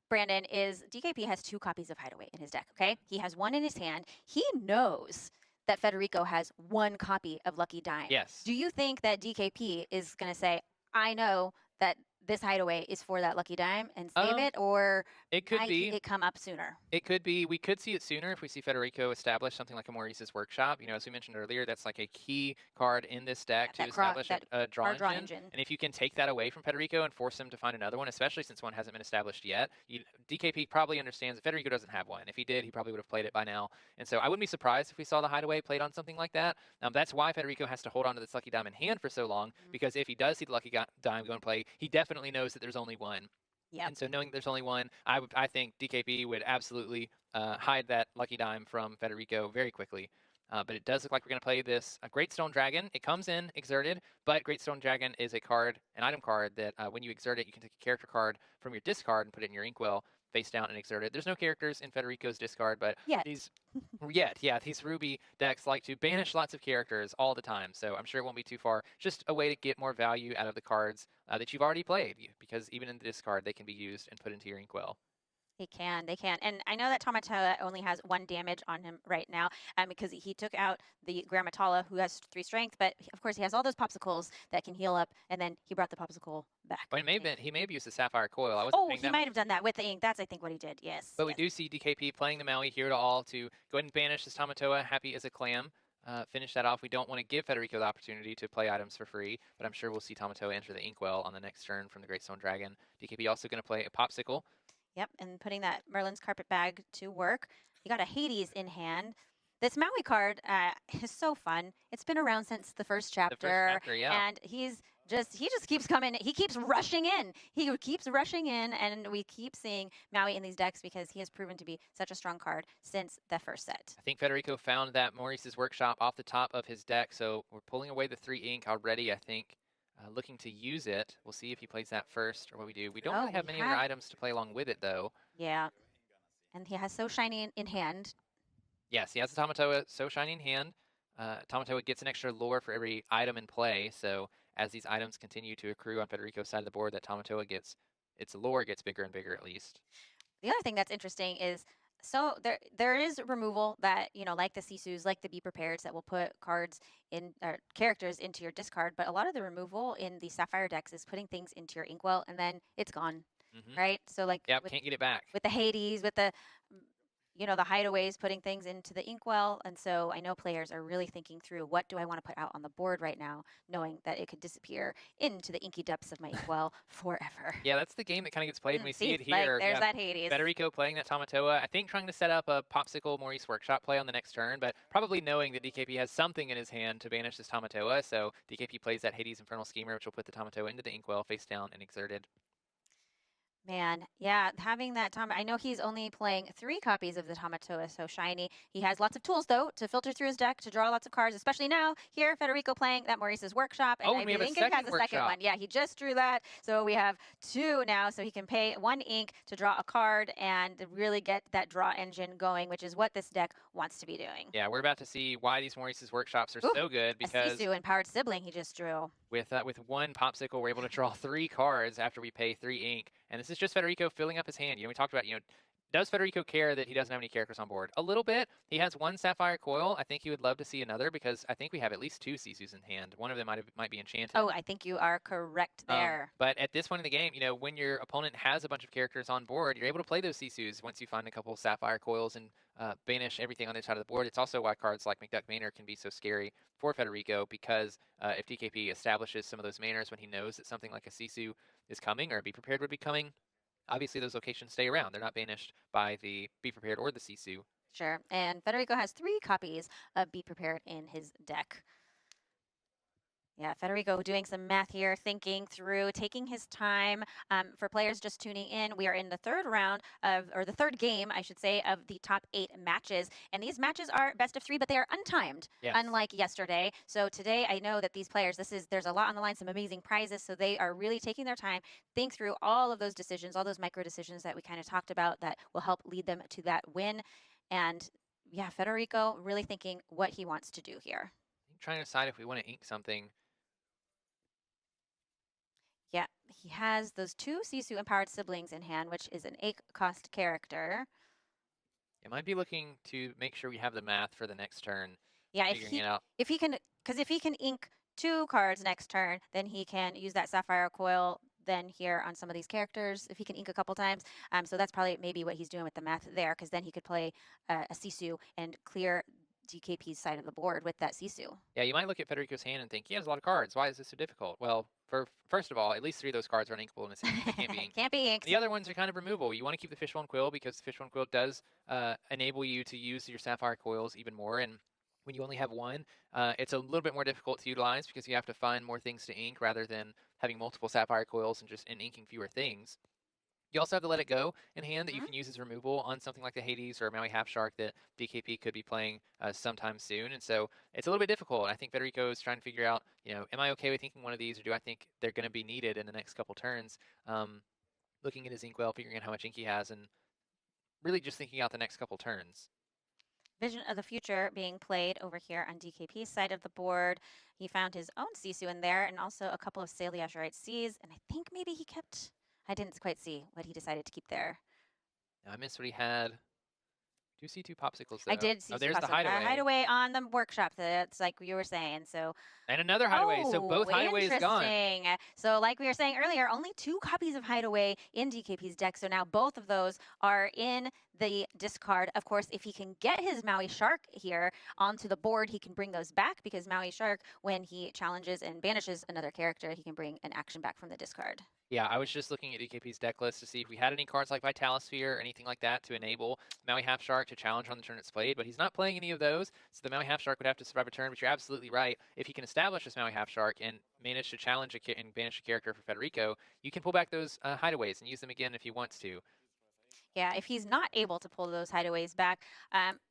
Brandon, is DKP has 2 copies of Hideaway in his deck, okay? He has 1 in his hand. He knows that Federico has 1 copy of Lucky Dime. Yes. Do you think that DKP is going to say, I know that this Hideaway is for that Lucky Dime and save it, or It could might be. it come up sooner? It could be. We could see it sooner if we see Federico establish something like a Maurice's Workshop. You know, as we mentioned earlier, that's like a key card in this deck to establish a draw card draw engine. engine. And if you can take that away from Federico and force him to find another one, especially since one hasn't been established yet, DKP probably understands that Federico doesn't have one. If he did, he probably would have played it by now. And so I wouldn't be surprised if we saw the Hideaway played on something like that. That's why Federico has to hold on to this Lucky Dime in hand for so long, because if he does see the Lucky Dime go and play, he definitely knows that there's only one. Yep. And so knowing there's only one, I think DKP would absolutely hide that Lucky Dime from Federico very quickly. But it does look like we're going to play this Great Stone Dragon. It comes in exerted, but Great Stone Dragon is a card, an item card that when you exert it, you can take a character card from your discard and put it in your inkwell face down and exerted. There's no characters in Federico's discard, but these Ruby decks like to banish lots of characters all the time, so I'm sure it won't be too far. Just a way to get more value out of the cards that you've already played, because even in the discard, they can be used and put into your inkwell. They can. And I know that Tamatoa only has 1 damage on him right now because he took out the Grammatala, who has 3 strength, but of course he has all those popsicles that can heal up, and then he brought the popsicle back. But he may have used the Sapphire Coil. He might have done that with the ink. That's, I think, what he did, yes. But we do see DKP playing the Maui here to all to go ahead and banish this Tamatoa, happy as a clam. Finish that off. We don't want to give Federico the opportunity to play items for free, but I'm sure we'll see Tamatoa enter the inkwell on the next turn from the Great Stone Dragon. DKP also going to play a Popsicle. Yep, and putting that Merlin's Carpet Bag to work. He got a Hades in hand. This Maui card is so fun. It's been around since the first chapter. And he just keeps coming. He keeps rushing in. He keeps rushing in, and we keep seeing Maui in these decks because he has proven to be such a strong card since the first set. I think Federico found that Maurice's Workshop off the top of his deck, so we're pulling away the 3 ink already, I think. Looking to use it. We'll see if he plays that first or what we do. We don't really have many other items to play along with it, though. Yeah. And he has So Shiny in hand. Yes, he has the Tamatoa So Shiny in hand. Tamatoa gets an extra lore for every item in play, so as these items continue to accrue on Federico's side of the board, that Tamatoa gets, its lore gets bigger and bigger at least. The other thing that's interesting is, so there is removal that, like the Sisus, like the Be Prepared, that will put cards in, or characters into your discard, but a lot of the removal in the Sapphire decks is putting things into your inkwell and then it's gone, right? So like, can't get it back. With the Hades, with the, the Hideaways, putting things into the inkwell, and so I know players are really thinking through, what do I want to put out on the board right now, knowing that it could disappear into the inky depths of my inkwell forever. Yeah, that's the game that kind of gets played, and we see it like, here. There's that Hades. Federico playing that Tamatoa, I think trying to set up a Popsicle Maurice Workshop play on the next turn, but probably knowing that DKP has something in his hand to banish this Tamatoa, so DKP plays that Hades Infernal Schemer, which will put the Tamatoa into the inkwell, face down, and exerted. Man, yeah, having that I know he's only playing 3 copies of the Tamatoa So Shiny. He has lots of tools, though, to filter through his deck, to draw lots of cards, especially now. Here, Federico playing that Maurice's Workshop. And we have think a it has a second one. Yeah, he just drew that. So we have 2 now, so he can pay 1 ink to draw a card and really get that draw engine going, which is what this deck wants to be doing. Yeah, we're about to see why these Maurice's Workshops are so good, because a Sisu and Powered Sibling he just drew. With one Popsicle, we're able to draw 3 cards after we pay 3 ink. And this is just Federico filling up his hand. We talked about, does Federico care that he doesn't have any characters on board? A little bit. He has 1 Sapphire Coil. I think he would love to see another because I think we have at least 2 Sisus in hand. One of them might be enchanted. Oh, I think you are correct there. But at this point in the game, when your opponent has a bunch of characters on board, you're able to play those Sisus once you find a couple Sapphire Coils and banish everything on the side of the board. It's also why cards like McDuck Manor can be so scary for Federico because if DKP establishes some of those manors when he knows that something like a Sisu is coming or Be Prepared would be coming, obviously those locations stay around. They're not banished by the Be Prepared or the Sisu. Sure. And Federico has 3 copies of Be Prepared in his deck. Yeah, Federico doing some math here, thinking through, taking his time. For players just tuning in, we are in the 3rd round or the 3rd game, I should say, of the top 8 matches. And these matches are best of 3, but they are untimed, unlike yesterday. So today, I know that these players, there's a lot on the line, some amazing prizes. So they are really taking their time, think through all of those decisions, all those micro decisions that we kind of talked about that will help lead them to that win. And yeah, Federico really thinking what he wants to do here. I'm trying to decide if we want to ink something. Yeah, he has those 2 Sisu Empowered Siblings in hand, which is an 8-cost character. It might be looking to make sure we have the math for the next turn. Yeah, if he can ink 2 cards next turn, then he can use that Sapphire Coil then here on some of these characters if he can ink a couple times. So that's probably maybe what he's doing with the math there, because then he could play a Sisu and clear DKP's side of the board with that Sisu. Yeah, you might look at Federico's hand and think, he has a lot of cards. Why is this so difficult? Well, first of all, at least 3 of those cards are uninkable in a Sisu. They can't be inked. Can't be inked. The other ones are kind of removable. You want to keep the Fishbone Quill because the Fishbone Quill does enable you to use your Sapphire Coils even more. And when you only have 1, it's a little bit more difficult to utilize because you have to find more things to ink rather than having multiple Sapphire Coils and just inking fewer things. You also have to Let It Go in hand that you can use as removal on something like the Hades or Maui Half Shark that DKP could be playing sometime soon. And so it's a little bit difficult. I think Federico is trying to figure out, am I okay with inking one of these, or do I think they're going to be needed in the next couple turns? Looking at his inkwell, figuring out how much ink he has, and really just thinking out the next couple turns. Vision of the Future being played over here on DKP's side of the board. He found his own Sisu in there and also a couple of Saliashite Seas. And I think maybe he kept... I didn't quite see what he decided to keep there. I missed what he had. Do you see 2 Popsicles, though? I did see 2 there's Popsicles. the hideaway. Hideaway on the workshop. That's like you were saying. So. And another hideaway. So both hideaways gone. Interesting. So like we were saying earlier, only 2 copies of hideaway in DKP's deck. So now both of those are in the discard. Of course, if he can get his Maui Shark here onto the board, he can bring those back because Maui Shark, when he challenges and banishes another character, he can bring an action back from the discard. Yeah, I was just looking at DKP's deck list to see if we had any cards like Vitalisphere or anything like that to enable Maui Half Shark to challenge on the turn it's played, but he's not playing any of those, so the Maui Half Shark would have to survive a turn, but you're absolutely right. If he can establish this Maui Half Shark and manage to challenge and banish a character for Federico, you can pull back those hideaways and use them again if he wants to. Yeah, if he's not able to pull those hideaways back,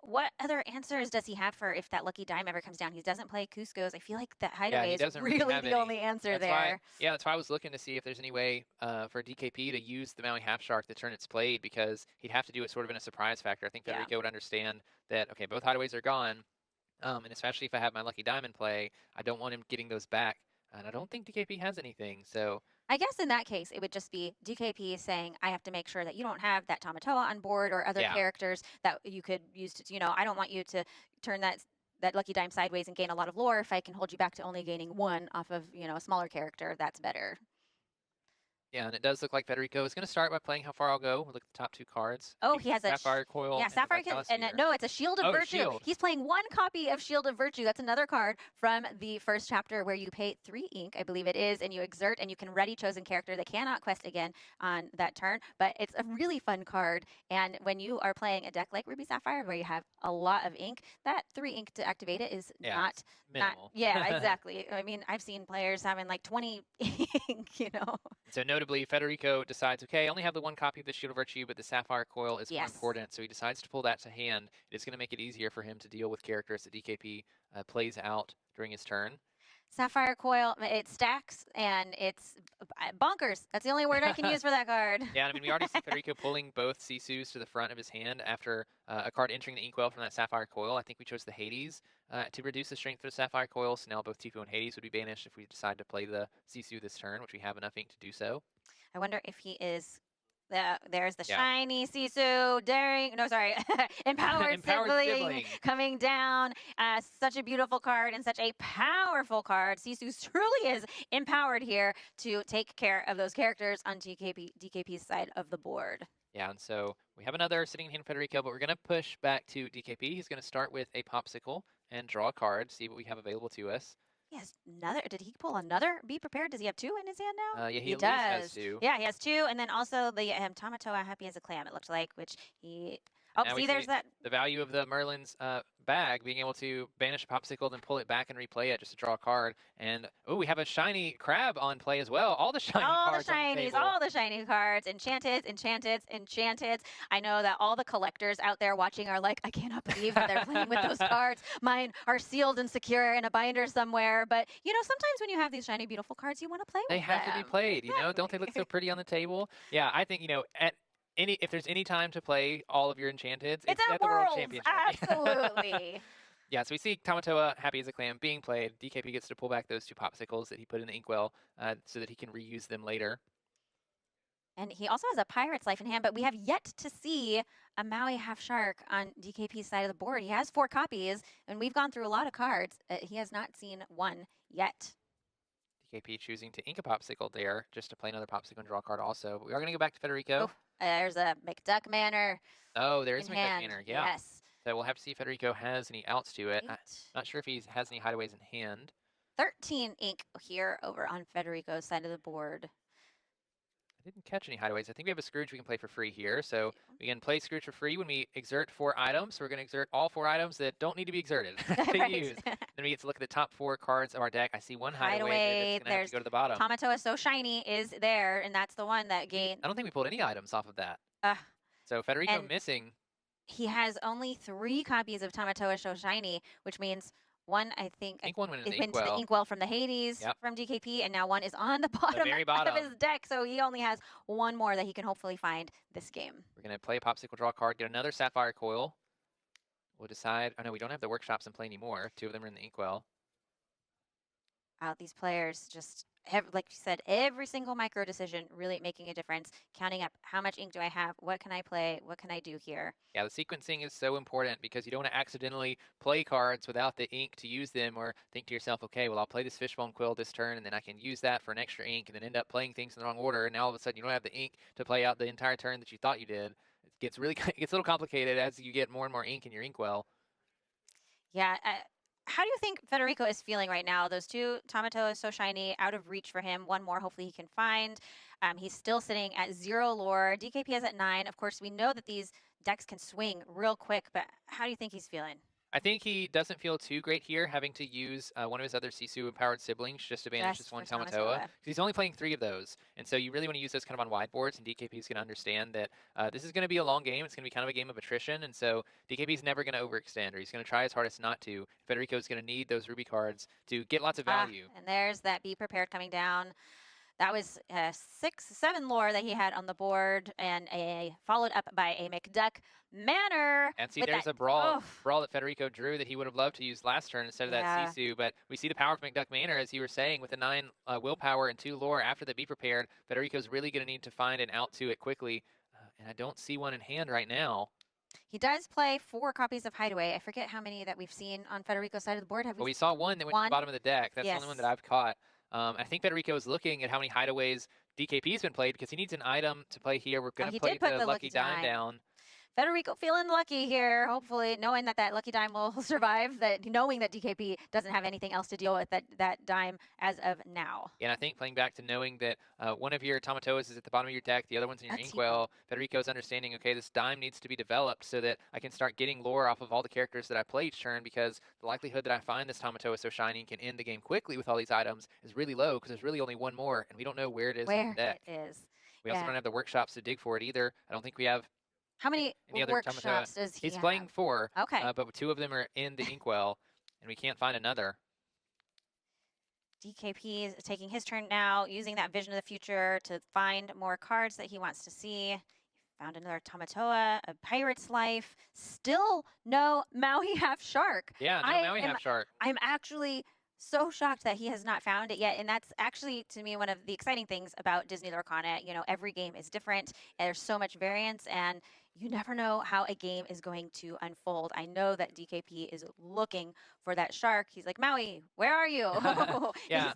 what other answers does he have for if that lucky dime ever comes down? He doesn't play Cusco's. I feel like that hideaway is really the only answer there. That's why I was looking to see if there's any way for DKP to use the Maui Half Shark the turn it's played, because he'd have to do it sort of in a surprise factor. I think Federico would understand that, okay, both hideaways are gone, and especially if I have my lucky dime in play, I don't want him getting those back. And I don't think DKP has anything, so... I guess in that case, it would just be DKP saying, I have to make sure that you don't have that Tamatoa on board or other characters that you could use to, I don't want you to turn that lucky dime sideways and gain a lot of lore. If I can hold you back to only gaining 1 off of, a smaller character, that's better. Yeah, and it does look like Federico is going to start by playing How Far I'll Go. We'll look at the top 2 cards. Oh, he has a Sapphire Coil. Yeah, Sapphire Coil. And no, it's a Shield of Virtue. Shield. He's playing 1 copy of Shield of Virtue. That's another card from the first chapter where you pay 3 ink, I believe it is, and you exert and you can ready chosen character that cannot quest again on that turn. But it's a really fun card. And when you are playing a deck like Ruby Sapphire where you have a lot of ink, that 3 ink to activate it is not minimal. Yeah, exactly. I mean, I've seen players having like 20 ink, So notably, Federico decides, okay, I only have the 1 copy of the Shield of Virtue, but the Sapphire Coil is more important, so he decides to pull that to hand. It's going to make it easier for him to deal with characters that DKP plays out during his turn. Sapphire Coil, it stacks, and it's bonkers. That's the only word I can use for that card. Yeah, I mean, we already see Federico pulling both Sisus to the front of his hand after a card entering the Inkwell from that Sapphire Coil. I think we chose the Hades to reduce the strength of the Sapphire Coil, so now both Tifu and Hades would be banished if we decide to play the Sisu this turn, which we have enough ink to do so. I wonder if he is... there's the Yeah. shiny Sisu, daring, no, sorry, empowered, Empowered sibling coming down. Such a beautiful card and such a powerful card. Sisu truly is empowered here to take care of those characters on DKP's side of the board. Yeah, and so we have another sitting in Federico, but we're going to push back to DKP. He's going to start with a Popsicle and draw a card, see what we have available to us. He has another. Did he pull another? Be prepared. Does he have 2 in his hand now? Yeah, he at does. least has 2. Yeah, he has 2, and then also the Tamatoa Happy as a Clam. It looks like, which he. Oh, Now we see, there's see that. The value of the Merlin's bag, being able to banish a Popsicle, then pull it back and replay it just to draw a card. And, oh, we have a shiny crab on play as well. All the shiny cards on the shinies, table. all the shiny cards. Enchanted, enchanted, enchanted. I know that all the collectors out there watching are like, I cannot believe that they're playing with those cards. Mine are sealed and secure in a binder somewhere. But, you know, sometimes when you have these shiny, beautiful cards, you want to play with They them. have to be played, you know? Don't they look so pretty on the table? Yeah, I think, you know, if there's any time to play all of your Enchanteds, It's at at the World Worlds, Championship. absolutely. Yeah, so we see Tamatoa Happy as a Clam being played. DKP gets to pull back those 2 Popsicles that he put in the Inkwell so that he can reuse them later. And he also has a Pirate's Life in hand, but we have yet to see a Maui Half Shark on DKP's side of the board. He has 4 copies, and we've gone through a lot of cards. He has not seen one yet. DKP choosing to ink a Popsicle there just to play another Popsicle and draw a card also. But we are going to go back to Federico. Oh, there's a McDuck Manor. Oh, there is in McDuck hand. Manor, yeah. Yes. So we'll have to see if Federico has any outs to it. 8. Not sure if he has any hideaways in hand. 13 ink here over on Federico's side of the board. I didn't catch any hideaways. I think we have a Scrooge we can play for free here. So we can play Scrooge for free when we exert 4 items. So we're going to exert all 4 items that don't need to be exerted to Right. use. Then we get to look at the top 4 cards of our deck. I see one hideaway that's Hideaway, going to have to go to the bottom. Tamatoa So Shiny is there, and that's the one that gained. I don't think we pulled any items off of that. Uh, So Federico and- missing. He has only 3 copies of Tamatoa So Shiny, which means one, I think, I think one went in it the went to the Inkwell. Inkwell from the Hades Yep. from DKP, and now one is on the bottom, very of bottom. his deck. So he only has 1 more that he can hopefully find this game. We're going to play a Popsicle, draw a card, get another Sapphire Coil. We'll decide. Oh, no, we don't have the workshops in play anymore. 2 of them are in the Inkwell. These players just, like you said, every single micro decision really making a difference. Counting up how much ink do I have? What can I play? What can I do here? Yeah, the sequencing is so important because you don't want to accidentally play cards without the ink to use them, or think to yourself, okay, well, I'll play this Fishbone Quill this turn, and then I can use that for an extra ink, and then end up playing things in the wrong order, and now all of a sudden you don't have the ink to play out the entire turn that you thought you did. It gets really it gets a little complicated as you get more and more ink in your Inkwell. Yeah. How do you think Federico is feeling right now? Those 2 Tamatoa So Shiny out of reach for him. 1 more hopefully he can find. He's still sitting at 0 lore. DKP is at 9. Of course, we know that these decks can swing real quick, but how do you think he's feeling? I think he doesn't feel too great here, having to use one of his other Sisu-empowered siblings just to banish this one for Tamatoa. Tamatoa. 'Cause he's only playing 3 of those, and so you really want to use those kind of on wide boards, and DKP is going to understand that this is going to be a long game. It's going to be kind of a game of attrition, and so DKP is never going to overextend, or he's going to try his hardest not to. Federico is going to need those Ruby cards to get lots of value. And there's that Be Prepared coming down. That was 7 lore that he had on the board, and followed up by a McDuck Manor. And see, with there's that- a brawl Oof. that Federico drew that he would have loved to use last turn instead of that Sisu. But we see the power of McDuck Manor, as you were saying, with the 9 willpower and 2 lore after the Be Prepared. Federico's really going to need to find an out to it quickly, and I don't see one in hand right now. He does play 4 copies of Hideaway. I forget how many that we've seen on Federico's side of the board. Have Well, we we saw one that went to one? the bottom of the deck. That's the only one that I've caught. I think Federico is looking at how many hideaways DKP's been played because he needs an item to play here. We're going to he play did put the Lucky Dime down. Federico feeling lucky here, hopefully, knowing that Lucky Dime will survive, knowing that DKP doesn't have anything else to deal with that dime as of now. And I think playing back to knowing that one of your Tamatoas is at the bottom of your deck, the other one's in your That's Inkwell, Federico's understanding, okay, this dime needs to be developed so that I can start getting lore off of all the characters that I play each turn, because the likelihood that I find this Tamatoa So Shiny and can end the game quickly with all these items is really low, because there's really only 1 more, and we don't know where it is in the deck. It is. We also don't have the workshops to dig for it either. I don't think we have How many any other workshops Tamatoa. does he He's have? playing 4, Okay. but 2 of them are in the Inkwell, and we can't find another. DKP is taking his turn now, using that vision of the future to find more cards that he wants to see. Found another Tamatoa, a Pirate's Life. Still no Maui Half Shark. Yeah, no Maui Half Shark. I'm actually so shocked that he has not found it yet. And that's actually, to me, one of the exciting things about Disney Lorcana. You know, every game is different. And there's so much variance, and you never know how a game is going to unfold. I know that DKP is looking for that shark. He's like, Maui, where are you? Yeah,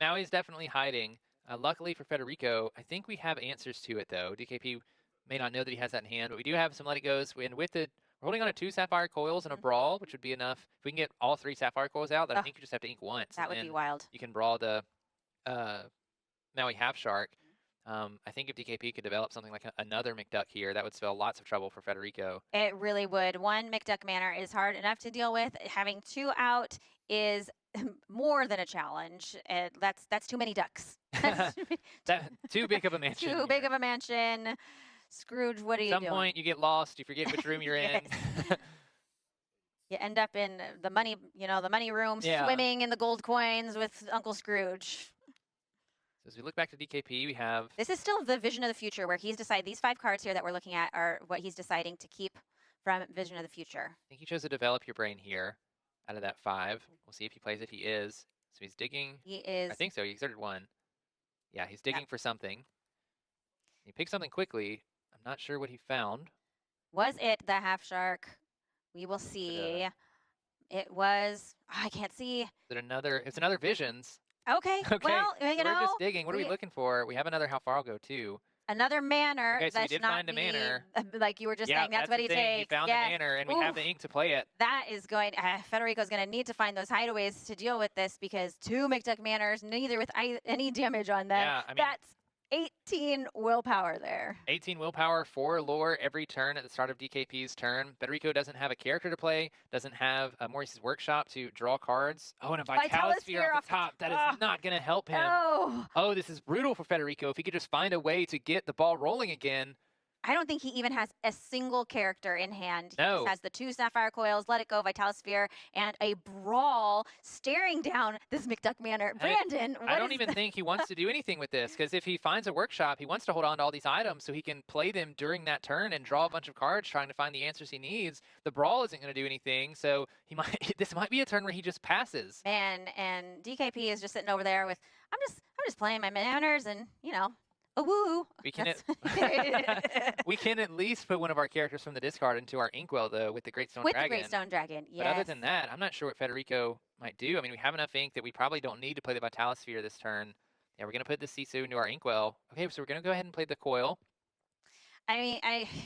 Maui's definitely hiding. Luckily for Federico, I think we have answers to it, though. DKP may not know that he has that in hand, but we do have some Let It Goes. And with it, we're holding on to 2 Sapphire Coils and a Brawl, which would be enough. If we can get all 3 Sapphire Coils out, then I think you just have to ink once. That would be wild. You can Brawl the Maui Half Shark. I think if DKP could develop something like another McDuck here, that would spell lots of trouble for Federico. It really would. 1 McDuck Manor is hard enough to deal with. Having 2 out is more than a challenge. That's too many ducks. Too big of a mansion. Too big of a mansion. Scrooge, what are you doing? At some point, you get lost. You forget which room you're in. You end up in the money, the money room, swimming in the gold coins with Uncle Scrooge. So as we look back to DKP, we have... This is still the Vision of the Future, where he's decided these 5 cards here that we're looking at are what he's deciding to keep from Vision of the Future. I think he chose to develop your brain here out of that 5. We'll see if he plays it. He is. So he's digging. He is. I think so. He exerted 1. Yeah, he's digging for something. He picked something quickly. I'm not sure what he found. Was it the half shark? We will see. It was. Oh, I can't see. Is it another? It's another Visions. Okay. Well, so we're just digging. What are we looking for? We have another How Far I'll Go too. Another manor. Okay, so we did find a manor. Like you were just saying, that's what he takes. He found the manor, and we have the ink to play it. That is going. Federico's going to need to find those hideaways to deal with this, because 2 McDuck manors, neither with any damage on them. Yeah, I mean, that's 18 willpower there. 18 willpower, 4 lore every turn at the start of DKP's turn. Federico doesn't have a character to play, doesn't have Maurice's Workshop to draw cards. Oh, and a Vitalisphere off the top. That is not going to help him. Oh, this is brutal for Federico. If he could just find a way to get the ball rolling again. I don't think he even has a single character in hand. No. He just has the 2 Sapphire Coils, Let It Go, Vitalisphere, and a Brawl staring down this McDuck Manor. Brandon, I don't even think he wants to do anything with this, because if he finds a Workshop, he wants to hold on to all these items so he can play them during that turn and draw a bunch of cards trying to find the answers he needs. The Brawl isn't going to do anything, so this might be a turn where he just passes. Man, and DKP is just sitting over there with, I'm just playing my manors and, a woo. We can at least put one of our characters from the discard into our Inkwell, though, with the Great Stone Dragon. With the Great Stone Dragon, yes. But other than that, I'm not sure what Federico might do. I mean, we have enough ink that we probably don't need to play the Vitalisphere this turn. Yeah, we're going to put the Sisu into our Inkwell. Okay, so we're going to go ahead and play the Coil. Okay,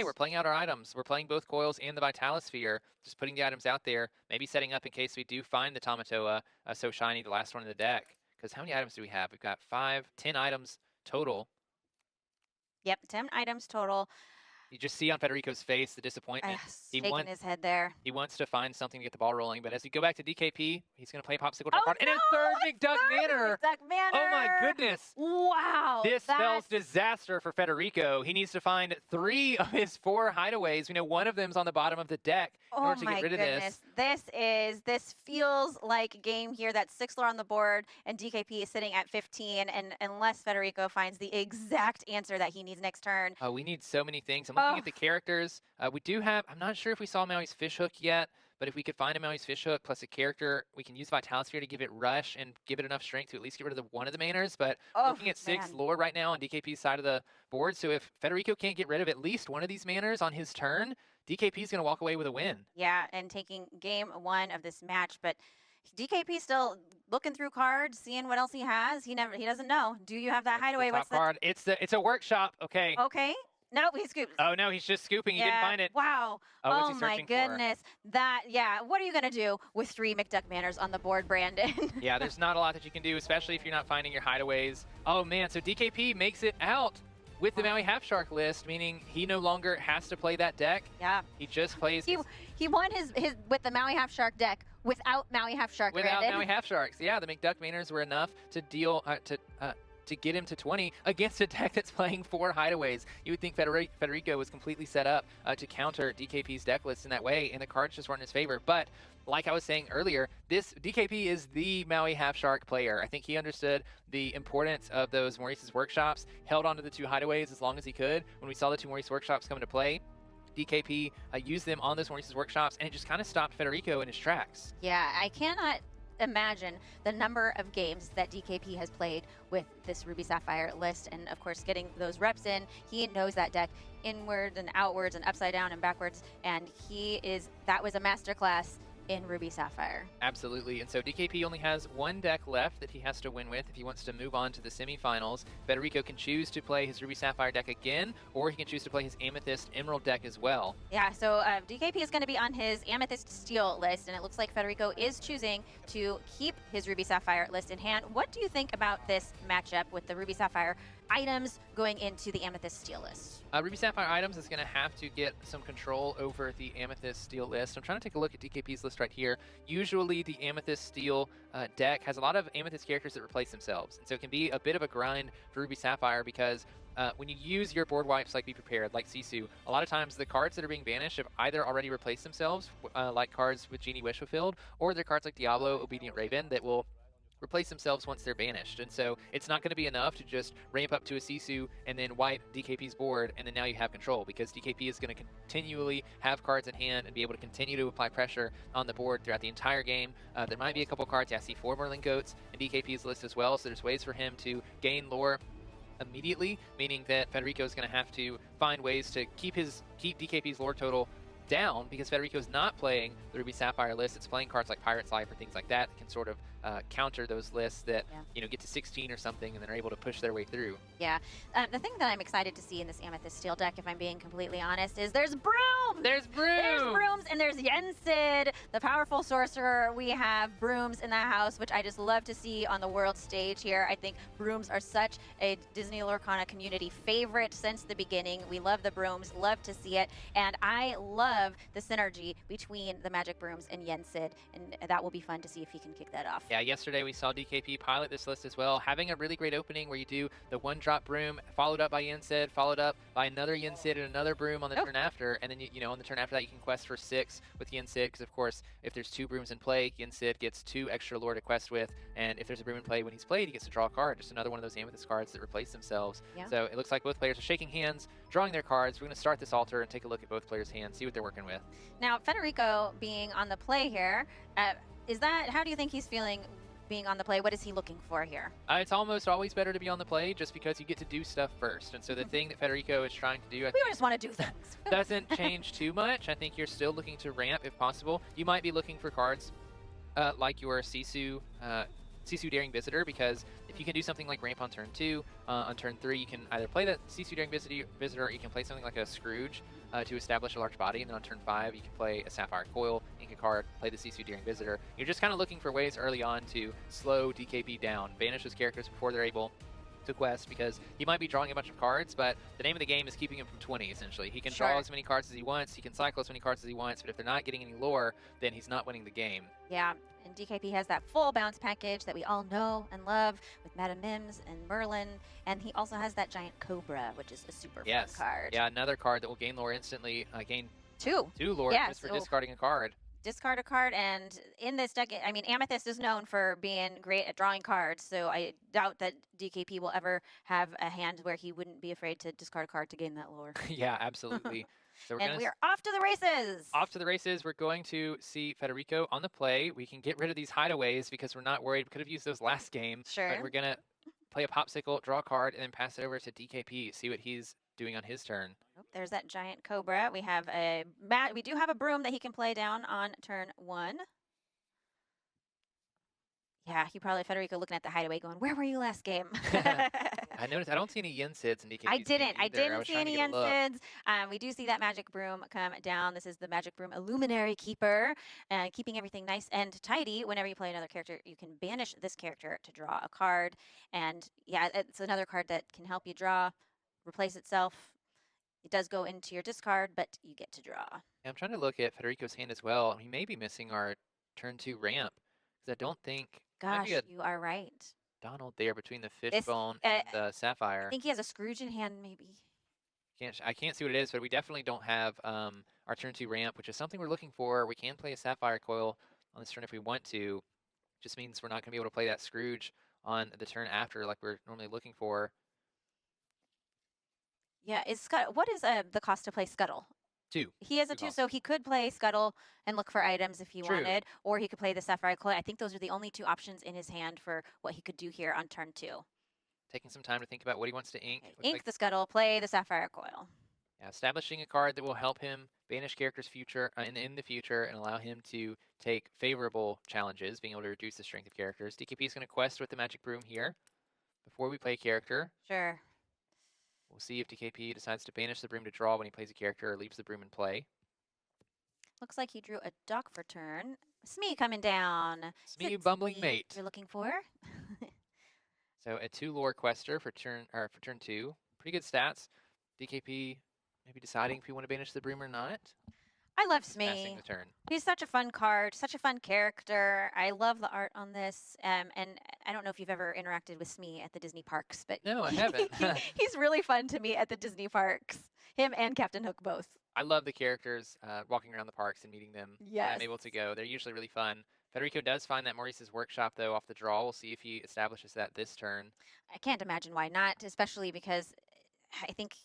we're playing out our items. We're playing both Coils and the Vitalisphere, just putting the items out there, maybe setting up in case we do find the Tamatoa so shiny, the last one in the deck. Because how many items do we have? We've got 10 items total. Yep, 10 items total. You just see on Federico's face the disappointment. Shaking his head there. He wants to find something to get the ball rolling, but as we go back to DKP, he's going to play a Popsicle card. And his third McDuck Manor! Oh my goodness! Wow! This spells disaster for Federico. He needs to find 3 of his 4 hideaways. We know one of them's on the bottom of the deck in order to get rid of this. This feels like a game here that's 6 lore on the board, and DKP is sitting at 15, and unless Federico finds the exact answer that he needs next turn. We need so many things. I'm looking at the characters. We do have, I'm not sure if we saw Maui's Fishhook yet, but if we could find a Maui's Fishhook plus a character, we can use Vitalisphere to give it rush and give it enough strength to at least get rid of one of the manors. But looking at 6 lore right now on DKP's side of the board, so if Federico can't get rid of at least one of these manors on his turn, DKP's going to walk away with a win. Yeah, and taking game 1 of this match, but DKP still looking through cards, seeing what else he has. He doesn't know. Do you have that hideaway? What's the top card? It's a Workshop. Okay. Okay. No, he scooped. Oh, no, he's just scooping. He didn't find it. Wow. Oh, my goodness. What are you going to do with 3 McDuck Manors on the board, Brandon? Yeah, there's not a lot that you can do, especially if you're not finding your hideaways. Oh, man, so DKP makes it out with the Maui Half Shark list, meaning he no longer has to play that deck. Yeah. He just plays... He won his with the Maui Half Shark deck without Maui Half Shark, Without Brandon. Maui Half Sharks. Yeah, the McDuck Manors were enough to deal... to get him to 20 against a deck that's playing 4 hideaways. You would think Federico was completely set up to counter DKP's deck list in that way, and the cards just weren't in his favor. But like I was saying earlier, this DKP is the Maui Half Shark player. I think he understood the importance of those Maurice's Workshops, held onto the 2 hideaways as long as he could. When we saw the 2 Maurice Workshops come into play, DKP used them on those Maurice's Workshops, and it just kind of stopped Federico in his tracks. Yeah, I cannot imagine the number of games that DKP has played with this Ruby Sapphire list, and of course getting those reps in. He knows that deck inward and outwards and upside down and backwards, and that was a masterclass in Ruby Sapphire. Absolutely, and so DKP only has 1 deck left that he has to win with if he wants to move on to the semifinals. Federico can choose to play his Ruby Sapphire deck again, or he can choose to play his Amethyst Emerald deck as well. Yeah, so DKP is going to be on his Amethyst Steel list, and it looks like Federico is choosing to keep his Ruby Sapphire list in hand. What do you think about this matchup with the Ruby Sapphire items going into the Amethyst Steel list? Ruby Sapphire items is going to have to get some control over the Amethyst Steel list. I'm trying to take a look at DKP's list right here. Usually the Amethyst Steel deck has a lot of Amethyst characters that replace themselves, and so it can be a bit of a grind for Ruby Sapphire because when you use your board wipes like Be Prepared, like Sisu, a lot of times the cards that are being banished have either already replaced themselves, like cards with Genie Wish Fulfilled, or they're cards like Diablo, Obedient Raven that will replace themselves once they're banished. And so it's not going to be enough to just ramp up to a Sisu and then wipe DKP's board, and then now you have control, because DKP is going to continually have cards in hand and be able to continue to apply pressure on the board throughout the entire game. There might be a couple cards. Yeah, I see 4 Merlin Goats in DKP's list as well, so there's ways for him to gain lore immediately, meaning that Federico is going to have to find ways to keep DKP's lore total down, because Federico is not playing the Ruby Sapphire list. It's playing cards like Pirate's Life or things like that can sort of counter those lists that get to 16 or something and then are able to push their way through. Yeah, the thing that I'm excited to see in this Amethyst Steel deck, if I'm being completely honest, is there's brooms! There's brooms, and there's Yensid, the powerful sorcerer. We have brooms in the house, which I just love to see on the world stage here. I think brooms are such a Disney Lorcana community favorite since the beginning. We love the brooms, love to see it, and I love the synergy between the Magic Brooms and Yensid, and that will be fun to see if he can kick that off. Yeah, yesterday we saw DKP pilot this list as well, having a really great opening where you do the 1-drop broom, followed up by Yensid, followed up by another Yensid and another broom on the turn after, and then on the turn after that you can quest for 6 with Yensid, because of course if there's 2 brooms in play, Yensid gets 2 extra lore to quest with, and if there's a broom in play when he's played, he gets to draw a card, just another one of those Amethyst cards that replace themselves. Yeah. So it looks like both players are shaking hands, drawing their cards. We're going to start this altar and take a look at both players' hands, see what they're working with. Now, Federico being on the play here, how do you think he's feeling being on the play? What is he looking for here? It's almost always better to be on the play just because you get to do stuff first. And so the thing that Federico is trying to do, I we just want to do things. doesn't change too much. I think you're still looking to ramp if possible. You might be looking for cards like your Sisu Daring Visitor, because if you can do something like ramp on turn 2, on turn 3 you can either play that Sisu Daring Visitor, or you can play something like a Scrooge to establish a large body, and then on turn 5 you can play a Sapphire Coil, ink a card, play the Sisu Daring Visitor. You're just kind of looking for ways early on to slow DKP down, banish those characters before they're able to quest, because he might be drawing a bunch of cards, but the name of the game is keeping him from 20, essentially. He can draw as many cards as he wants, he can cycle as many cards as he wants, but if they're not getting any lore, then he's not winning the game. Yeah, and DKP has that full bounce package that we all know and love with Madame Mims and Merlin, and he also has that giant Cobra, which is a super fun card. Yeah, another card that will gain lore instantly, gain 2 lore just for discarding a card. Discard a card, and in this deck, I mean, Amethyst is known for being great at drawing cards, so I doubt that DKP will ever have a hand where he wouldn't be afraid to discard a card to gain that lore. Yeah, absolutely. So we're off to the races! Off to the races. We're going to see Federico on the play. We can get rid of these hideaways because we're not worried. We could have used those last game. Sure. But we're going to play a Popsicle, draw a card, and then pass it over to DKP, see what he's doing on his turn. Oh, there's that giant Cobra. We have we do have a broom that he can play down on turn 1. Yeah, Federico looking at the hideaway going, where were you last game? I noticed I don't see any Yensids in DKP's I didn't see any Yensids. We do see that magic broom come down. This is the magic broom Illuminary Keeper, keeping everything nice and tidy. Whenever you play another character, you can banish this character to draw a card. And yeah, it's another card that can help you draw, replace itself. It does go into your discard, but you get to draw. Yeah, I'm trying to look at Federico's hand as well. He may be missing our turn 2 ramp, because I don't think... Gosh, you are right. Donald there between the This, fishbone and the sapphire. I think he has a Scrooge in hand, maybe. I can't see what it is, but we definitely don't have our turn 2 ramp, which is something we're looking for. We can play a sapphire coil on this turn if we want to. Just means we're not going to be able to play that Scrooge on the turn after like we're normally looking for. Yeah, what is the cost to play Scuttle? 2. He has a 2, cost. so he could play Scuttle and look for items if he True. wanted, or he could play the Sapphire Coil. I think those are the only 2 options in his hand for what he could do here on turn 2. Taking some time to think about what he wants to ink. Okay, ink the Scuttle, play the Sapphire Coil. Yeah, establishing a card that will help him banish characters in the future and allow him to take favorable challenges, being able to reduce the strength of characters. DKP is going to quest with the Magic Broom here before we play a character. Sure. We'll see if DKP decides to banish the broom to draw when he plays a character or leaves the broom in play. Looks like he drew a dock for turn. Smee coming down. Smee, bumbling mate. We're looking for. So a 2 lore quester for turn 2. Pretty good stats. DKP maybe deciding if we want to banish the broom or not. I love Passing Smee. the turn. He's such a fun card, such a fun character. I love the art on this. And I don't know if you've ever interacted with Smee at the Disney parks, but No, I haven't. he's really fun to me at the Disney parks. Him and Captain Hook both. I love the characters walking around the parks and meeting them. Yes. I'm able to go. They're usually really fun. Federico does find that Maurice's workshop, though, off the draw. We'll see if he establishes that this turn. I can't imagine why not, especially because I think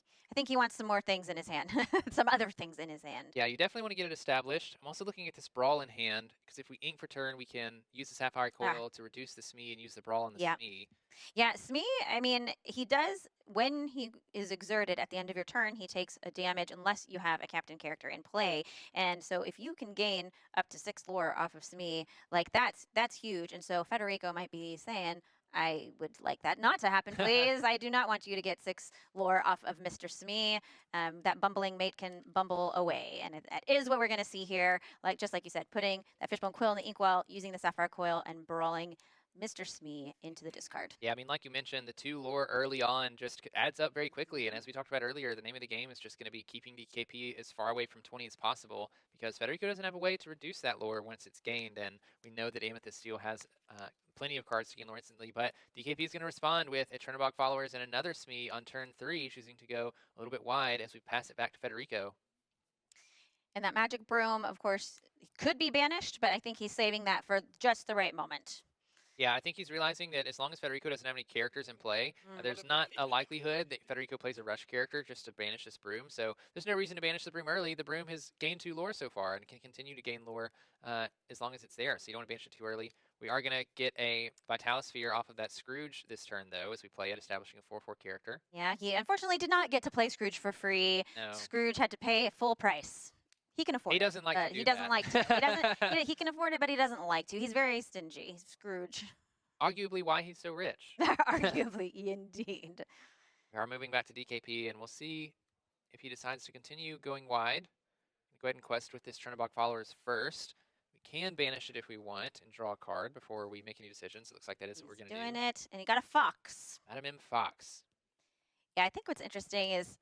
he wants some more things in his hand, some other things in his hand. Yeah, you definitely want to get it established. I'm also looking at this Brawl in hand, because if we ink for turn, we can use the Sapphire Coil to reduce the Smee and use the Brawl on the Smee. Yeah, Smee, I mean, he does, when he is exerted at the end of your turn, he takes a damage unless you have a captain character in play. And so if you can gain up to 6 lore off of Smee, like that's huge. And so Federico might be saying, I would like that not to happen, please. I do not want you to get 6 lore off of Mr. Smee. That bumbling mate can bumble away. And that is what we're going to see here. Just like you said, putting that fishbone quill in the inkwell, using the sapphire coil, and brawling Mr. Smee into the discard. Yeah, I mean, like you mentioned, the 2 lore early on just adds up very quickly. And as we talked about earlier, the name of the game is just going to be keeping DKP as far away from 20 as possible, because Federico doesn't have a way to reduce that lore once it's gained. And we know that Amethyst Steel has plenty of cards to gain lore instantly. But DKP is going to respond with a Chernobog Followers and another Smee on turn 3, choosing to go a little bit wide as we pass it back to Federico. And that Magic Broom, of course, could be banished, but I think he's saving that for just the right moment. Yeah, I think he's realizing that as long as Federico doesn't have any characters in play, there's not a likelihood that Federico plays a rush character just to banish this broom. So there's no reason to banish the broom early. The broom has gained 2 lore so far and can continue to gain lore as long as it's there. So you don't want to banish it too early. We are going to get a Vitalis Sphere off of that Scrooge this turn, though, as we play it, establishing a 4/4 character. Yeah, he unfortunately did not get to play Scrooge for free. No. Scrooge had to pay full price. He can afford it. He doesn't like to do He doesn't that. like to. He doesn't. He can afford it, but he doesn't like to. He's very stingy. Scrooge. Arguably why he's so rich. Arguably, indeed. We are moving back to DKP, and we'll see if he decides to continue going wide. Go ahead and quest with this Chernobog Followers first. We can banish it if we want and draw a card before we make any decisions. It looks like that is what we're going to do. Doing it, and he got a fox. Madam M. Fox. Yeah, I think what's interesting is,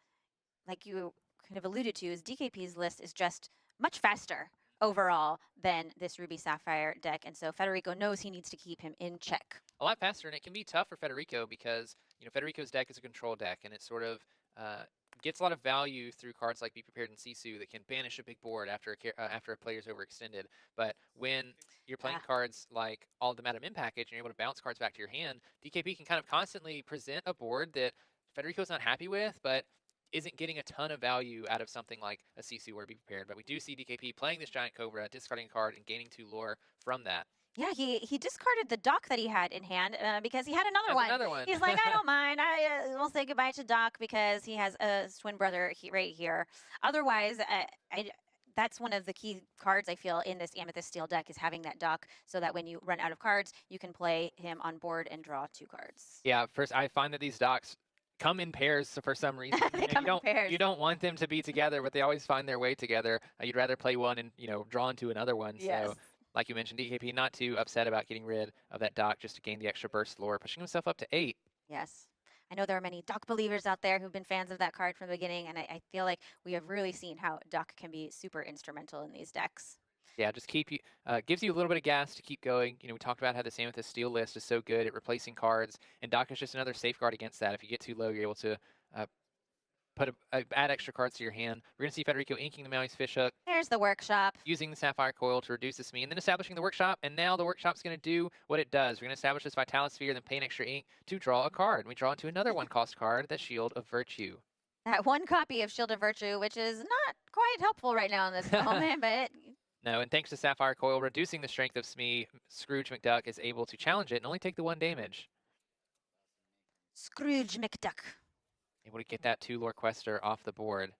like you kind of alluded to, is DKP's list is just much faster overall than this Ruby Sapphire deck, and so Federico knows he needs to keep him in check. A lot faster, and it can be tough for Federico because, you know, Federico's deck is a control deck, and it sort of gets a lot of value through cards like Be Prepared and Sisu that can banish a big board after a player's overextended. But when you're playing cards like all of the Madam M package and you're able to bounce cards back to your hand, DKP can kind of constantly present a board that Federico's not happy with, but isn't getting a ton of value out of something like a Sisu or Be Prepared. But we do see DKP playing this Giant Cobra, discarding a card, and gaining 2 lore from that. Yeah, he discarded the Dock that he had in hand because he had another one. He's like, I don't mind. I will say goodbye to Dock because he has a twin brother right here. Otherwise, that's one of the key cards I feel in this Amethyst Steel deck is having that Dock so that when you run out of cards, you can play him on board and draw 2 cards. Yeah, first I find that these Docks come in pairs for some reason. You don't want them to be together, but they always find their way together. You'd rather play one and, you know, draw into another one. Yes. So, like you mentioned, DKP not too upset about getting rid of that Dock just to gain the extra burst lore, pushing himself up to 8. Yes. I know there are many Dock believers out there who've been fans of that card from the beginning, and I feel like we have really seen how Dock can be super instrumental in these decks. Yeah, just keep you gives you a little bit of gas to keep going. You know, we talked about how the Amethyst Steel list is so good at replacing cards, and Dock is just another safeguard against that. If you get too low, you're able to add extra cards to your hand. We're gonna see Federico inking the Maui's Fishhook, There's the workshop. using the Sapphire Coil to reduce the SME, and then establishing the workshop, and now the workshop's going to do what it does. We're going to establish this Vitalosphere, then pay an extra ink to draw a card. And we draw into another one-cost card, the Shield of Virtue. That one copy of Shield of Virtue, which is not quite helpful right now in this moment, but No, and thanks to Sapphire Coil reducing the strength of SME, Scrooge McDuck is able to challenge it and only take the 1 damage. Scrooge McDuck. Able to get that 2-lore quester off the board.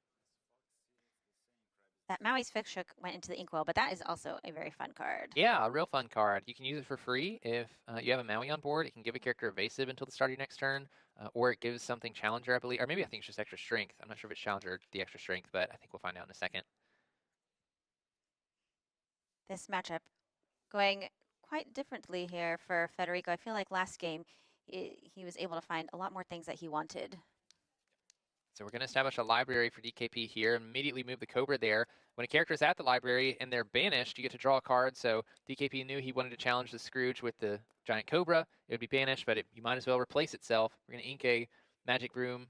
That Maui's Fishhook went into the Inkwell, but that is also a very fun card. Yeah, a real fun card. You can use it for free if you have a Maui on board. It can give a character evasive until the start of your next turn, or it gives something challenger, I believe. Or maybe I think it's just extra strength. I'm not sure if it's challenger or the extra strength, but I think we'll find out in a second. This matchup going quite differently here for Federico. I feel like last game he was able to find a lot more things that he wanted. So we're going to establish a library for DKP here, immediately move the Cobra there. When a character is at the library and they're banished, you get to draw a card. So DKP knew he wanted to challenge the Scrooge with the Giant Cobra. It would be banished, but you might as well replace itself. We're going to ink a Magic Broom,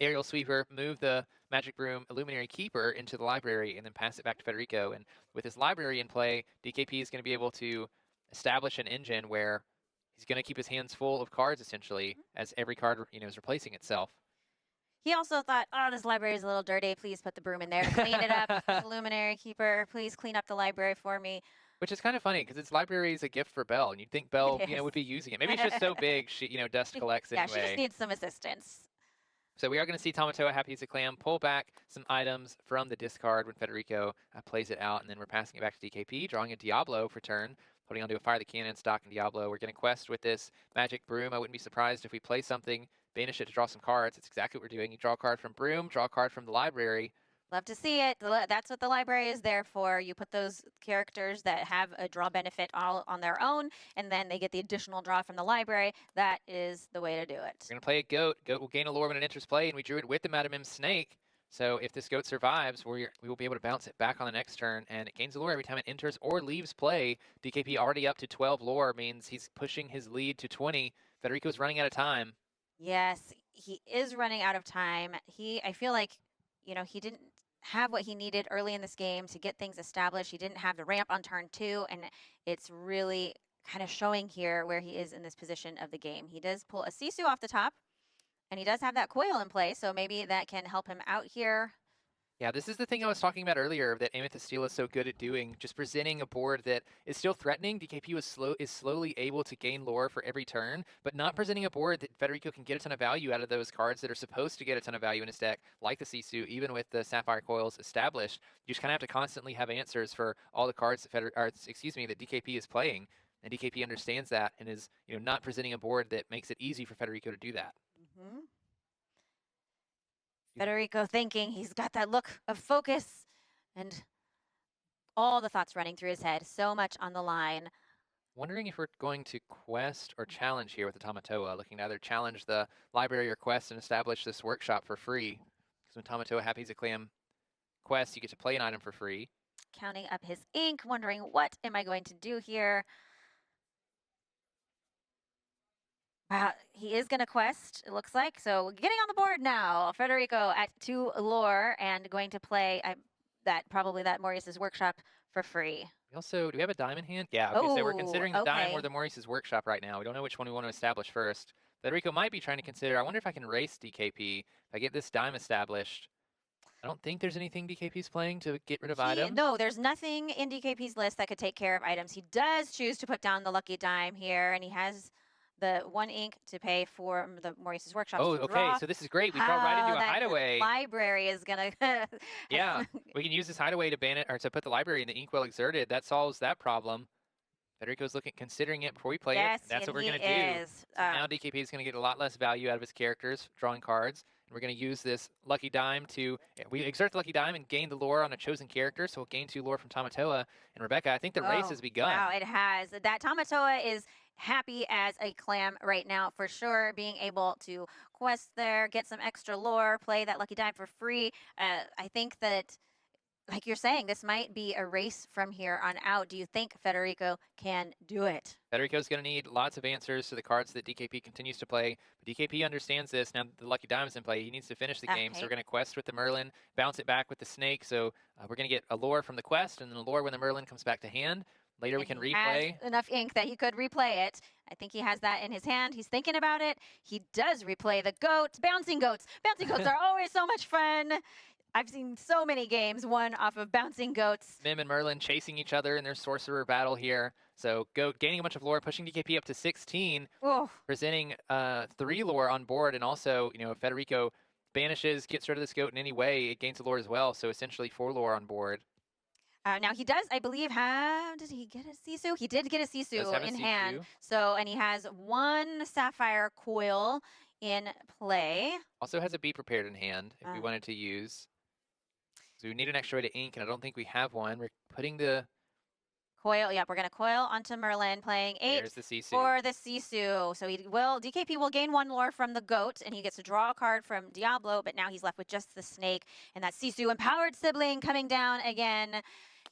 Aerial Sweeper, move the Magic Broom Illuminary Keeper into the library, and then pass it back to Federico. And with his library in play, DKP is going to be able to establish an engine where he's going to keep his hands full of cards, essentially, as every card is replacing itself. He also thought, oh, this library is a little dirty. Please put the broom in there. Clean it up. Luminary Keeper, please clean up the library for me. Which is kind of funny because its library is a gift for Belle, and you'd think Belle, would be using it. Maybe it's just so big, she, dust collects anyway. Yeah, she just needs some assistance. So we are going to see Tamatoa, Happy as a Clam, pull back some items from the discard when Federico plays it out, and then we're passing it back to DKP, drawing a Diablo for turn, putting onto a Fire the Cannon, stock, and Diablo. We're going to quest with this Magic Broom. I wouldn't be surprised if we play something, banish it to draw some cards. It's exactly what we're doing. You draw a card from Broom, draw a card from the library. Love to see it. That's what the library is there for. You put those characters that have a draw benefit all on their own, and then they get the additional draw from the library. That is the way to do it. We're going to play a Goat. Goat will gain a lore when it enters play, and we drew it with the Madam M Snake. So if this Goat survives, we will be able to bounce it back on the next turn, and it gains a lore every time it enters or leaves play. DKP already up to 12 lore means he's pushing his lead to 20. Federico's running out of time. Yes, he is running out of time. I feel like, he didn't have what he needed early in this game to get things established. He didn't have the ramp on turn 2, and it's really kind of showing here where he is in this position of the game. He does pull a Sisu off the top, and he does have that coil in play, so maybe that can help him out here. Yeah, this is the thing I was talking about earlier that Amethyst Steel is so good at doing, just presenting a board that is still threatening. DKP is slowly able to gain lore for every turn, but not presenting a board that Federico can get a ton of value out of those cards that are supposed to get a ton of value in his deck, like the Sisu, even with the Sapphire Coils established. You just kind of have to constantly have answers for all the cards that that DKP is playing, and DKP understands that and is not presenting a board that makes it easy for Federico to do that. Mm-hmm. Federico thinking he's got that look of focus and all the thoughts running through his head. So much on the line. Wondering if we're going to quest or challenge here with the Tamatoa, looking to either challenge the library or quest and establish this workshop for free. Because when Tamatoa Happy as a Clam quest, you get to play an item for free. Counting up his ink, wondering what am I going to do here. Wow, he is going to quest, it looks like. So getting on the board now, Federico at 2 lore and going to play probably that Maurice's Workshop for free. Do we have a dime in hand? Yeah, okay, so we're considering the dime or the Maurice's Workshop right now. We don't know which one we want to establish first. Federico might be trying to consider, I wonder if I can race DKP. If I get this dime established. I don't think there's anything DKP's playing to get rid of items. No, there's nothing in DKP's list that could take care of items. He does choose to put down the lucky dime here, and he has the 1 ink to pay for the Maurice's Workshop. Oh, okay, so this is great. We draw right into a hideaway. Library is going to... Yeah, we can use this hideaway to ban it, or to put the library in the Inkwell Exerted. That solves that problem. Federico's considering it before we play it. That's what we're going to do. So now DKP is going to get a lot less value out of his characters, drawing cards. And we're going to use this lucky dime we exert the lucky dime and gain the lore on a chosen character. So we'll gain 2 lore from Tamatoa. And Rebecca, I think the race has begun. Wow, it has. That Tamatoa is happy as a clam right now for sure, being able to quest there, get some extra lore, play that lucky dime for free. I think that like you're saying, this might be a race from here on out. Do you think Federico can do it? Federico's going to need lots of answers to the cards that DKP continues to play. But DKP understands this. Now the Lucky Diamond's in play. He needs to finish the game. So Okay. we're going to quest with the Merlin, bounce it back with the Snake. So we're going to get a lore from the quest and then a lore when the Merlin comes back to hand. Later we can He replay. has enough ink that he could replay it. I think he has that in his hand. He's thinking about it. He does replay the goats, bouncing goats. Bouncing goats are always so much fun. I've seen so many games won off of bouncing goats. Mim and Merlin chasing each other in their sorcerer battle here. So Goat gaining a bunch of lore, pushing DKP up to 16, Oh, presenting 3 lore on board, and also, you know, if Federico banishes, gets rid of this Goat in any way, it gains a lore as well. So essentially 4 lore on board. now he does, I believe, did he get a Sisu? He did get a Sisu have a in Sisu. hand. So, and he has 1 Sapphire Coil in play. Also has a Be Prepared in hand if we Ah. wanted to use. So we need an extra way to ink, and I don't think we have one. We're putting the... Coil, yeah, we're going to coil onto Merlin, playing 8 There's the Sisu. for the Sisu. So DKP will gain 1 lore from the goat, and he gets to draw a card from Diablo, but now he's left with just the snake, and that Sisu empowered sibling coming down again.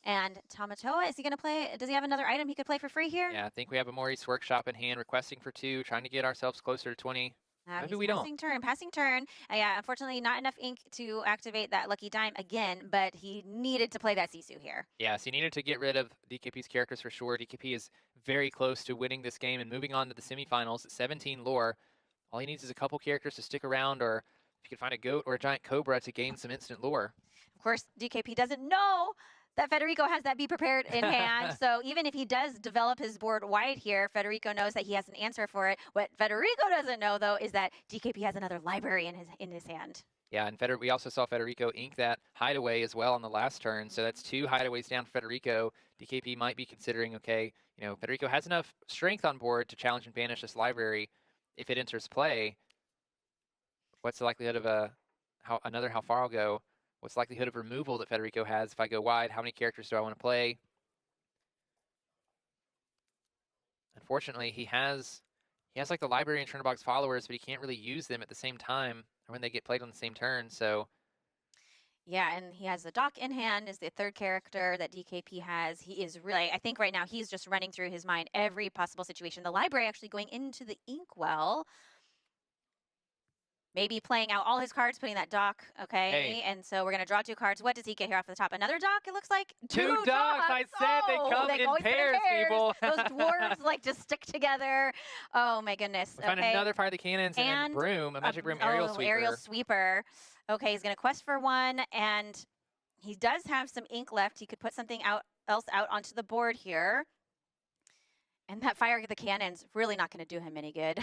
And Tamatoa, is he going to play? Does he have another item he could play for free here? Yeah, I think we have a Maurice Workshop in hand, requesting for 2, trying to get ourselves closer to 20. Maybe He's we don't. passing turn. Yeah, unfortunately, not enough ink to activate that Lucky Dime again, but he needed to play that Sisu here. Yes, he needed to get rid of DKP's characters for sure. DKP is very close to winning this game and moving on to the semifinals at 17 lore. All he needs is a couple characters to stick around, or if he can find a goat or a giant cobra to gain some instant lore. Of course, DKP doesn't know that Federico has that Be Prepared in hand. So even if he does develop his board wide here, Federico knows that he has an answer for it. What Federico doesn't know, though, is that DKP has another library in his hand. Yeah, and we also saw Federico ink that hideaway as well on the last turn. So that's 2 hideaways down for Federico. DKP might be considering, okay, you know, Federico has enough strength on board to challenge and banish this library if it enters play. What's the likelihood of how far I'll go? What's the likelihood of removal that Federico has if I go wide? How many characters do I want to play? Unfortunately, he has like the library and Turn-Box followers, but he can't really use them at the same time or when they get played on the same turn. So Yeah, and he has the dock in hand is the 3rd character that DKP has. He is really, I think right now he's just running through his mind every possible situation. The library actually going into the inkwell. Maybe playing out all his cards, putting that dock, okay? Hey. And so we're going to draw 2 cards. What does he get here off the top? Another dock, it looks like? 2 docks! I said they come in always fit pairs, people. Those dwarves like just stick together. Oh my goodness. We found another Fire the Cannons and a broom, a Magic Broom Aerial Sweeper. Aerial Sweeper. Okay, he's going to quest for 1, and he does have some ink left. He could put something else out onto the board here. And that Fire the Cannon's really not going to do him any good.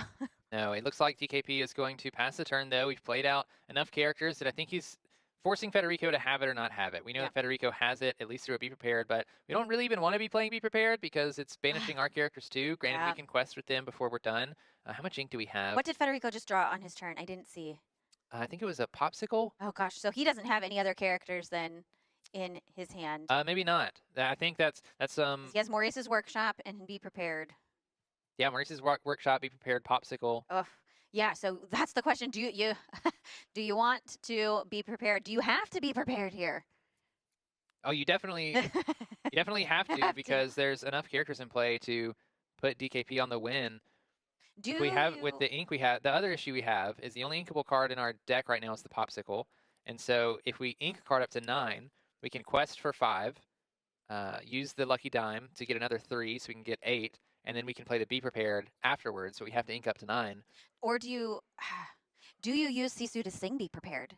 No, it looks like DKP is going to pass the turn, though. We've played out enough characters that I think he's forcing Federico to have it or not have it. We know that Federico has it, at least through a Be Prepared, but we don't really even want to be playing Be Prepared because it's banishing our characters too. Granted, we can quest with them before we're done. How much ink do we have? What did Federico just draw on his turn? I didn't see. I think it was a Popsicle. Oh gosh, so he doesn't have any other characters then in his hand. Maybe not. I think that's He has Maurice's Workshop and Be Prepared. Yeah, Maurice's Workshop, Be Prepared, Popsicle. Oh, yeah. So that's the question. Do you do you want to be prepared? Do you have to be prepared here? Oh, you definitely have to because there's enough characters in play to put DKP on the win. If we have with the ink we have, the other issue we have is the only inkable card in our deck right now is the Popsicle. And so if we ink a card up to 9, we can quest for 5, use the Lucky Dime to get another 3 so we can get 8. And then we can play the Be Prepared afterwards, so we have to ink up to 9. Or do you use Sisu to sing Be Prepared?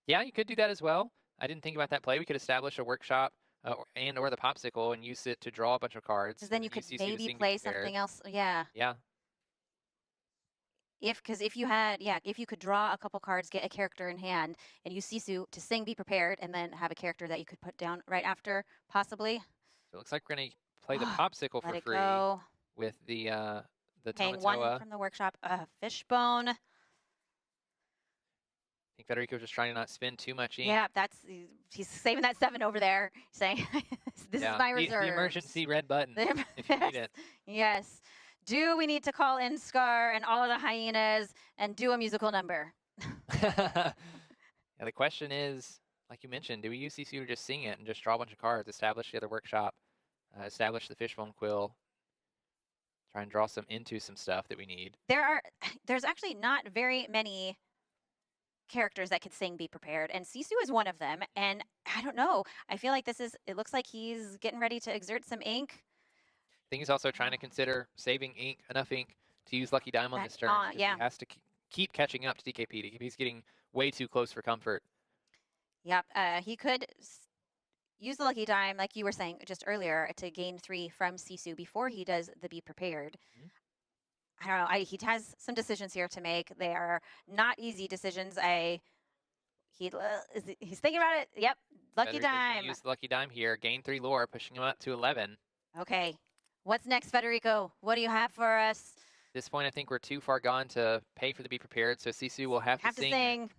Yeah, you could do that as well. I didn't think about that play. We could establish a Workshop or the Popsicle and use it to draw a bunch of cards. Because then you could maybe play something else. Yeah. Yeah. If you could draw a couple cards, get a character in hand, and use Sisu to sing Be Prepared, and then have a character that you could put down right after, possibly. So it looks like we're gonna play the Popsicle for free. Go. With the Paying Tamatoa. 1 from the Workshop, Fishbone. I think Federico's just trying to not spend too much ink. Yeah, he's saving that 7 over there, saying, "This is my reserve." The emergency red button if you need it. Yes. Do we need to call in Scar and all of the hyenas and do a musical number? Yeah, the question is, like you mentioned, do we use CCU to just sing it and just draw a bunch of cards, establish the other workshop, establish the fishbone quill, try and draw some into some stuff that we need? There's actually not very many characters that could sing Be Prepared, and Sisu is one of them. And I don't know, I feel like it looks like he's getting ready to exert some ink. I think he's also trying to consider saving enough ink to use Lucky Dime on this turn. Yeah. He has to keep catching up to DKP. DKP's getting way too close for comfort. Yep, he could use the Lucky Dime, like you were saying just earlier, to gain 3 from Sisu before he does the Be Prepared. I don't know. He has some decisions here to make. They are not easy decisions. He's thinking about it. Yep, Lucky Dime. Use the Lucky Dime here. Gain 3 lore, pushing him up to 11. Okay, what's next, Federico? What do you have for us? At this point, I think we're too far gone to pay for the Be Prepared, so Sisu will have to sing.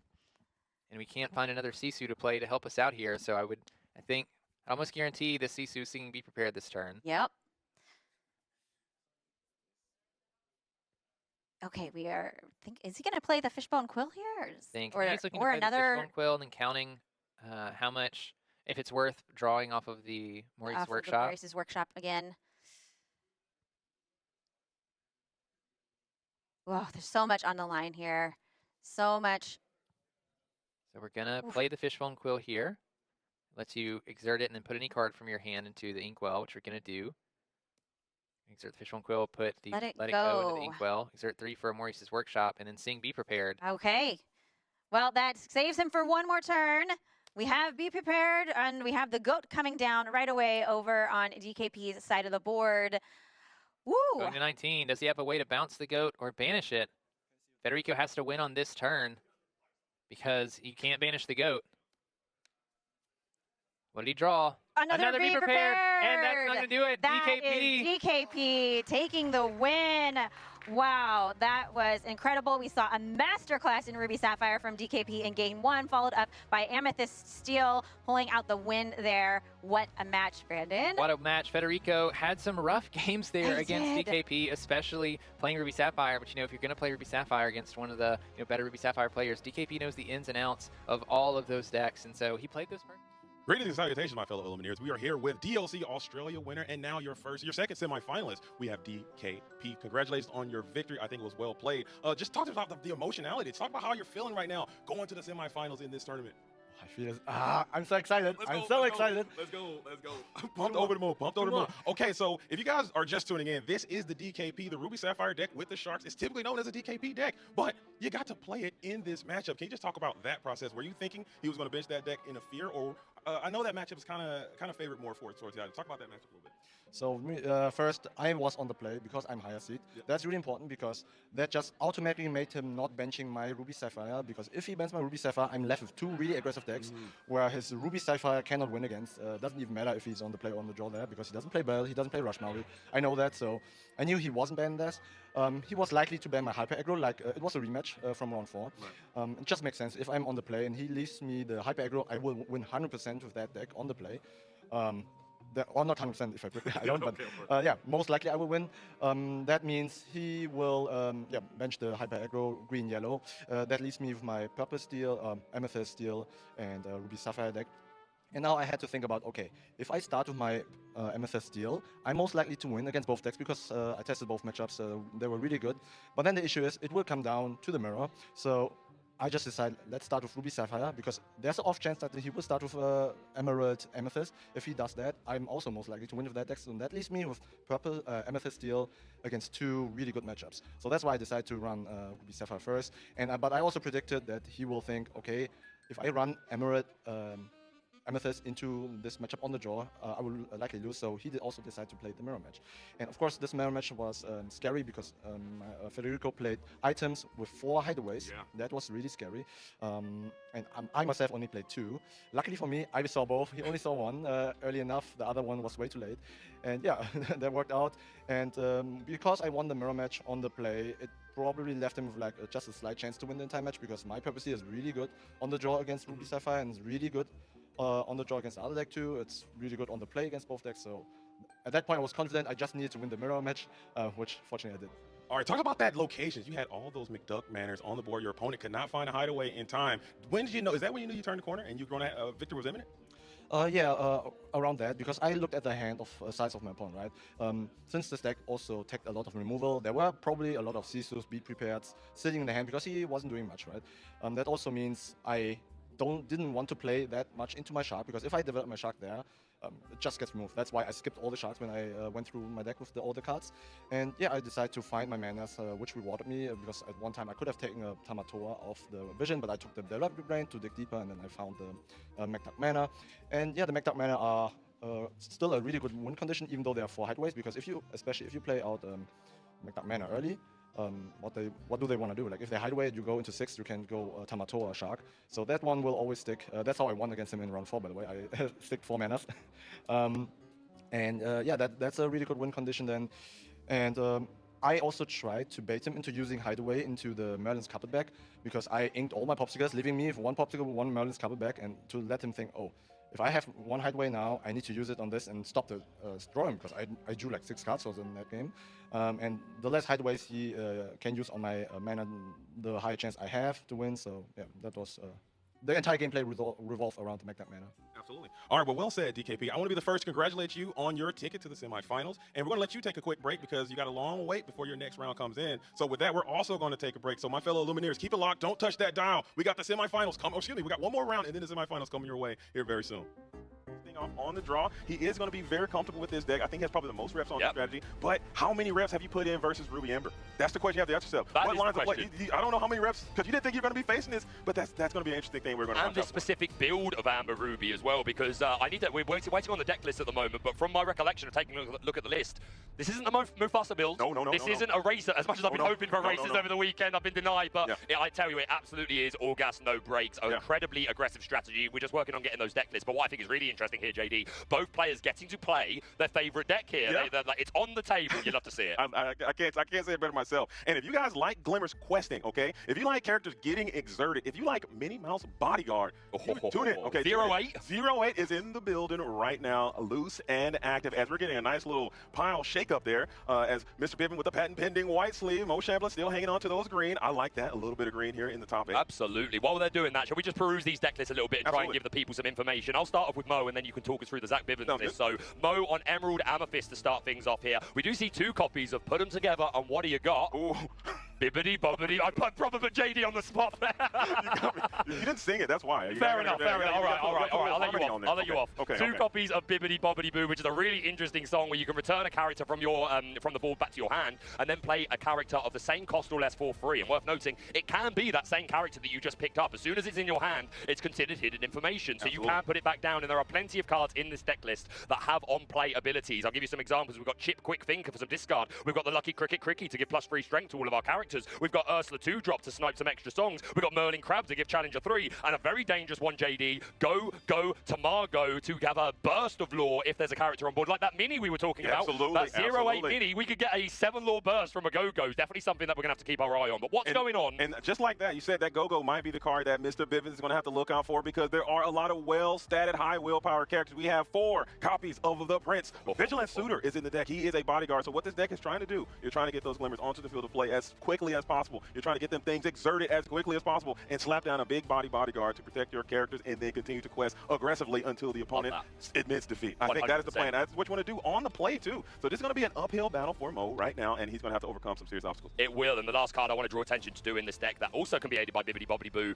And we can't find another Sisu to play to help us out here, so I think I almost guarantee the Sisu singing Be Prepared this turn. Yep. Okay, is he going to play the Fishbone Quill here? Or he's looking to play the Fishbone Quill and then counting how much, if it's worth drawing off of the Maurice's Workshop. Maurice's Workshop again. Wow, there's so much on the line here. So much. So we're going to play the Fishbone Quill here. Lets you exert it and then put any card from your hand into the Inkwell, which we're going to do. Exert the Fishbone Quill, put the Let it go into the Inkwell. Exert 3 for Maurice's Workshop, and then sing Be Prepared. Okay. Well, that saves him for one more turn. We have Be Prepared, and we have the goat coming down right away over on DKP's side of the board. Woo! Going to 19. Does he have a way to bounce the goat or banish it? Federico has to win on this turn because he can't banish the goat. What did he draw? Another Be Prepared. And that's not going to do it. That DKP. is DKP taking the win. Wow, that was incredible. We saw a masterclass in Ruby Sapphire from DKP in game 1, followed up by Amethyst Steel pulling out the win there. What a match, Brandon. What a match. Federico had some rough games there against DKP, especially playing Ruby Sapphire. But, if you're going to play Ruby Sapphire against one of the better Ruby Sapphire players, DKP knows the ins and outs of all of those decks. And so he played those perfectly. Greetings and salutations, my fellow Eliminators. We are here with DLC Australia winner and now your second semifinalist. We have DKP. Congratulations on your victory. I think it was well played. Just talk to us about the emotionality. Talk about how you're feeling right now going to the semifinals in this tournament. I feel I'm so excited. I'm so excited. Let's go. Pumped over the moon. Okay, so if you guys are just tuning in, this is the DKP, the Ruby Sapphire deck with the Sharks. It's typically known as a DKP deck, but you got to play it in this matchup. Can you just talk about that process? Were you thinking he was going to bench that deck in a fear, or I know that matchup is kind of favored more towards the other. Talk about that matchup a little bit. So first, I was on the play because I'm higher seed. Yep. That's really important because that just automatically made him not benching my Ruby Sapphire, because if he bans my Ruby Sapphire, I'm left with 2 really aggressive decks where his Ruby Sapphire cannot win against. Doesn't even matter if he's on the play or on the draw there, because he doesn't play Bell, he doesn't play Rush Maui. I know that, so I knew he wasn't banning this. He was likely to ban my Hyper Aggro, like it was a rematch from round 4. Right. It just makes sense. If I'm on the play and he leaves me the Hyper Aggro, I will win 100% with that deck on the play. Or not 100% if I prepare, I don't, but yeah, most likely I will win. That means he will bench the Hyper Aggro green-yellow. That leaves me with my Purple Steel, Amethyst Steel, and Ruby Sapphire deck. And now I had to think about, okay, if I start with my Amethyst Steel, I'm most likely to win against both decks because I tested both matchups, they were really good. But then the issue is, it will come down to the mirror. So I just decided, let's start with Ruby Sapphire, because there's an off chance that he will start with Emerald Amethyst. If he does that, I'm also most likely to win with that deck. So that leaves me with Purple Amethyst Steel against 2 really good matchups. So that's why I decided to run Ruby Sapphire first. But I also predicted that he will think, okay, if I run Emerald Amethyst into this matchup on the draw, I will likely lose. So he did also decide to play the mirror match. And of course, this mirror match was scary because Federico played items with 4 hideaways. Yeah. That was really scary. And I myself only played 2. Luckily for me, I saw both. He only saw 1 early enough. The other one was way too late. And yeah, that worked out. And because I won the mirror match on the play, it probably left him with like just a slight chance to win the entire match, because my purpose here is really good on the draw against Ruby Sapphire and is really good on the draw against the other deck too. It's really good on the play against both decks. So at that point, I was confident. I just needed to win the mirror match, which fortunately I did. All right, talk about that locations. You had all those McDuck manners on the board. Your opponent could not find a hideaway in time. When did you know? Is that when you knew you turned the corner and you were going to victory was imminent? Around that, because I looked at the hand of size of my opponent, right? Since this deck also took a lot of removal, there were probably a lot of Sisus, Be Prepared sitting in the hand because he wasn't doing much, right? That also means I didn't want to play that much into my shark, because if I develop my shark there, it just gets removed. That's why I skipped all the sharks when I went through my deck with all the cards. And yeah, I decided to find my manas, which rewarded me, because at one time I could have taken a Tamatoa off the vision, but I took the Development Brain to dig deeper, and then I found the McDuck mana. And yeah, the McDuck mana are still a really good win condition, even though they are 4 hideaways, because especially if you play out McDuck mana early, what do they want to do? Like if they hide you go into 6, you can go Tamatoa or Shark. So that one will always stick. That's how I won against him in round 4, by the way. I stick 4 manas. Yeah, that's a really good win condition then. And I also tried to bait him into using Hideaway into the Merlin's Carpetbag, because I inked all my Popsicles, leaving me with 1 Popsicle, 1 Merlin's Carpetbag, and to let him think, oh, if I have 1 Hideaway now, I need to use it on this and stop the drawing, because I drew like 6 cards in that game. And the less Hideaways he can use on my mana, the higher chance I have to win. So yeah, that was the entire gameplay revolved around the McDuck mana. Absolutely. All right, well said, DKP. I want to be the first to congratulate you on your ticket to the semifinals. And we're going to let you take a quick break because you got a long wait before your next round comes in. So with that, we're also going to take a break. So my fellow Lumineers, keep it locked. Don't touch that dial. We got the semifinals coming. Oh, excuse me. We got one more round and then the semifinals coming your way here very soon. Off on the draw. He is going to be very comfortable with this deck. I think he has probably the most reps on the strategy. But how many reps have you put in versus Ruby Ember? That's the question you have to ask yourself. What lines of play? I don't know how many reps, because you didn't think you were going to be facing this, but that's going to be an interesting thing we're going to watch. And the specific build of Amber Ruby as well, because we're waiting on the deck list at the moment, but from my recollection of taking a look at the list, this isn't the Mufasa build. No. This isn't a racer. As much as I've been hoping for races over the weekend, I've been denied, but I tell you, it absolutely is all gas, no brakes. Incredibly aggressive strategy. We're just working on getting those deck lists, but what I think is really interesting here, JD, both players getting to play their favorite deck here. It's on the table. You'd love to see it. I can't say it better myself. And if you guys like Glimmer's questing, okay, if you like characters getting exerted, if you like Minnie Mouse Bodyguard, tune in. Okay, 08. 08 is in the building right now, loose and active, as we're getting a nice little pile shake up there. As Mr. Piven with the patent pending white sleeve, Mo Champlin still hanging on to those green. I like that, a little bit of green here in the top 8. Absolutely. While they're doing that, shall we just peruse these deck lists a little bit and try and give the people some information? I'll start off with Mo, and then you can talk us through the Zach Bivens list. So Mo on Emerald Amethyst to start things off here. We do see 2 copies of Put 'em Together, and what do you got? Ooh. Bibbidi bobbidi. I probably put JD on the spot there. You didn't sing it, that's why. Fair enough. All right. I'll let you off. Okay, 2 copies of Bibbidi Bobbidi Boo, which is a really interesting song where you can return a character from your from the board back to your hand, and then play a character of the same cost or less for free. And worth noting, it can be that same character that you just picked up. As soon as it's in your hand, it's considered hidden information. So you can put it back down, and there are plenty of cards in this deck list that have on-play abilities. I'll give you some examples. We've got Chip Quick Thinker for some discard. We've got the Lucky Cricket Cricky to give +3 strength to all of our characters. We've got Ursula 2-drop to snipe some extra songs. We've got Merlin Crab to give Challenger 3, and a very dangerous one, JD. Go to Margot to gather Burst of Lore if there's a character on board, like that mini we were talking about. That 08 mini, we could get a 7-lore burst from a Go-Go. Definitely something that we're going to have to keep our eye on. But what's going on? And just like that, you said that Go-Go might be the card that Mr. Bivens is going to have to look out for, because there are a lot of well-statted, high willpower characters. We have 4 copies of the Prince. Vigilant Suitor is in the deck. He is a bodyguard. So what this deck is trying to do, you're trying to get those Glimmers onto the field of play as quickly as possible. You're trying to get them things exerted as quickly as possible and slap down a big bodyguard to protect your characters, and then continue to quest aggressively until the opponent admits defeat. I think that is the plan. That's what you want to do on the play too. So this is going to be an uphill battle for Mo right now, and he's going to have to overcome some serious obstacles. It will, and the last card I want to draw attention to in this deck that also can be aided by Bibbidi Bobbidi Boo.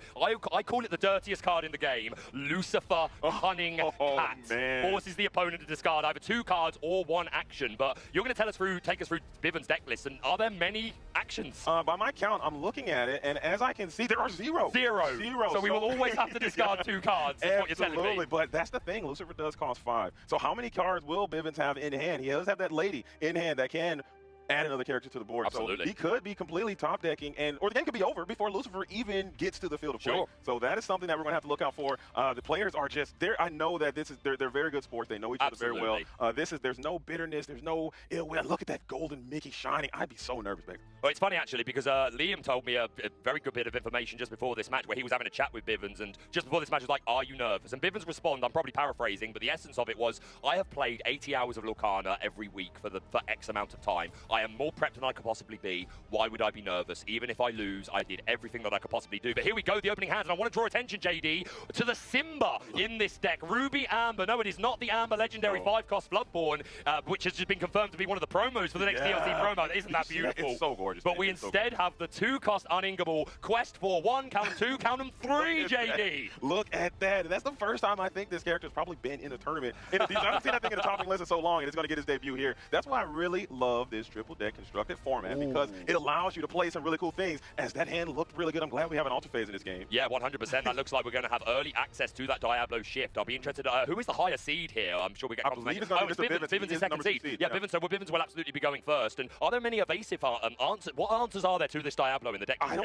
I call it the dirtiest card in the game, Lucifer Cunning Cat. Man. Forces the opponent to discard either 2 cards or 1 action. But you're going to take us through Bivens' deck list, and are there many actions? By my count, I'm looking at it, and as I can see, there are 0. Zero. So we will always have to discard 2 cards. That's what you're telling me. But that's the thing. Lucifer does cost 5. So how many cards will Bivens have in hand? He does have that lady in hand that can add another character to the board. Absolutely. So he could be completely top decking, or the game could be over before Lucifer even gets to the field of play. Sure. So that is something that we're going to have to look out for. The players are just there. I know that they're very good sports. They know each other very well. There's no bitterness. There's no ill will. Look at that golden Mickey shining. I'd be so nervous, baby. Well, it's funny actually because Liam told me a very good bit of information just before this match where he was having a chat with Bivens, and just before this match was like, "Are you nervous?" And Bivens responded, I'm probably paraphrasing, but the essence of it was, "I have played 80 hours of Lorcana every week for X amount of time. I am more prepped than I could possibly be. Why would I be nervous? Even if I lose, I did everything that I could possibly do." But here we go, the opening hand, and I want to draw attention, JD, to the Simba in this deck. Ruby Amber. No, it is not the Amber Legendary 5-cost Bloodborne, which has just been confirmed to be one of the promos for the next DLC promo. Isn't that beautiful? It's so gorgeous. But we instead have the 2-cost Uningable Quest for 1, count 'em 2, count 'em 3, JD. Look at that. And that's the first time I think this character's probably been in a tournament. I haven't seen that thing in the topping list in so long, and it's going to get his debut here. That's why I really love this triple deck constructed format, because it allows you to play some really cool things. As that hand looked really good, I'm glad we have an Ultra Phase in this game. Yeah, 100%. That looks like we're going to have early access to that Diablo shift. I'll be interested. Who is the higher seed here? I'm sure we get confirmation. It's Bivens. Bivens is second seed. Yeah, Yeah. Bivens will absolutely be going first. And are there many evasive answers? What answers are there to this Diablo in the deck? I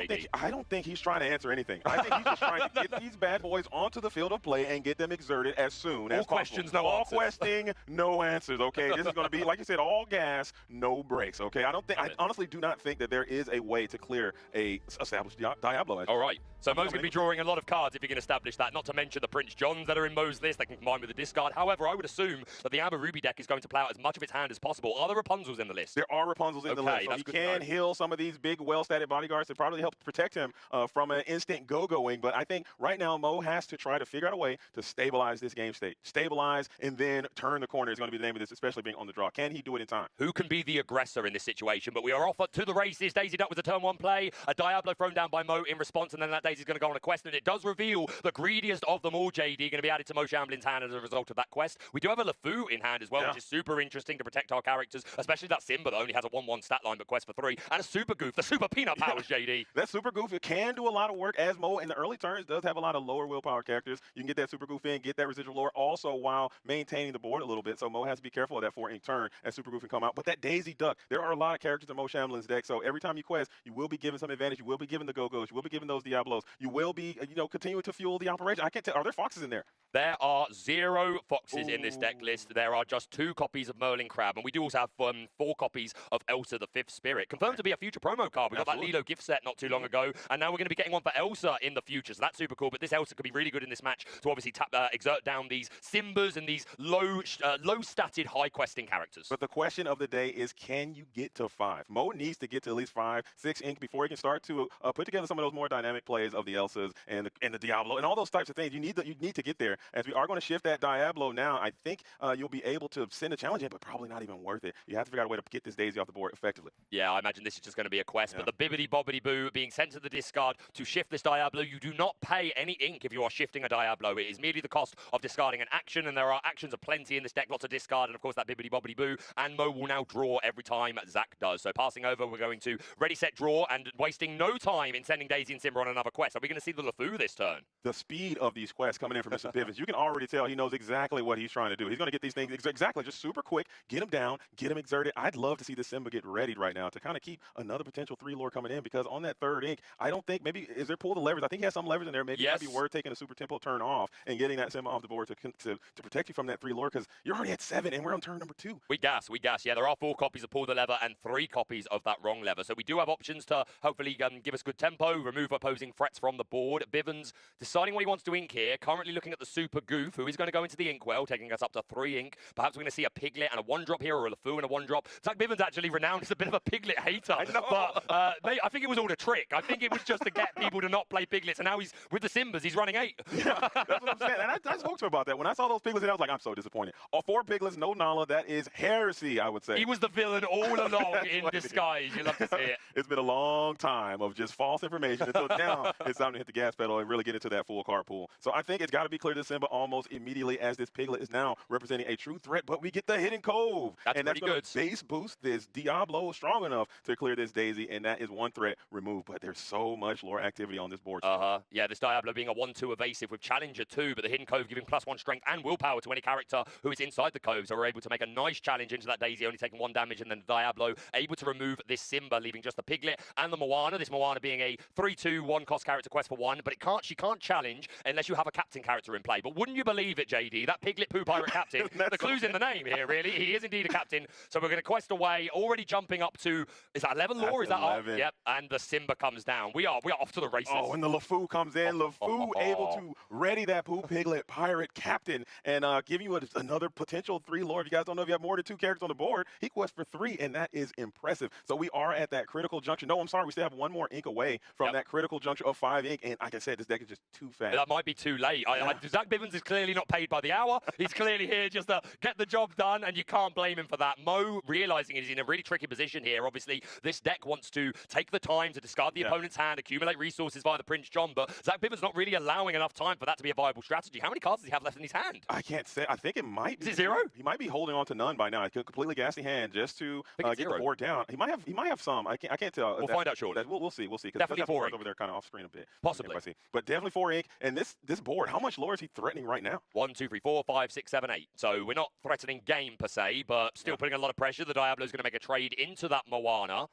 don't think he's trying to answer anything. I think he's just trying to get these bad boys onto the field of play and get them exerted as soon as possible. All questions, no answers. answers. All questing, no answers. Okay, this is going to be, like you said, all gas, no brakes. Okay, I honestly do not think that there is a way to clear a established Diablo. All right. So Mo's going to be drawing a lot of cards if he can establish that. Not to mention the Prince Johns that are in Mo's list. They can combine with the discard. However, I would assume that the Amber Ruby deck is going to play out as much of its hand as possible. Are there Rapunzels in the list? There are Rapunzels in the list. So he can heal some of these big, well-statted bodyguards to probably help protect him from an instant go-going. But I think right now Mo has to try to figure out a way to stabilize this game state. Stabilize and then turn the corner is going to be the name of this, especially being on the draw. Can he do it in time? Who can be the aggressor in this situation? But we are off to the races. Daisy Duck with a turn 1 play. A Diablo thrown down by Mo in response, and then that Daisy's going to go on a quest. And it does reveal the greediest of them all, JD, going to be added to Mo Shamblin's hand as a result of that quest. We do have a LeFou in hand as well, which is super interesting to protect our characters, especially that Simba that only has a 1/1 stat line but quest for 3. And a Super Goof, the Super Peanut powers, JD. That Super Goof, it can do a lot of work, as Mo in the early turns does have a lot of lower willpower characters. You can get that Super Goof in, get that residual lore, also while maintaining the board a little bit. So Mo has to be careful of that 4-ink turn as Super Goof can come out. But that Daisy Duck, there are a lot of characters in Mo Shamblin's deck. So every time you quest, you will be given some advantage. You will be given the Go-Go's. You will be given those Diablos. You will be, continuing to fuel the operation. I can't tell. Are there foxes in there? There are 0 foxes in this deck list. There are just 2 copies of Merlin Crab, and we do also have 4 copies of Elsa the 5th Spirit. Confirmed to be a future promo card. We got that Lilo gift set not too long ago, and now we're going to be getting one for Elsa in the future, so that's super cool. But this Elsa could be really good in this match to obviously exert down these Simbas and these low-statted, high-questing characters. But the question of the day is, can you get to 5? Mo needs to get to at least 5, 6 ink before he can start to put together some of those more dynamic plays of the Elsas and the Diablo and all those types of things. You need to get there. As we are going to shift that Diablo now, I think you'll be able to send a challenge in, but probably not even worth it. You have to figure out a way to get this Daisy off the board effectively. Yeah, I imagine this is just going to be a quest, but the bibbidi-bobbidi-boo being sent to the discard to shift this Diablo, you do not pay any ink if you are shifting a Diablo. It is merely the cost of discarding an action, and there are actions aplenty in this deck, lots of discard, and of course that bibbidi-bobbidi-boo, and Mo will now draw every time Zach does. So passing over, we're going to ready, set, draw, and wasting no time in sending Daisy and Simba on another quest. Are we going to see the LeFou this turn? The speed of these quests coming in from Mr. Bivens, you can already tell he knows exactly what he's trying to do. He's going to get these things exactly just super quick, get them down, get them exerted. I'd love to see the Simba get readied right now to kind of keep another potential 3 lore coming in, because on that 3rd ink, I don't think, maybe, is there pull the levers? I think he has some levers in there. Maybe it might be worth taking a super tempo turn off and getting that Simba off the board to protect you from that 3 lore, because you're already at 7 and we're on turn number 2. We gas. Yeah, there are 4 copies of pull the lever and 3 copies of that wrong lever. So we do have options to hopefully give us good tempo, remove opposing threats from the board. Bivens deciding what he wants to ink here. Currently looking at the Super Goof, who is going to go into the inkwell, taking us up to 3 ink. Perhaps we're going to see a Piglet and a 1-drop here, or a LeFou and a 1-drop. Zach Bivens actually renowned as a bit of a Piglet hater. I know. But I think it was all a trick. I think it was just to get people to not play Piglets, and now he's with the Simbas, he's running 8. Yeah, that's what I'm saying. And I spoke to him about that. When I saw those Piglets, I was like, I'm so disappointed. 4 Piglets, no Nala, that is heresy, I would say. He was the villain all along in disguise. You love to see it. It's been a long time of just false information until now it's time to hit the gas pedal and really get into that full card pool. So I think it's got to be clear to Simba almost immediately, as this Piglet is now representing a true threat, but we get the Hidden Cove. That's and pretty good. Base boost this Diablo strong enough to clear this Daisy, and that is 1 threat removed. But there's so much lore activity on this board. Yeah, this Diablo being a 1/2 evasive with Challenger 2, but the Hidden Cove giving +1 strength and willpower to any character who is inside the cove. So we're able to make a nice challenge into that Daisy, only taking 1 damage, and then Diablo, able to remove this Simba, leaving just the Piglet and the Moana. This Moana being a 3/2 1-cost character quest for 1, but she can't challenge unless you have a captain character in play. But wouldn't you believe it, JD? That Piglet Poo Pirate captain, the clue's in the name here, really. He is indeed a captain. So we're going to quest away, already jumping up to, is that 11 lore? Is that 11. Yep, and the Simba comes down. We are off to the races. Oh, and the LeFou comes in. LeFou able to ready that Poo Piglet Pirate captain and give you another potential 3 lore. If you guys don't know if you have more than 2 characters on the board, he quests for 3, and that is impressive. So we are at that critical juncture. No, I'm sorry, we still have 1 more ink away from that critical juncture of 5 ink, and like I said, this deck is just too fast. That might be too late. Zach Bivens is clearly not paid by the hour. He's clearly here just to get the job done, and you can't blame him for that. Mo realizing he's in a really tricky position here. Obviously, this deck wants to take the time to discard the opponent's hand, accumulate resources via the Prince John, but Zach Bivens not really allowing enough time for that to be a viable strategy. How many cards does he have left in his hand? I can't say. I think it might be. Is it 0? He might be holding on to none by now. A completely gassy hand just to get the board down. He might have some. I can't tell. We'll find out shortly. We'll see. We'll see. Definitely 4 ink over there, kind of off screen a bit. Possibly. But definitely 4 ink. And this board, how much lore is he threatening right now? 1, 2, 3, 4, 5, 6, 7, 8. So we're not threatening game per se, but still putting a lot of pressure. The Diablo is going to make a trade into that Moana.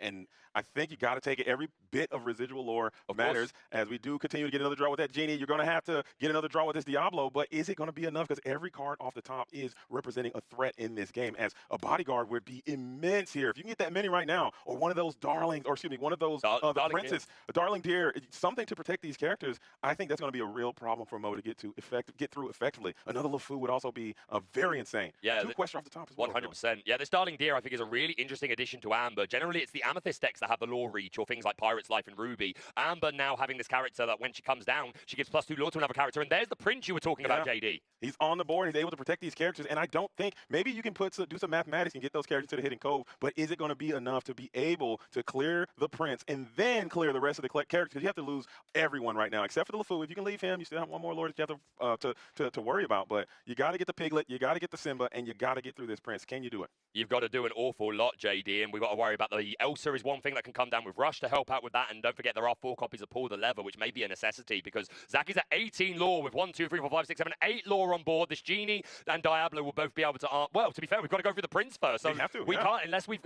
And I think you got to take it. Every bit of residual lore matters. As we do continue to get another draw with that Genie, you're going to have to get another draw with this Diablo, but is it going to be enough? Because every card off the top is representing a threat in this game, as a bodyguard would be immense here. If you can get that many right now, or one of those darlings, or excuse me, one of those the princes, a darling deer, something to protect these characters, I think that's going to be a real problem for Mo to get through effectively. Another LeFou would also be very insane. Yeah, 2 questions off the top as well. 100%. Yeah, this darling deer I think is a really interesting addition to Amber. Generally, it's the Amethyst decks that have the lore reach, or things like Pirate's Life and Ruby. Amber now having this character that when she comes down, she gives +2 lore to another character, and there's the Prince you were talking about, JD. He's on the board. He's able to protect these characters, and I don't think maybe you can do some mathematics and get those characters to the hidden cove, but is it going to be enough to be able to clear the Prince and then clear the rest of the characters? Because you have to lose everyone right now, except for the LeFou. If you can leave him, you still have 1 more lord that you have to worry about. But you got to get the Piglet, you got to get the Simba, and you got to get through this Prince. Can you do it? You've got to do an awful lot, JD, and we've got to worry about the Elsa is one thing that can come down with Rush to help out with that, and don't forget there are 4 copies of Pull the Lever, which may be a necessity, because Zach is at 18 lore with 1, 2, 3, 4, 5, 6, 7, 8 lore on board. This Genie and Diablo will both be able to, well, to be fair, we've got to go through the Prince first, so we can't, unless we've...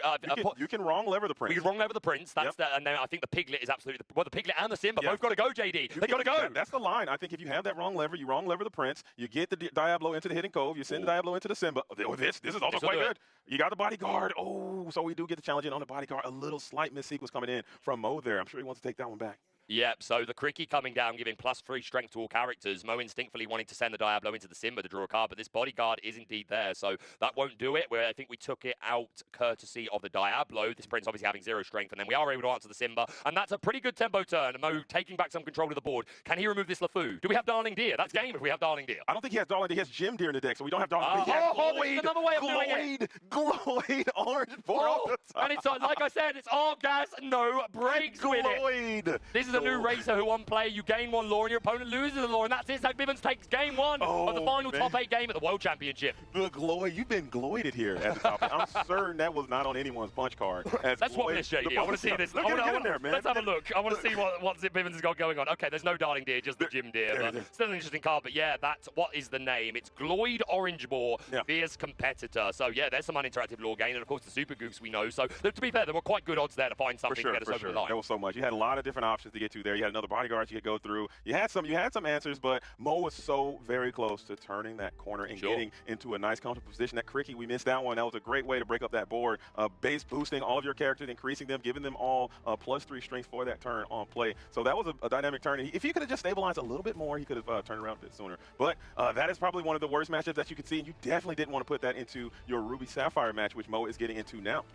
you can wrong lever the Prince. We can wrong lever the Prince, that's and then I think the Piglet is absolutely, the Piglet and the Simba both got to go, JD. They got to go. That's the line. I think if you have that wrong lever, you wrong lever the Prince, you get the Diablo into the hidden cove, you send the Diablo into the Simba. This is also quite good. You got the bodyguard. Oh, so we do get the challenge in on the bodyguard. A little slight missequence coming in from Mo there. I'm sure he wants to take that one back. Yep, so the Cricky coming down, giving +3 strength to all characters. Mo instinctively wanting to send the Diablo into the Simba to draw a card, but this bodyguard is indeed there, so that won't do it. I think we took it out courtesy of the Diablo. This Prince obviously having 0 strength, and then we are able to answer the Simba, and that's a pretty good tempo turn. Mo taking back some control of the board. Can he remove this LeFou? Do we have Darling Deer? That's game if we have Darling Deer. I don't think he has Darling Deer. He has Jim Deer in the deck, so we don't have Darling Deer. There's another way of doing it. Gloid orange board off the top. And it's like I said, it's all gas, no brakes with it. This is a new racer who play, you gain 1 lore and your opponent loses the lore, and that's it. Zach Bivens takes game 1 of the final top 8 game at the World Championship. The Gloid, you've been gloided here at the top. I'm certain that was not on anyone's punch card. Let's swap this, JD. I want to see this. Let's have a look. I want to see what Zach Bivens has got going on. Okay, there's no Darling Deer, just the Jim Deer. But still an interesting card, but yeah, that's what is the name. It's Gloid Orange Boar, fierce competitor. So yeah, there's some uninteractive lore gain, and of course the Super Goofs we know. So to be fair, there were quite good odds there to find something to get us over the line. There was so much. You had a lot of different options to get to there. You had another bodyguard you could go through. You had some answers, but Mo was so very close to turning that corner and getting into a nice comfortable position. That Cricky, we missed that one. That was a great way to break up that board. Base boosting all of your characters, increasing them, giving them all +3 strength for that turn on play. So that was a dynamic turn. If he could have just stabilized a little bit more, he could have turned around a bit sooner. But that is probably one of the worst matchups that you could see, and you definitely didn't want to put that into your Ruby Sapphire match, which Mo is getting into now.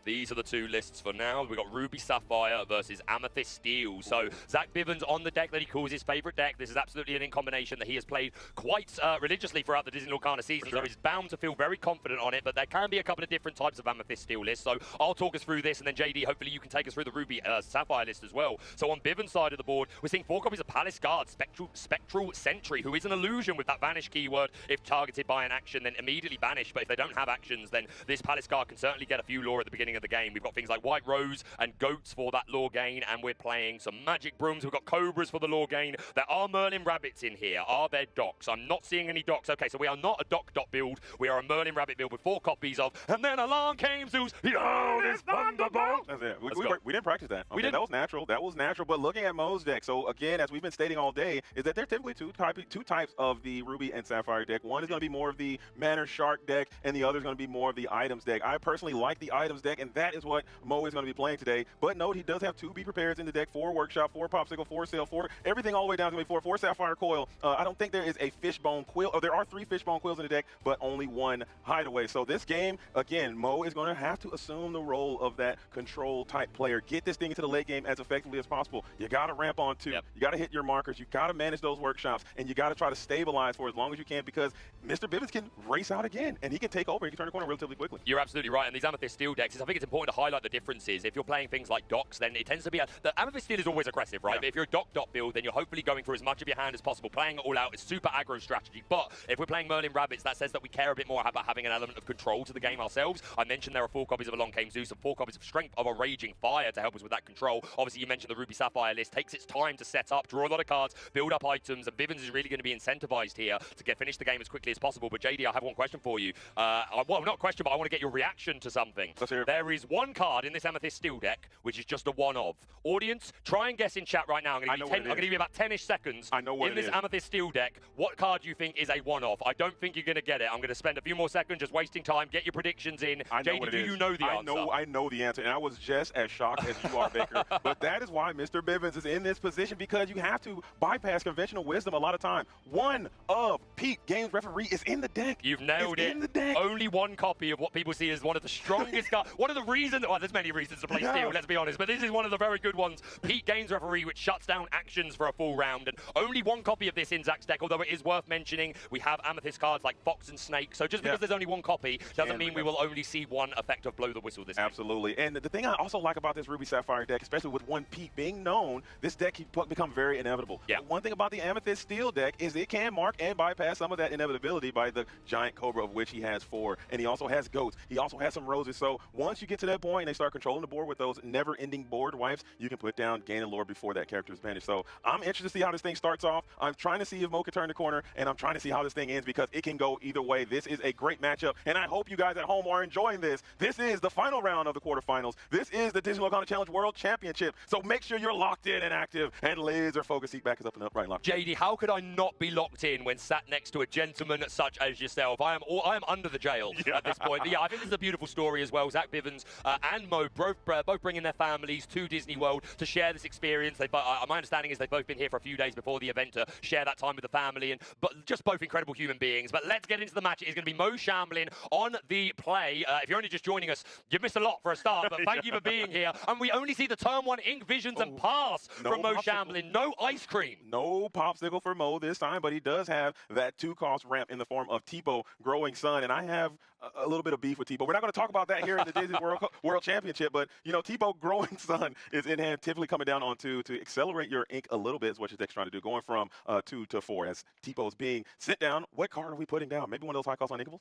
These are the 2 lists for now. We've got Ruby Sapphire versus Amethyst Steel. So Zach Bivens on the deck that he calls his favorite deck. This is absolutely an in combination that he has played quite religiously throughout the Disney Lorcana season, so he's bound to feel very confident on it, but there can be a couple of different types of Amethyst Steel lists. So I'll talk us through this, and then JD, hopefully you can take us through the Ruby Sapphire list as well. So on Bivens' side of the board, we're seeing 4 copies of Palace Guard, Spectral Sentry, who is an illusion with that Vanish keyword. If targeted by an action, then immediately banish, but if they don't have actions, then this Palace Guard can certainly get a few lore at the beginning beginning of the game. We've got things like White Rose and Goats for that lore gain, and we're playing some Magic Brooms. We've got Cobras for the lore gain. There are Merlin Rabbits in here. Are there Docks? I'm not seeing any Docks. Okay, so we are not a Doc dot build. We are a Merlin Rabbit build with 4 copies of, and then along came Zeus. Yo, this thunderbolt! That's it. We didn't practice that. Okay, We didn't. That was natural. That was natural. But looking at Mo's deck, so again, as we've been stating all day, is that there are typically two types of the Ruby and Sapphire deck. One is going to be more of the Manor Shark deck, and the other is going to be more of the items deck. I personally like the items deck, and that is what Mo is going to be playing today. But note, he does have 2 Be Prepared in the deck, 4 Workshop, 4 Popsicle, 4 Sail, 4 everything all the way down to 4 Sapphire Coil. I don't think there is a Fishbone Quill. Oh, there are 3 Fishbone Quills in the deck, but only 1 Hideaway. So this game, again, Mo is going to have to assume the role of that control type player. Get this thing into the late game as effectively as possible. You got to ramp on 2. Yep. You got to hit your markers. You got to manage those workshops, and you got to try to stabilize for as long as you can, because Mr. Bivens can race out again, and he can take over. He can turn the corner relatively quickly. You're absolutely right. And these Amethyst Steel decks, I think it's important to highlight the differences. If you're playing things like Docks, then it tends to be the Amethyst Steel is always aggressive, right? Yeah. But if you're a Doc dot build, then you're hopefully going through as much of your hand as possible, playing it all out. It's super aggro strategy. But if we're playing Merlin Rabbits, that says that we care a bit more about having an element of control to the game ourselves. I mentioned there are 4 copies of Along Came Zeus and 4 copies of Strength of a Raging Fire to help us with that control. Obviously, you mentioned the Ruby Sapphire list takes its time to set up, draw a lot of cards, build up items, and Bivens is really going to be incentivized here to finish the game as quickly as possible. But JD, I have one question for you. Well, not a question, but I want to get your reaction to something. Let's hear it. There is one card in this Amethyst Steel deck, which is just a one of. Audience, try and guess in chat right now. I'm going to give you about 10-ish seconds. I know what in it this is. Amethyst Steel deck, what card do you think is a one-off? I don't think you're going to get it. I'm going to spend a few more seconds just wasting time. Get your predictions in. I know JD, what it do is. you know the answer? I know the answer, and I was just as shocked as you are, Baker. But that is why Mr. Bivens is in this position, because you have to bypass conventional wisdom a lot of time. One of Pete Games Referee is in the deck. You've nailed it's it. in the deck. Only 1 copy of what people see as one of the strongest cards. One of the reasons, well, there's many reasons to play Steel, let's be honest, but this is one of the very good ones. Pete Games Referee, which shuts down actions for a full round, and only 1 copy of this in Zach's deck, although it is worth mentioning, we have Amethyst cards like Fox and Snake, so just because there's only 1 copy doesn't mean we will only see 1 effect of Blow the Whistle this game. Absolutely. And the thing I also like about this Ruby Sapphire deck, especially with 1 Pete being known, this deck can become very inevitable. Yeah. But one thing about the Amethyst Steel deck is it can mark and bypass some of that inevitability by the Giant Cobra, of which he has 4. And he also has Goats. He also has some Roses. So once you get to that point and they start controlling the board with those never-ending board wipes, you can put down Gain and Lore before that character is banished. So I'm interested to see how this thing starts off. I'm trying to see if Mo can turn the corner, and I'm trying to see how this thing ends, because it can go either way. This is a great matchup, and I hope you guys at home are enjoying this. This is the final round of the quarterfinals. This is the Disney Lorcana Challenge World Championship. So make sure you're locked in and active, and laser focus. Seat back is up and up, right, locked. JD, how could I not be locked in when sat next to a gentleman such as yourself? I am under the jail at this point. But yeah, I think this is a beautiful story as well. Zach Bivens and Mo both bringing their families to Disney World to share this experience. My understanding is they've both been here for a few days before the event to share that time with the family, but just both incredible human beings. But let's get into the match. It is going to be Mo Shamblin on the play. If you're only just joining us, you've missed a lot for a start, but thank you for being here. And we only see the turn 1 ink visions and pass from Mo Shamblin. No ice cream. No popsicle for Mo this time, but he does have that 2-cost ramp in the form of Tipo Growing Sun, and I have a little bit of beef with Tipo. We're not going to talk about that here in the Disney World Championship, but you know, Tipo Growing Sun is in hand, typically coming down on 2 to accelerate your ink a little bit, is what your deck's trying to do, going from 2 to 4 as Tipo's being sent down. What card are we putting down? Maybe one of those high-cost uninkables?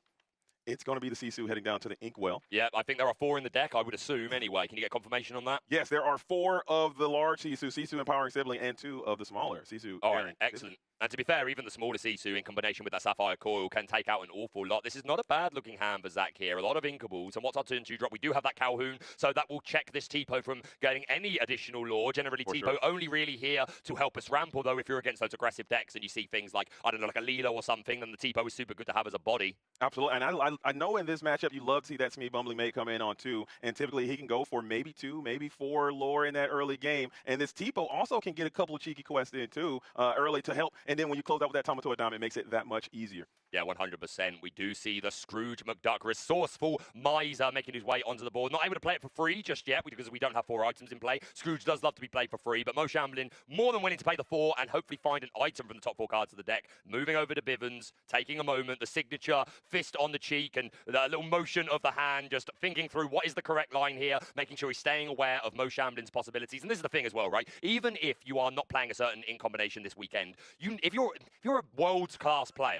It's going to be the Sisu heading down to the Inkwell. Yeah, I think there are 4 in the deck, I would assume, anyway. Can you get confirmation on that? Yes, there are 4 of the large Sisu Empowering Sibling, and 2 of the smaller Sisu. All right, excellent. And to be fair, even the smaller Sisu in combination with that Sapphire Coil can take out an awful lot. This is not a bad-looking hand for Zach here. A lot of Inkables. And what's our turn 2 drop? We do have that Calhoun, so that will check this Tipo from getting any additional lore. Generally, Tipo only really here to help us ramp, although if you're against those aggressive decks and you see things like, I don't know, like a Lilo or something, then the Tipo is super good to have as a body. Absolutely. And I know in this matchup, you love to see that Smee Bumbling Mate come in on 2, and typically he can go for maybe 2, maybe 4 lore in that early game. And this Tipo also can get a couple of cheeky quests in too early to help. And then when you close out with that Tomato Dime, it makes it that much easier. Yeah, 100%. We do see the Scrooge McDuck, resourceful miser, making his way onto the board. Not able to play it for free just yet because we don't have 4 items in play. Scrooge does love to be played for free, but Mo Shamblin more than willing to pay the 4 and hopefully find an item from the top 4 cards of the deck. Moving over to Bivens, taking a moment, the signature fist on the cheek and the little motion of the hand, just thinking through what is the correct line here, making sure he's staying aware of Mo Shamblin's possibilities. And this is the thing as well, right? Even if you are not playing a certain in combination this weekend, if you're a world-class player,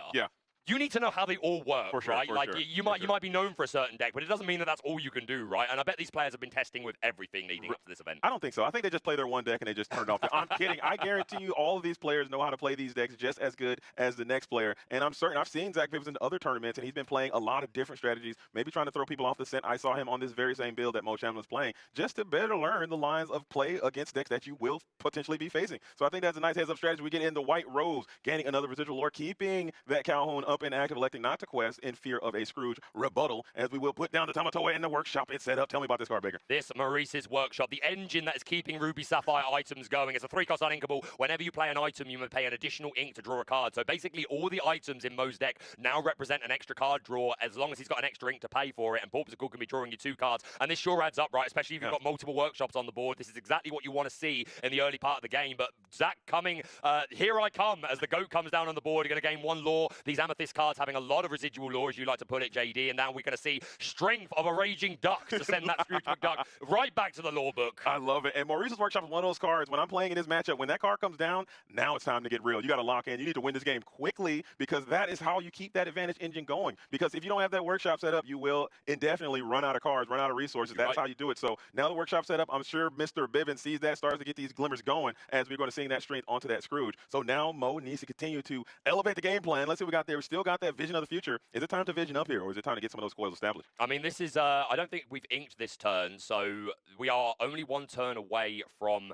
you need to know how they all work, For sure, right? for Like sure, you for might sure. be known for a certain deck, but it doesn't mean that that's all you can do, right? And I bet these players have been testing with everything leading up to this event. I don't think so. I think they just play their one deck and they just turn it off. I'm kidding. I guarantee you all of these players know how to play these decks just as good as the next player. And I'm certain I've seen Zach Pibbs in other tournaments, and he's been playing a lot of different strategies, maybe trying to throw people off the scent. I saw him on this very same build that Mo Chamberlain was playing, just to better learn the lines of play against decks that you will potentially be facing. So I think that's a nice heads-up strategy. We get in the White Rose, gaining another residual lore, keeping that Calhoun up and active, electing not to quest in fear of a Scrooge rebuttal, as we will put down the Tamatoa in the workshop. It's set up. Tell me about this card, Baker. This Maurice's Workshop, the engine that is keeping Ruby Sapphire items going. It's a 3-cost uninkable. Whenever you play an item, you may pay an additional ink to draw a card. So basically, all the items in Mo's deck now represent an extra card draw, as long as he's got an extra ink to pay for it. And Porpsicle can be drawing you 2 cards. And this sure adds up, right? Especially if you've got multiple workshops on the board. This is exactly what you want to see in the early part of the game. But Zach coming, here I come, as the GOAT comes down on the board. You're going to gain 1 lore. These Amethyst cards having a lot of residual lore, as you like to put it, JD. And now we're going to see strength of a raging duck to send that Scrooge McDuck right back to the lore book. I love it. And Maurice's Workshop is one of those cards. When I'm playing in this matchup, when that card comes down, now it's time to get real. You got to lock in. You need to win this game quickly, because that is how you keep that advantage engine going. Because if you don't have that workshop set up, you will indefinitely run out of cards, run out of resources. That's how you do it. So now the workshop set up, I'm sure Mr. Bivens sees that, starts to get these glimmers going as we're going to sing that strength onto that Scrooge. So now Mo needs to continue to elevate the game plan. Let's see what we got there. We still got that vision of the future. Is it time to vision up here, or is it time to get some of those coils established? I mean, this is, I don't think we've inked this turn, so we are only 1 turn away from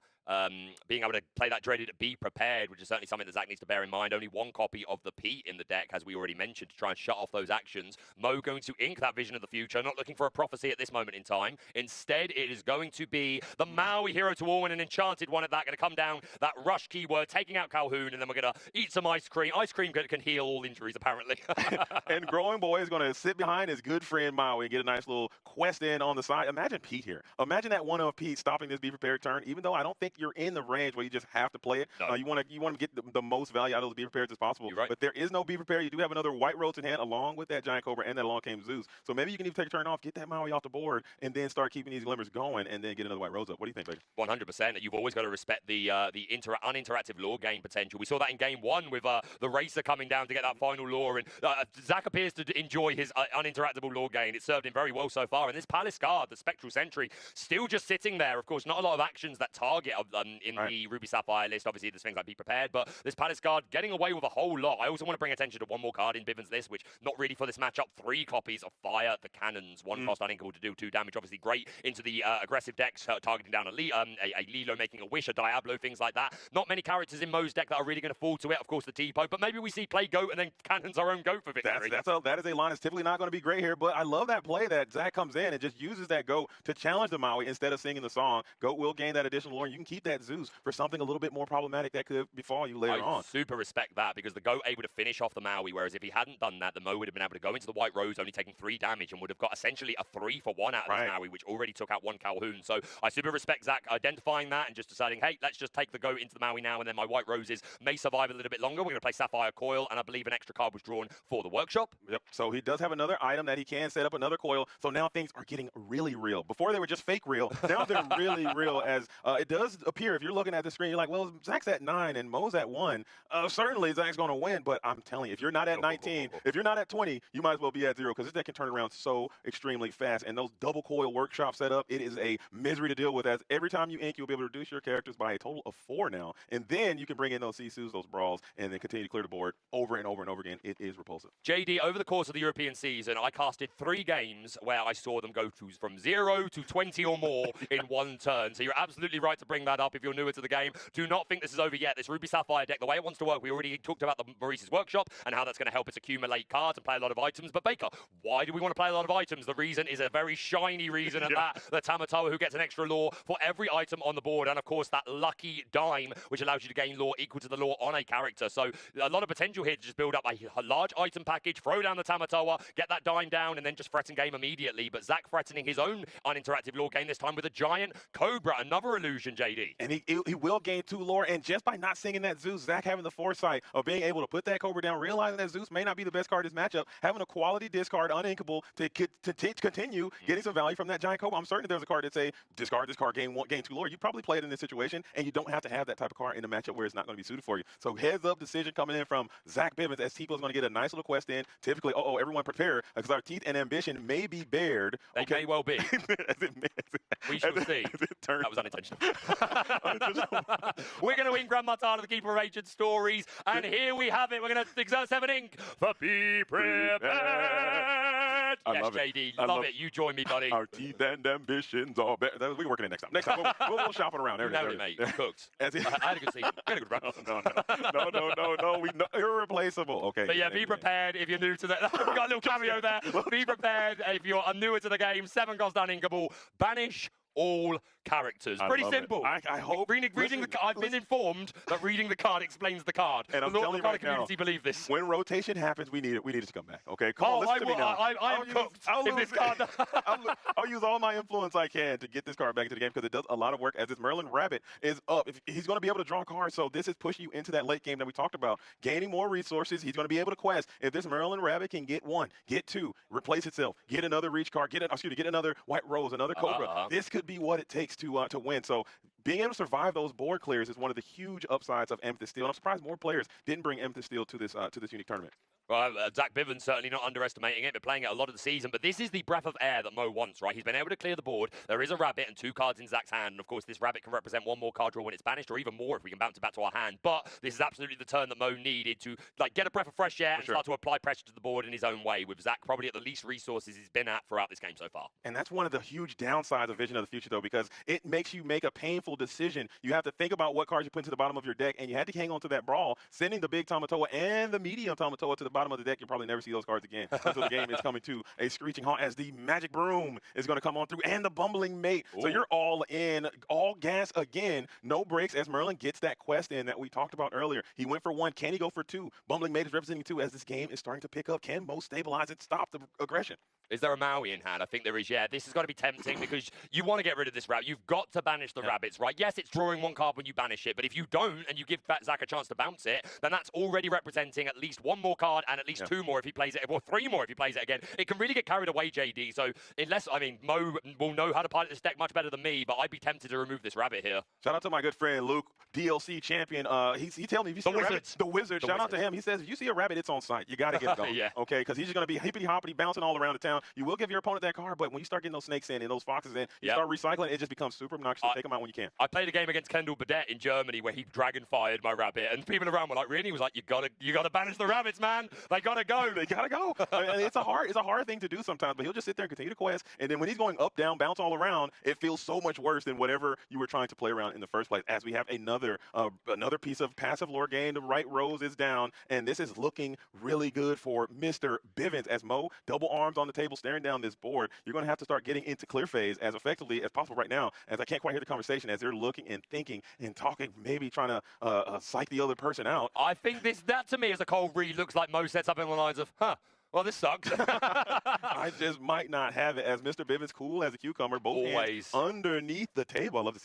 being able to play that dreaded Be Prepared, which is certainly something that Zach needs to bear in mind. Only 1 copy of the Pete in the deck, as we already mentioned, to try and shut off those actions. Mo going to ink that vision of the future, not looking for a prophecy at this moment in time. Instead, it is going to be the Maui Hero to All, and an enchanted one at that, going to come down, that rush keyword, taking out Calhoun, and then we're going to eat some ice cream. Ice cream can heal all injuries, apparently. And Growing Boy is going to sit behind his good friend Maui and get a nice little quest in on the side. Imagine Pete here. Imagine that one of Pete stopping this Be Prepared turn, even though I don't think you're in the range where you just have to play it. No. You want to get the most value out of those Be Prepared as possible. You're right. But there is no Be Prepared. You do have another White Rose in hand along with that Giant Cobra and that Along Came Zeus. So maybe you can even take a turn off, get that Maui off the board, and then start keeping these glimmers going, and then get another White Rose up. What do you think, Baker? 100%. You've always got to respect the uninteractive lore game potential. We saw that in game 1 with the Racer coming down to get that final lore, and Zach appears to enjoy his uninteractable lore gain. It served him very well so far. And this Palace Guard, the Spectral Sentry, still just sitting there. Of course, not a lot of actions that target in the Ruby Sapphire list. Obviously, there's things like Be Prepared, but this Palace Guard getting away with a whole lot. I also want to bring attention to one more card in Bivens' list, which not really for this matchup. 3 copies of Fire the Cannons, 1 cost uninkable to do 2 damage. Obviously, great into the aggressive decks, targeting down a Lilo, making a Wish, a Diablo, things like that. Not many characters in Mo's deck that are really going to fall to it. Of course, the Depot, but maybe we see play Goat and then Cannons our own Goat for victory. That is a line that's typically not going to be great here, but I love that play that Zach comes in and just uses that Goat to challenge the Maui instead of singing the song. Goat will gain that additional lore, and you can keep that Zeus for something a little bit more problematic that could befall you later on. I super respect that, because the Goat able to finish off the Maui, whereas if he hadn't done that, the Mo would have been able to go into the White Rose only taking 3 damage and would have got essentially a 3-for-1 out of this Maui, which already took out 1 Calhoun. So I super respect Zach identifying that and just deciding, hey, let's just take the Goat into the Maui now, and then my White Roses may survive a little bit longer. We're going to play Sapphire Coil, and I believe an extra card was drawn for the workshop. Yep, so he does have another item that he can set up another coil, so now things are getting really real. Before they were just fake real, now they're really real, as it does appear, if you're looking at the screen, you're like, well, Zach's at 9 and Mo's at 1. Certainly Zach's going to win, but I'm telling you, if you're not at 19, if you're not at 20, you might as well be at 0, because this deck can turn around so extremely fast. And those double coil workshop setup, it is a misery to deal with, as every time you ink, you'll be able to reduce your characters by a total of 4 now. And then you can bring in those Sisus, those Brawls, and then continue to clear the board over and over and over again. It is repulsive. JD, over the course of the European season, I casted 3 games where I saw them go from 0 to 20 or more in 1 turn. So you're absolutely right to bring that up if you're newer to the game. Do not think this is over yet. This Ruby Sapphire deck, the way it wants to work, we already talked about the Maurice's Workshop and how that's going to help us accumulate cards and play a lot of items. But Baker, why do we want to play a lot of items? The reason is a very shiny reason at that. The Tamatoa, who gets an extra lore for every item on the board. And of course, that lucky dime, which allows you to gain lore equal to the lore on a character. So a lot of potential here to just build up a large item package, throw down the Tamatoa, get that dime down, and then just threaten game immediately. But Zach threatening his own uninteractive lore game, this time with a Giant Cobra. Another illusion, JD. JD. And he will gain 2 lore, and just by not singing that Zeus, Zach having the foresight of being able to put that Cobra down, realizing that Zeus may not be the best card in this matchup, having a quality discard, uninkable, to continue getting some value from that giant Cobra. I'm certain if there's a card that say, discard this card, gain 2 lore, you probably play it in this situation, and you don't have to have that type of card in a matchup where it's not going to be suited for you. So heads-up decision coming in from Zach Bivens, as T-Po's going to get a nice little quest in. Typically, everyone prepare, because our teeth and ambition may be bared. They may well be. We shall see. That was unintentional. We're going to win Grand Martana, the Keeper of Ancient Stories, and here we have it. We're going to exert 7 ink for Be Prepared. Yes, love JD, it. love it. You join me, buddy. Our teeth and ambitions are better. We're working it next time. Next time, we'll shop it around. You nailed it, mate. You cooked. I had a good season. I had a good run. No. Irreplaceable. Okay. But yeah, be prepared if you're new to that. We got a little cameo there. Be prepared if you're newer to the game. 7 cost uninkable. Banish all characters. Pretty simple. I hope. I've been informed that reading the card explains the card. And I'm the telling you right community believe this. When rotation happens, we need it. We need it to come back. Okay. Come on, listen to me now. I am cooked if this card. I'll use all my influence I can to get this card back into the game, because it does a lot of work. As this Merlin Rabbit is up, if he's going to be able to draw cards. So this is pushing you into that late game that we talked about, gaining more resources. He's going to be able to quest. If this Merlin Rabbit can get 1, get 2, replace itself, get another reach card, get another White Rose, another Cobra. This could be what it takes to win. So being able to survive those board clears is one of the huge upsides of Amethyst Steel. And I'm surprised more players didn't bring Amethyst Steel to this unique tournament. Well, Zach Bivens certainly not underestimating it, but playing it a lot of the season. But this is the breath of air that Mo wants, right? He's been able to clear the board. There is a rabbit and 2 cards in Zach's hand. And of course, this rabbit can represent 1 more card draw when it's banished, or even more if we can bounce it back to our hand. But this is absolutely the turn that Mo needed to get a breath of fresh air and start to apply pressure to the board in his own way, with Zach probably at the least resources he's been at throughout this game so far. And that's one of the huge downsides of Vision of the Future, though, because it makes you make a painful decision. You have to think about what cards you put into the bottom of your deck, and you had to hang on to that brawl, sending the big Tamatoa and the medium Tamatoa to the bottom of the deck. You'll probably never see those cards again until the game is coming to a screeching halt, as the Magic Broom is going to come on through, and the Bumbling Mate. Ooh. So you're all in, all gas again, no breaks, as Merlin gets that quest in that we talked about earlier. He went for 1. Can he go for 2? Bumbling Mate is representing 2 as this game is starting to pick up. Can Mo stabilize it, stop the aggression? Is there a Maui in hand? I think there is, yeah. This is going to be tempting because you want to get rid of this rabbit. You've got to banish the rabbits, right? Yes, it's drawing 1 card when you banish it, but if you don't and you give Zach a chance to bounce it, then that's already representing at least 1 more card and at least 2 more if he plays it, or 3 more if he plays it again. It can really get carried away, JD. So Mo will know how to pilot this deck much better than me, but I'd be tempted to remove this rabbit here. Shout out to my good friend Luke, DLC champion. He told me if you see a rabbit, the wizard. Shout out to him. He says if you see a rabbit, it's on site. You got to get it going. Okay, because he's just going to be hippity hoppity bouncing all around the town. You will give your opponent that card, but when you start getting those snakes in and those foxes in, you start recycling, it just becomes super obnoxious. Take them out when you can. I played a game against Kendall Badet in Germany where he dragon fired my rabbit, and people around were like, "Really?" He was like, "You gotta banish the rabbits, man. They gotta go. They gotta go." I mean, it's a hard thing to do sometimes, but he'll just sit there and continue to quest, and then when he's going up, down, bounce all around, it feels so much worse than whatever you were trying to play around in the first place. As we have another piece of passive lore gain, the right rose is down, and this is looking really good for Mr. Bivens, as Mo double arms on the table staring down this board. You're going to have to start getting into clear phase as effectively as possible right now, as I can't quite hear the conversation as they're looking and thinking and talking, maybe trying to psych the other person out. I think that to me as a cold read looks like Mo said something along the lines of, well, this sucks. I just might not have it, as Mr. Bivens cool as a cucumber, both hands underneath the table. I love to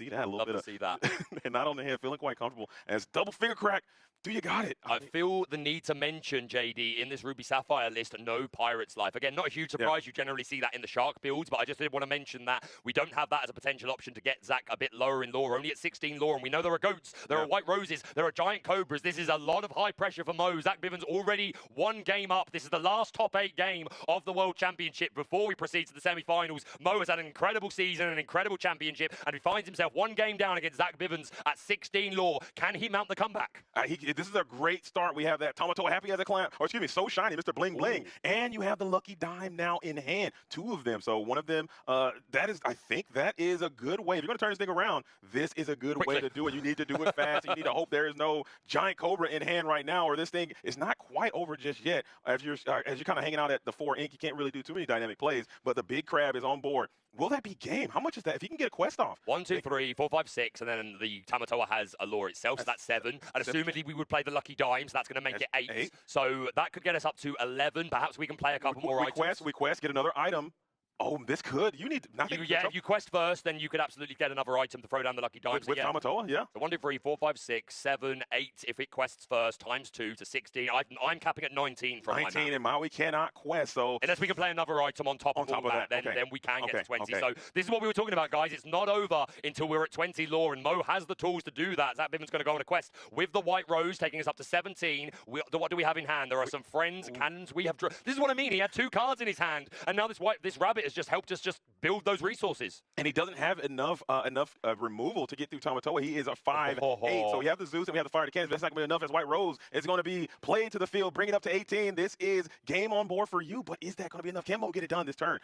see that. And not on the head, feeling quite comfortable as double finger crack. Do you got it? I feel the need to mention, JD, in this Ruby Sapphire list, no Pirate's Life. Again, not a huge surprise. You generally see that in the Shark builds, but I just did want to mention that we don't have that as a potential option to get Zach a bit lower in lore, only at 16 lore, and we know there are goats, there are white roses, there are giant cobras. This is a lot of high pressure for Mo. Zach Bivens already 1 game up. This is the last top 8 game of the World Championship before we proceed to the semi-finals. Mo has had an incredible season, an incredible championship, and he finds himself 1 game down against Zach Bivens at 16 lore. Can he mount the comeback? This is a great start. We have that Tamatoa happy as a clown, or excuse me, so shiny, Mr. Bling Bling. And you have the lucky dime now in hand, 2 of them. So one of them, I think that is a good way. If you're going to turn this thing around, this is a good way to do it. You need to do it fast. You need to hope there is no giant cobra in hand right now, or this thing is not quite over just yet. As you're kind of hanging out at the 4 ink, you can't really do too many dynamic plays, but the big crab is on board. Will that be game? How much is that? If you can get a quest off. 1, 2, 3, 4, 5, 6, and then the Tamatoa has a lore itself, so that's 7. And assumedly we would play the lucky dimes, that's going to make it 8. So that could get us up to 11. Perhaps we can play a couple more items. We quest, get another item. Oh, this could. You need nothing. Yeah, if you quest first, then you could absolutely get another item to throw down the lucky dimes. With Tamatoa, yeah. So 1, 2, 3, 4, 5, 6, 7, 8. If it quests first, times 2 to 16. I'm capping at 19 from 19, my map. and Maui cannot quest. So unless we can play another item on top of that, then we can get to 20. So this is what we were talking about, guys. It's not over until we're at 20 lore, and Mo has the tools to do that. Zach Bivens going to go on a quest with the White Rose, taking us up to 17. What do we have in hand? There are some friends, cannons. We have. This is what I mean. He had 2 cards in his hand, and now this rabbit has just helped us just build those resources. And he doesn't have enough removal to get through Tamatoa. He is a 5/8. So we have the Zeus and we have the Fire to Cannons. That's not going to be enough as White Rose. It's going to be played to the field, bring it up to 18. This is game on board for you, but is that going to be enough? Can Mo get it done this turn?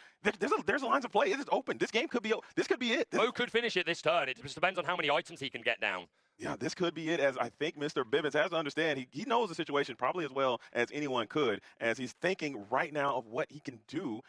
There's lines of play. It is open. This game could be. This could be it. Mo could finish it this turn. It just depends on how many items he can get down. Yeah, this could be it, as I think Mr. Bivens has to understand. He knows the situation probably as well as anyone could, as he's thinking right now of what he can do.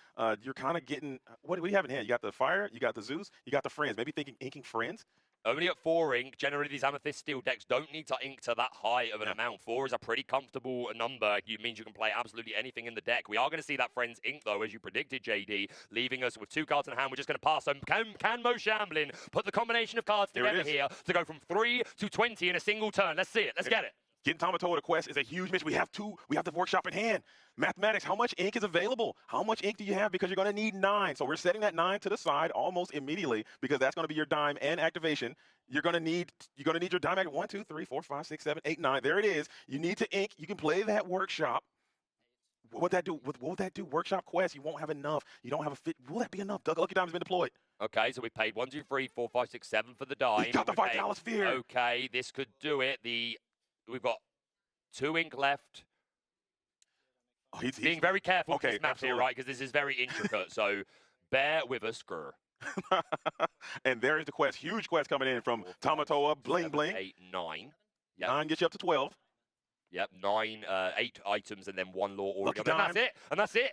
You're kind of getting, what do you have in hand? You got the Fire, you got the Zeus, you got the Friends. Maybe thinking inking Friends. Only at 4 ink. Generally, these Amethyst Steel decks don't need to ink to that high of an amount. 4 is a pretty comfortable number. It means you can play absolutely anything in the deck. We are going to see that Friends ink, though, as you predicted, JD, leaving us with 2 cards in hand. We're just going to pass them. Can Mo Shamblin put the combination of cards together here to go from 3 to 20 in a single turn? Let's see it. Let's get it. Getting Tamatoa to quest is a huge mission. We have the workshop in hand. Mathematics, how much ink is available? How much ink do you have? Because you're going to need 9. So we're setting that 9 to the side almost immediately, because that's going to be your dime and activation. You're going to need your dime act 1, 2, 3, 4, 5, 6, 7, 8, 9. There it is. You need to ink. You can play that workshop. What would that do? What would that do? Workshop quest. You won't have enough. You don't have a fit. Will that be enough? Doug, Lucky Dime's been deployed. Okay, so we paid 1, 2, 3, 4, 5, 6, 7 for the dime. We got the $5 sphere. Okay, this could do it. We've got 2 ink left. Oh, he's being very careful with okay, this map here, right? Because this is very intricate. So bear with us, grr. And there is the quest. Huge quest coming in from Tamatoa. Bling, 7, bling. 8, 9. Yep. 9 gets you up to 12. Yep, 8 items and then 1 lore already. Lucky And that's it. And that's it.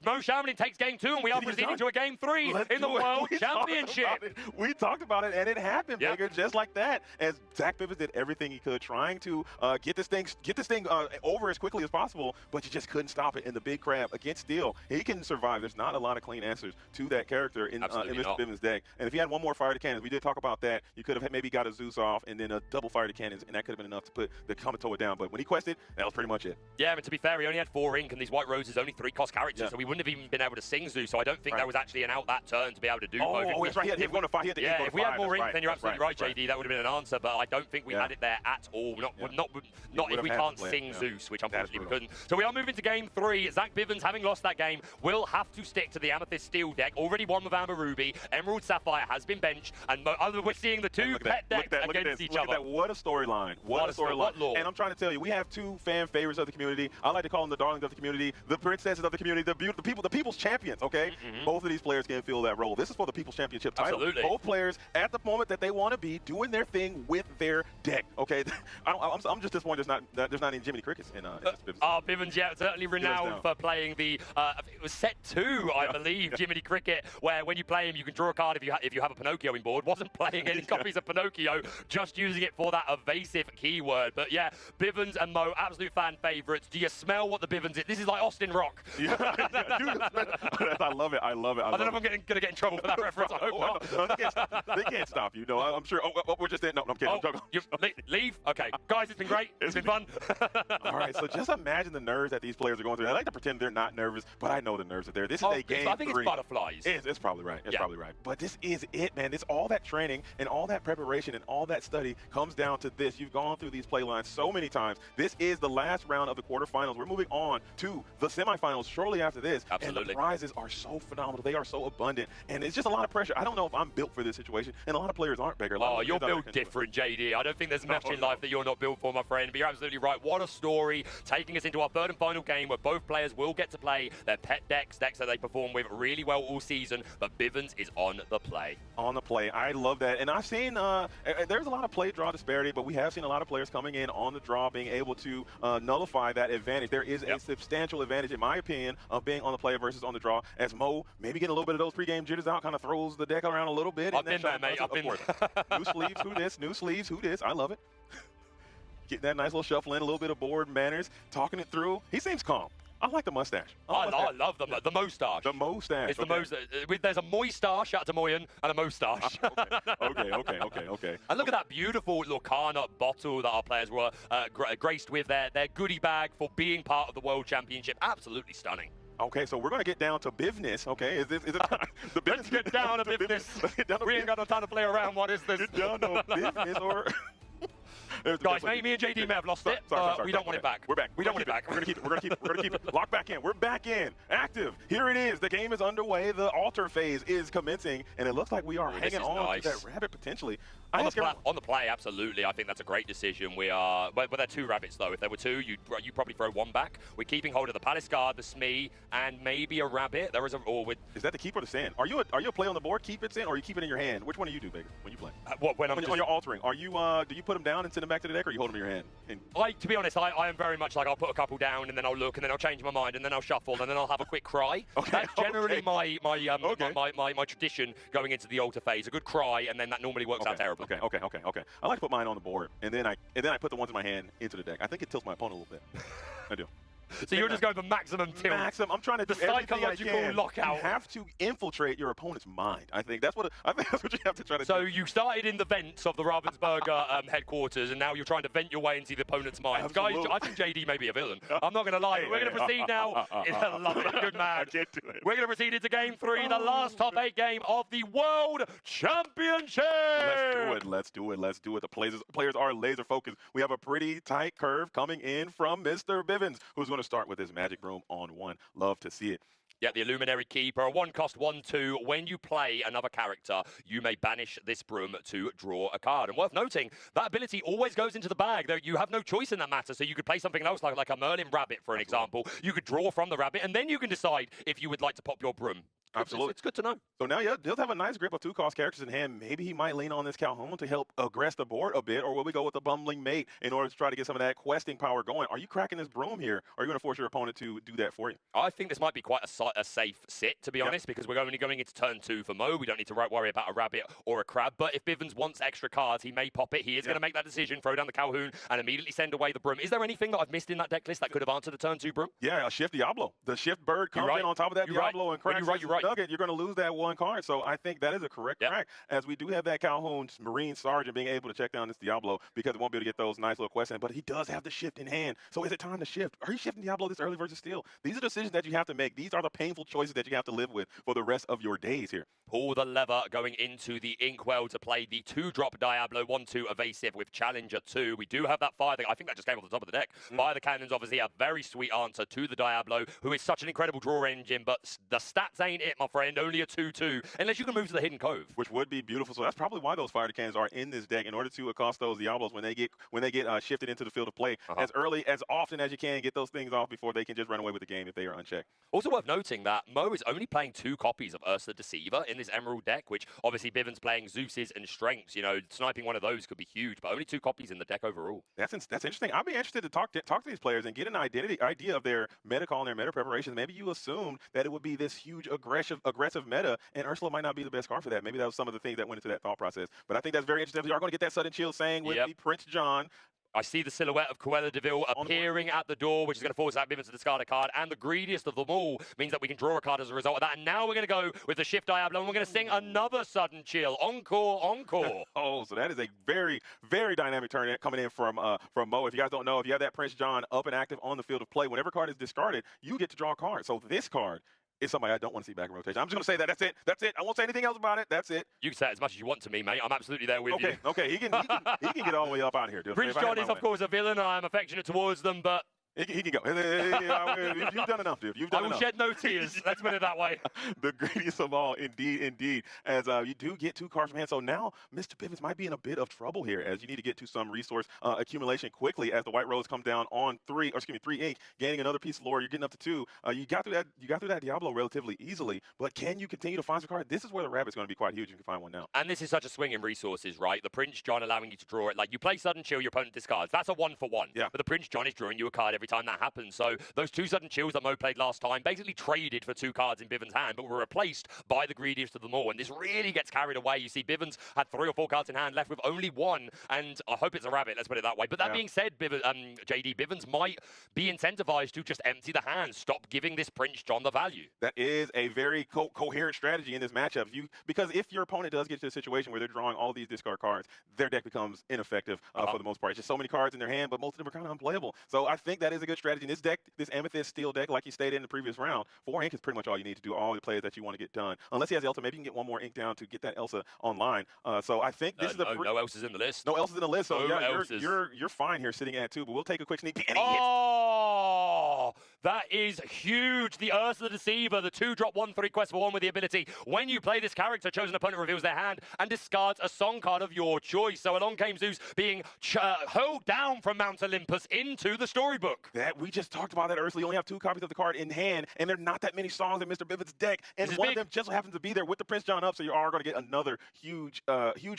Mo Shamblin takes game 2, and we are proceeding to a game 3 in the World Championship. We talked about it, and it happened, Bigger, just like that. As Zach Bivens did everything he could, trying to get this thing over as quickly as possible, but you just couldn't stop it. And the Big Crab against Steel, he can survive. There's not a lot of clean answers to that character in Mr. Bivens' deck. And if he had 1 more Fire to Cannons, we did talk about that. You could have maybe got a Zeus off and then a double Fire to Cannons, and that could have been enough to put the Tamatoa down. But when he quested, that was pretty much it. Yeah, but to be fair, he only had 4 ink, and these White Roses only 3 cost characters, so we wouldn't have even been able to sing Zeus. So I don't think there was actually an out that turn to be able to do both. Oh, that's right. He had 1 to 5. If we had more ink, then you're absolutely right, JD. That would have been an answer, but I don't think we had it there at all. Not if we can't sing Zeus, which unfortunately we couldn't. So we are moving to game 3. Zach Bivens, having lost that game, will have to stick to the Amethyst Steel deck. Already won with Amber Ruby. Emerald Sapphire has been benched, and we're seeing the 2 pet decks against each other. What a storyline. What a storyline. And I'm trying to tell you, we have 2 fan favorites of the community. I like to call them the darlings of the community, the princesses of the community, the people's champions, okay? Both of these players can fill that role. This is for the People's Championship title. Absolutely. Both players at the moment that they want to be doing their thing with their deck, okay? I'm just disappointed there's not any Jiminy Crickets in this Bivens. Bivens, yeah, certainly renowned for playing the, it was set 2, I believe, Jiminy Cricket, where when you play him, you can draw a card if you have a Pinocchio in board. Wasn't playing any copies of Pinocchio, just using it for that evasive keyword. But yeah, Bivens and Mo, absolute fan favorites. Do you smell what the Bivens is? This is like Austin Rock. I love it. I love it. I don't know if I'm going to get in trouble for that reference. I hope not. No, they can't stop you. No, I'm sure. We're just in. No, I'm kidding. Leave? Okay. Guys, it's been great. It's been fun. All right, so just imagine the nerves that these players are going through. I like to pretend they're not nervous, but I know the nerves are there. This is a game 3. I think it's butterflies. It's probably right. It's probably right. But this is it, man. It's all that training and all that preparation and all that study comes down to this. You've gone through these play lines so many times. This is the last round of the quarterfinals. We're moving on to the semifinals shortly after this. Absolutely. And the prizes are so phenomenal. They are so abundant. And it's just a lot of pressure. I don't know if I'm built for this situation. And a lot of players aren't, Baker. You're built different, JD. I don't think there's much in life that you're not built for, my friend. But you're absolutely right. What a story. Taking us into our 3rd and final game where both players will get to play their pet decks that they perform with really well all season. But Bivens is on the play. On the play. I love that. And I've seen there's a lot of play draw disparity, but we have seen a lot of players coming in on the draw being able to nullify that advantage. There is a substantial advantage, in my opinion, of being on the play versus on the draw. As Mo maybe getting a little bit of those pregame jitters out, kind of throws the deck around a little bit. I've been there, mate. I've been there. New sleeves, who this? New sleeves, who this? I love it. Getting that nice little shuffle in, a little bit of board manners, talking it through. He seems calm. I like the mustache. I love the moustache. The mustache. It's the most. There's a moistache, shout out to Moyen, and a moustache. Okay. And look at that beautiful Lorcana bottle that our players were graced with their goodie bag for being part of the World Championship. Absolutely stunning. Okay, so we're going to get down to business, okay? Is it time? The business? Let's get down to business. We ain't got no time to play around. What is this? Get down to business, or... Guys, me and JD may have lost it. We don't want it back. We're back. We don't want it back. We're gonna keep it. We're gonna keep it. Lock back in. We're back in. Active. Here it is. The game is underway. The altar phase is commencing, and it looks like we are hanging on to that rabbit potentially. On the play, absolutely. I think that's a great decision. We are, but they're 2 rabbits though. If there were 2, you probably throw 1 back. We're keeping hold of the Palace Guard, the Smee, and maybe a rabbit. There is Is that the keep or the sand? Are you a play on the board? Keep it in, or you keep it in your hand? Which one do you do, Baker, when you play? When you're altering, are you do you put them down and send them back to the deck, or you hold them in your hand? To be honest, I am very much like I'll put a couple down and then I'll look and then I'll change my mind and then I'll shuffle and then I'll have a quick cry. That's generally my tradition going into the altar phase. A good cry, and then that normally works out terribly. Okay. I like to put mine on the board, and then I put the ones in my hand into the deck. I think it tilts my opponent a little bit. I do. So you're just going for maximum tilt. I'm trying to do the psychological lockout. You have to infiltrate your opponent's mind. I think that's what you have to try to do. So you started in the vents of the Ravensburger headquarters, and now you're trying to vent your way into the opponent's mind. Absolutely. Guys, I think JD may be a villain. I'm not going to lie. We're going to proceed now. I love it. Good man. We're going to proceed into game 3, the last top 8 game of the World Championship. Let's do it. The players are laser focused. We have a pretty tight curve coming in from Mr. Bivens, who's going to start with his magic broom on 1. Love to see it. Yeah, the Illuminary Keeper, a 1-cost 1/2. When you play another character, you may banish this broom to draw a card. And worth noting, that ability always goes into the bag. You have no choice in that matter, so you could play something else like a Merlin Rabbit, for an example. You could draw from the rabbit, and then you can decide if you would like to pop your broom. Absolutely. It's good to know. So now, yeah, he'll have a nice grip of 2-cost characters in hand. Maybe he might lean on this Calhoun to help aggress the board a bit, or will we go with the Bumbling Mate in order to try to get some of that questing power going? Are you cracking this broom here, or are you going to force your opponent to do that for you? I think this might be quite a safe sit, to be honest, because we're only going into turn 2 for Mo. We don't need to worry about a rabbit or a crab. But if Bivens wants extra cards, he may pop it. He is going to make that decision, throw down the Calhoun, and immediately send away the broom. Is there anything that I've missed in that deck list that could have answered a turn 2 broom? Yeah, a Shift Diablo. The Shift Bird comes in on top of that Diablo and cracks Nugget. You're going to lose that 1 card. So I think that is a correct track, as we do have that Calhoun Marine Sergeant being able to check down this Diablo, because it won't be able to get those nice little quests in, but he does have the shift in hand. So is it time to shift? Are you shifting Diablo this early versus steal? These are decisions that you have to make. These are the painful choices that you have to live with for the rest of your days here. Pull the lever going into the Inkwell to play the 2-drop Diablo, 1/2 evasive with Challenger 2. We do have that fire. I think that just came off the top of the deck. Fire the Cannons, obviously a very sweet answer to the Diablo, who is such an incredible draw engine, but the stats ain't it, my friend. Only a 2/2, unless you can move to the Hidden Cove, which would be beautiful. So that's probably why those fire cannons are in this deck, in order to accost those Diablos when they get shifted into the field of play as often as you can. Get those things off before they can just run away with the game if they are unchecked. Also worth noting that Mo is only playing 2 copies of Ursa Deceiver in this Emerald deck, which obviously Bivens playing Zeus's and Strengths. You know, sniping one of those could be huge, but only 2 copies in the deck overall. That's interesting. I'd be interested to talk to these players and get an idea of their meta call and their meta preparations. Maybe you assumed that it would be this huge aggressive meta, and Ursula might not be the best card for that. Maybe that was some of the things that went into that thought process. But I think that's very interesting. We are going to get that sudden chill saying with the Prince John. I see the silhouette of Cruella de Vil appearing at the door, which is going to force that Bivens to discard a card. And the greediest of them all means that we can draw a card as a result of that. And now we're going to go with the Shift Diablo, and we're going to sing another sudden chill. Encore, encore. So that is a very, very dynamic turn coming in from Mo. If you guys don't know, if you have that Prince John up and active on the field of play, whenever card is discarded, you get to draw a card. So this card is somebody I don't want to see back in rotation. I'm just going to say that. That's it. I won't say anything else about it. That's it. You can say it as much as you want to me, mate. I'm absolutely there with you. Okay. He can get all the way up out of here. Prince John is, of course, a villain, and I'm affectionate towards them, but He can go. You've done enough, dude. I will shed no tears. Let's put it that way. The greatest of all, indeed. As you do get 2 cards from hand. So now Mr. Bivens might be in a bit of trouble here, as you need to get to some resource accumulation quickly, as the White Rose comes down on 3 ink, gaining another piece of lore. You're getting up to 2. You got through that Diablo relatively easily, but can you continue to find some cards? This is where the rabbit's going to be quite huge if you can find one now. And this is such a swing in resources, right? The Prince John allowing you to draw it. Like, you play Sudden Chill, your opponent discards. That's a 1-for-1. Yeah. But the Prince John is drawing you a card every every time that happens. So those 2 sudden chills that Mo played last time basically traded for 2 cards in Bivens' hand, but were replaced by the greediest of them all. And this really gets carried away. You see Bivens had 3 or 4 cards in hand, left with only 1, and I hope it's a rabbit, let's put it that way. But that being said, JD, Bivens might be incentivized to just empty the hand, stop giving this Prince John the value. That is a very coherent strategy in this matchup. Because if your opponent does get to a situation where they're drawing all these discard cards, their deck becomes ineffective for the most part. It's just so many cards in their hand, but most of them are kind of unplayable. So I think that is a good strategy. In this deck, this Amethyst Steel deck, like you stated in the previous round, 4 ink is pretty much all you need to do all the plays that you want to get done. Unless he has Elsa, maybe you can get 1 more ink down to get that Elsa online. So I think this is the no Elsa's in the list. No Elsa's in the list. So No yeah, Elsa's. you're fine here sitting at 2, but we'll take a quick sneak peek. Oh, that is huge. The Ursa the Deceiver, the 2-drop 1/3 quest for 1 with the ability. When you play this character, chosen opponent reveals their hand and discards a song card of your choice. So along came Zeus being hurled down from Mount Olympus into the storybook. That we just talked about that, Ursula. You only have 2 copies of the card in hand, and there are not that many songs in Mr. Bivens' deck, and one of them just happens to be there with the Prince John up, so you are going to get another huge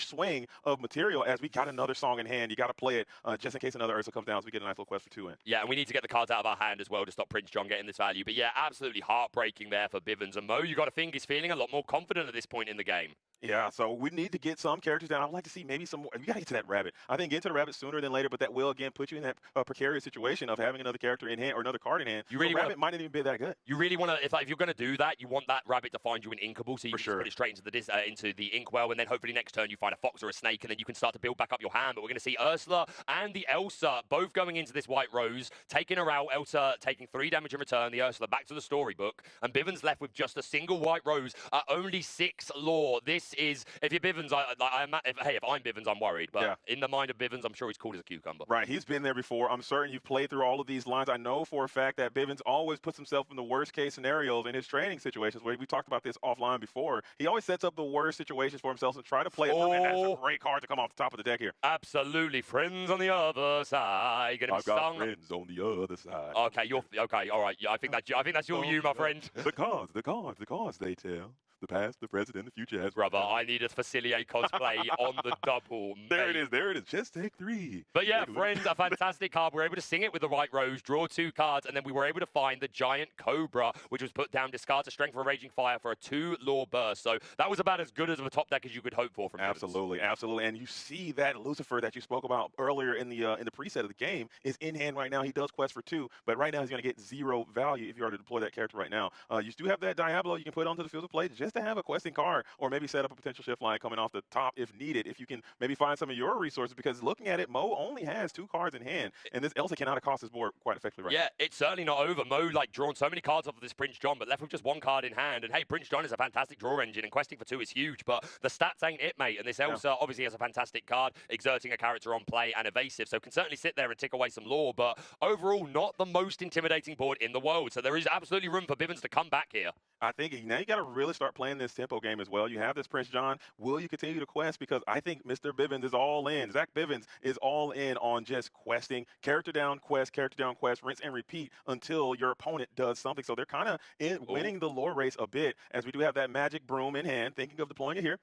swing of material as we got another song in hand. You got to play it just in case another Ursa comes down, so we get a nice little quest for 2 in. Yeah, and we need to get the cards out of our hand as well to stop Prince John getting this value. But yeah, absolutely heartbreaking there for Bivens. And Mo, you got to think he's feeling a lot more confident at this point in the game. Yeah, so we need to get some characters down. I would like to see maybe some more. We got to get to that rabbit. I think get to the rabbit sooner than later, but that will, again, put you in that precarious situation of having another character in hand or another card in hand. You really rabbit might not even be that good. You really want to, if you're going to do that, you want that rabbit to find you an inkable, so you can put it straight into the inkwell, and then hopefully next turn you find a fox or a snake, and then you can start to build back up your hand. But we're going to see Ursula and the Elsa both going into this White Rose, taking her out. Elsa taking 3 damage in return, the Ursula back to the storybook, and Bivens left with just a single White Rose at only 6 lore. This is, if you're Bivens, if I'm Bivens, I'm worried. But in the mind of Bivens, I'm sure he's cool as a cucumber. Right, he's been there before. I'm certain you've played through all of these lines. I know for a fact that Bivens always puts himself in the worst case scenarios in his training situations. We talked about this offline before. He always sets up the worst situations for himself to try to play it through, and that's a great card to come off the top of the deck here. Absolutely, friends on the other side. I've got friends on the other side. Okay, okay, all right. Yeah, I think that's your you, my friend. The cards, they tell. The past, the present, and the future has. Brother, I need a Facilier cosplay on the double. There it is. Just take 3. But yeah, friends, a fantastic card. We were able to sing it with the White Rose, draw 2 cards, and then we were able to find the Giant Cobra, which was put down, discards a Strength for a Raging Fire for a 2 lore burst. So that was about as good as of a top deck as you could hope for from Absolutely. And you see that Lucifer that you spoke about earlier in the preset of the game is in hand right now. He does quest for 2, but right now he's going to get 0 value if you are to deploy that character right now. You do have that Diablo you can put onto the field of play just to have a questing card, or maybe set up a potential shift line coming off the top if needed. If you can maybe find some of your resources, because looking at it, Mo only has 2 cards in hand, and this Elsa cannot cost his board quite effectively right now. Yeah, it's certainly not over. Mo drawn so many cards off of this Prince John, but left with just 1 card in hand. And hey, Prince John is a fantastic draw engine, and questing for 2 is huge, but the stats ain't it, mate. And this Elsa obviously has a fantastic card, exerting a character on play and evasive, so can certainly sit there and tick away some lore, but overall not the most intimidating board in the world. So there is absolutely room for Bivens to come back here. I think now you got to really start playing this tempo game as well. You have this Prince John. Will you continue to quest? Because I think Mr. Bivens is all in. Zach Bivens is all in on just questing, character down quest, rinse and repeat until your opponent does something. So they're kind of winning the lore race a bit, as we do have that magic broom in hand, thinking of deploying it here.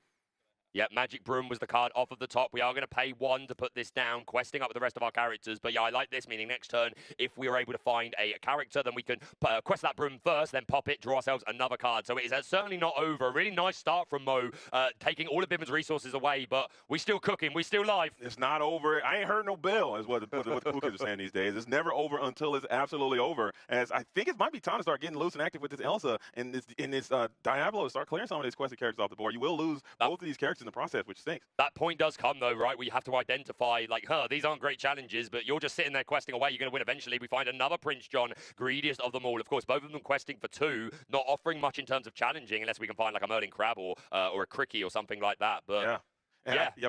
Yeah, Magic Broom was the card off of the top. We are going to pay 1 to put this down, questing up with the rest of our characters. But yeah, I like this, meaning next turn, if we are able to find a character, then we can quest that broom first, then pop it, draw ourselves another card. So it is certainly not over. A really nice start from Mo, taking all of Bivens' resources away, but we still cooking, we still live. It's not over. I ain't heard no bell, is what the cool kids are saying these days. It's never over until it's absolutely over. As I think it might be time to start getting loose and active with this Elsa and this Diablo to start clearing some of these quested characters off the board. You will lose both of these characters in the process, which stinks. That point does come, though, right, where you have to identify, like, these aren't great challenges, but you're just sitting there questing away. You're going to win eventually. We find another Prince John, greediest of them all. Of course, both of them questing for 2, not offering much in terms of challenging, unless we can find, like, a Merlin Crab or a Cricky or something like that. But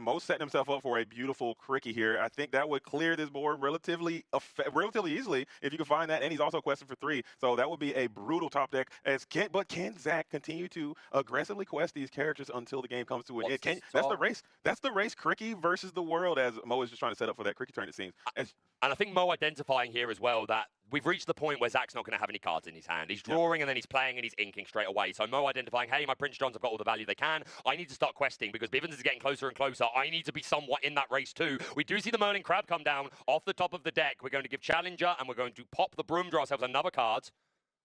Mo's setting himself up for a beautiful Cricky here. I think that would clear this board relatively easily if you can find that. And he's also questing for 3, so that would be a brutal top deck. But can Zach continue to aggressively quest these characters until the game comes to an end? That's the race. That's the race. Cricky versus the world, as Mo is just trying to set up for that Cricky turn. It seems. And I think Mo identifying here as well that we've reached the point where Zach's not going to have any cards in his hand. He's drawing and then he's playing and he's inking straight away. So Mo identifying, hey, my Prince Johns have got all the value they can. I need to start questing because Bivens is getting closer and closer. I need to be somewhat in that race too. We do see the Merlin Crab come down off the top of the deck. We're going to give Challenger and we're going to pop the Broom, draw ourselves another card.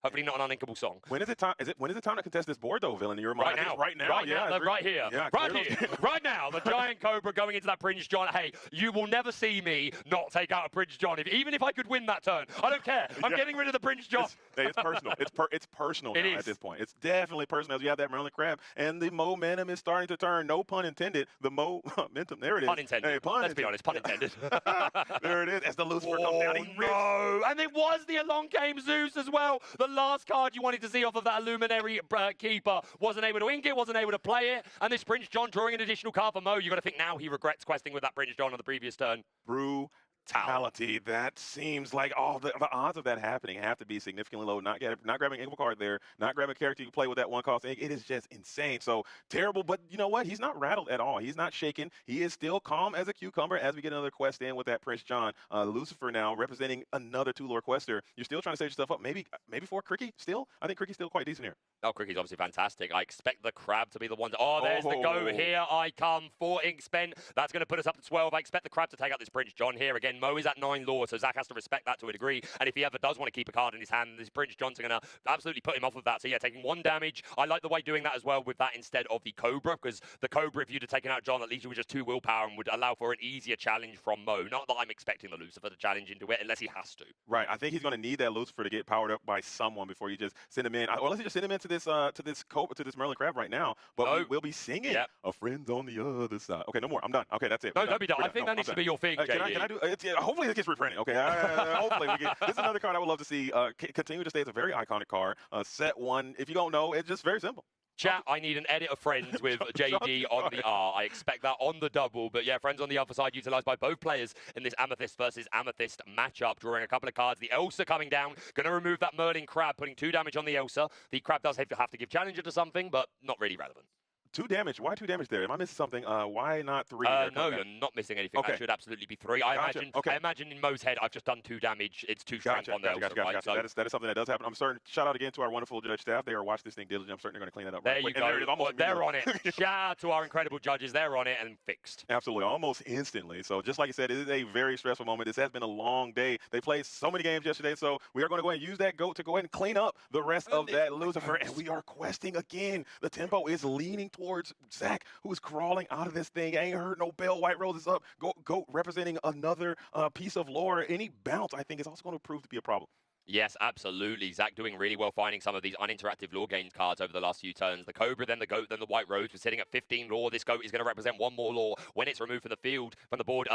Hopefully not an uninkable song. When is it time? When is it time to contest this board though, Villain? In your mind? Right now. Right now. Right yeah. now. Right here. Yeah, right here. Right now. The Giant Cobra going into that Prince John. Hey, you will never see me not take out a Prince John. Even if I could win that turn, I don't care. I'm getting rid of the Prince John. It's personal. It's personal now at this point. It's definitely personal as you have that Merlin Crab. And the momentum is starting to turn. No pun intended. The momentum. There it is. Pun intended. Hey, Let's be honest. Pun intended. There it is. As the Lucifer comes down. No. And it was the Elongame Zeus as well. The last card you wanted to see off of that Luminary Keeper. Wasn't able to ink it, wasn't able to play it. And this Prince John drawing an additional card for Mo. You've got to think now he regrets questing with that Prince John on the previous turn. Brutality. That seems like all the odds of that happening have to be significantly low. Not grabbing an inkable card there, not grabbing a character you can play with that one cost ink. It is just insane. So terrible, but you know what? He's not rattled at all. He's not shaken. He is still calm as a cucumber as we get another quest in with that Prince John. Lucifer now representing another 2-lore quester. You're still trying to set yourself up. Maybe for Cricky still. I think Cricky's still quite decent here. Oh, Cricky's obviously fantastic. I expect the Crab to be the one. Oh, there's the go. Here I come. 4 ink spent. That's going to put us up to 12. I expect the Crab to take out this Prince John here. Again, Mo is at 9 lore, so Zach has to respect that to a degree. And if he ever does want to keep a card in his hand, this Prince John's going to absolutely put him off of that. So yeah, taking 1 damage. I like the way doing that as well with that instead of the Cobra, because the Cobra, if you'd have taken out John, at least it was just 2 willpower and would allow for an easier challenge from Mo. Not that I'm expecting the Lucifer to challenge into it unless he has to. Right. I think he's going to need that Lucifer to get powered up by someone before you just send him in. Or unless you just send him into this to this Merlin Crab right now, but we will be singing a friend's on the other side. Okay, no more. I'm done. Okay, that's it. No, don't be done. I think that needs to be your thing, can I do hopefully this gets reprinted. Okay, hopefully we get. This is another card I would love to see continue to stay. It's a very iconic card. Set 1. If you don't know, it's just very simple. Chat, I need an edit of Friends with JD on the R. I expect that on the double. But yeah, Friends on the other side utilised by both players in this Amethyst versus Amethyst matchup, drawing a couple of cards. The Elsa coming down, going to remove that Merlin Crab, putting 2 damage on the Elsa. The Crab does have to give Challenger to something, but not really relevant. 2 damage. Why 2 damage there? Am I missing something? Why not 3? No, you're not missing anything. Okay. That should absolutely be 3. I imagine in Mo's head, I've just done 2 damage. It's 2 strength on there. Gotcha. So that is something that does happen. I'm certain. Shout out again to our wonderful judge staff. They are watching this thing diligently. I'm certain they're going to clean that up. There you go. They're on it. Shout out to our incredible judges. They're on it and fixed. Absolutely. Almost instantly. So just like you said, it is a very stressful moment. This has been a long day. They played so many games yesterday. So we are going to go ahead and use that goat to go ahead and clean up the rest of that Lucifer. And we are questing again. The tempo is leaning towards Zach, who is crawling out of this thing. Ain't heard no bell. White Rose is up. Goat representing another piece of lore. Any bounce, I think, is also going to prove to be a problem. Yes, absolutely. Zach doing really well finding some of these uninteractive lore games cards over the last few turns. The Cobra, then the Goat, then the White Rose. We're sitting at 15 lore. This Goat is going to represent 1 more lore when it's removed from the field, from the board.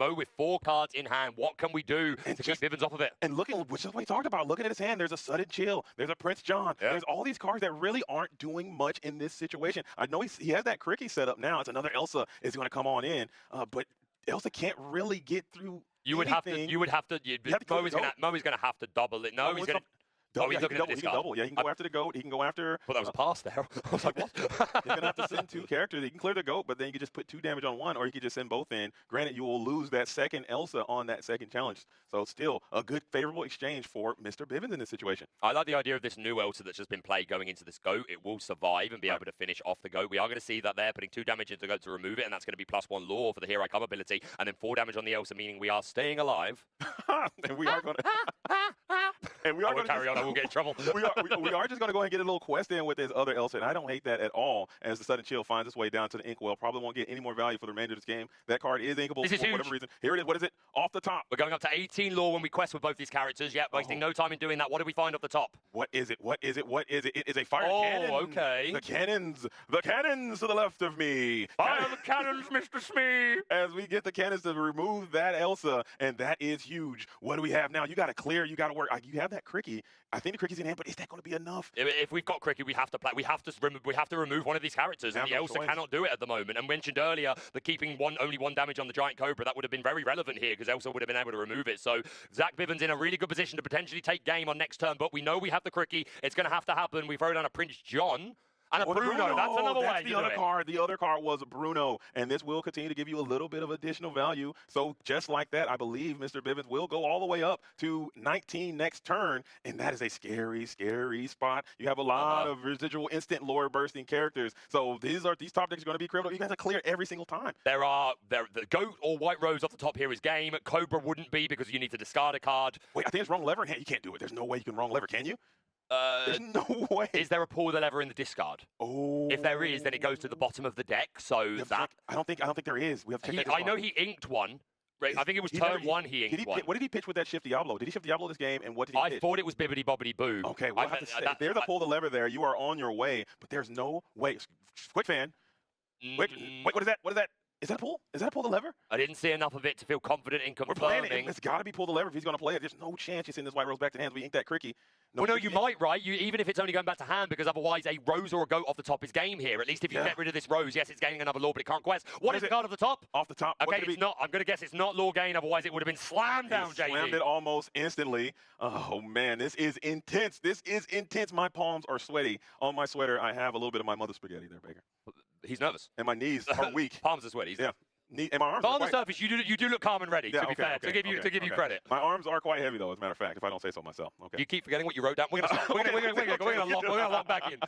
Mo with 4 cards in hand. What can we do to keep Bivens off of it? And looking, which is what we talked about, looking at his hand, there's a Sudden Chill. There's a Prince John. Yeah. There's all these cards that really aren't doing much in this situation. I know he has that Cricky set up now. It's another Elsa is going to come on in, but Elsa can't really get through. Mo is going to have to double it. No, he's going to. Oh, he's looking at this card. Double. Yeah, he can go after the Goat. He can go after. Well, that was a pass there. I was like, what? You're going to have to send 2 characters. You can clear the Goat, but then you can just put 2 damage on one, or you can just send both in. Granted, you will lose that second Elsa on that second challenge. So still a good, favorable exchange for Mr. Bivens in this situation. I like the idea of this new Elsa that's just been played going into this Goat. It will survive and be able to finish off the Goat. We are going to see that there, putting 2 damage into the Goat to remove it, and that's going to be +1 lore for the Here I Come ability, and then 4 damage on the Elsa, meaning we are staying alive. And we are going to... And we are going to carry on. I will get in trouble. we are just going to go ahead and get a little quest in with this other Elsa, and I don't hate that at all. As the Sudden Chill finds its way down to the Inkwell, probably won't get any more value for the remainder of this game. That card is inkable for whatever reason. Here it is. What is it? Off the top. We're going up to 18 lore when we quest with both these characters. Yep, wasting no time in doing that. What do we find off the top? What is it? What is it? What is it? It is a fire cannon. Oh, okay. The cannons to the left of me. Fire the cannons, Mr. Smee. As we get the cannons to remove that Elsa, and that is huge. What do we have now? You got to clear. You got to work. You have that Cricky. I think the Cricky's in hand, but is that going to be enough? If we've got Cricky, we have to play. We have to remove one of these characters, and the Elsa cannot do it at the moment. And mentioned earlier, the keeping only 1 damage on the Giant Cobra, that would have been very relevant here because Elsa would have been able to remove it. So Zach Bivens in a really good position to potentially take game on next turn, but we know we have the Cricky. It's going to have to happen. We throw down a Prince John. And a Or the Bruno, that's another That's way the to other do it. card. The other card was Bruno, and this will continue to give you a little bit of additional value. So just like that, I believe Mr. Bivens will go all the way up to 19 next turn, and that is a scary, scary spot. You have a lot of residual instant lore bursting characters. So these top decks are going to be critical. You guys have to clear every single time. The goat or white rose off the top here is game. Cobra wouldn't be because you need to discard a card. Wait, I think it's wrong lever in hand. You can't do it. There's no way you can wrong lever, can you? There's no way. Is there a pull the lever in the discard? Oh. If there is, then it goes to the bottom of the deck. So that I don't think there is. We have to check that. I know he inked one. Right, I think it was turn one he inked one. What did he pitch with that Shift Diablo? Did he Shift Diablo this game, and what did he pitch? I thought it was Bibbidi Bobbidi Boo. Okay, well, I have to say, if there's a pull the lever there, you are on your way, but there's no way. Quick fan. Wait, what is that? What is that? Is that a pull? Is that a pull the lever? I didn't see enough of it to feel confident in We're confirming. playing it. It's got to be pull the lever if he's going to play it. There's no chance you send this white rose back to hands. We ink that cricky. Well, no, you might, right? Even if it's only going back to hand, because otherwise a rose or a goat off the top is game here. At least if you get rid of this rose, yes, it's gaining another lore, but it can't quest. What is the card off the top? Off the top. Okay, it's not. I'm going to guess it's not lore gain. Otherwise, it would have been slammed down, JD. Slammed it almost instantly. Oh, man, this is intense. This is intense. My palms are sweaty. On my sweater, I have a little bit of my mother's spaghetti there, Baker. He's nervous. And my knees are weak. Palms are sweaty. Yeah. And my arms but are on the quite... surface, you do look calm and ready. Yeah, to be fair, to give you credit. My arms are quite heavy, though, as a matter of fact, if I don't say so myself. Okay. You keep forgetting what you wrote down. We're gonna stop. We're gonna lock back in.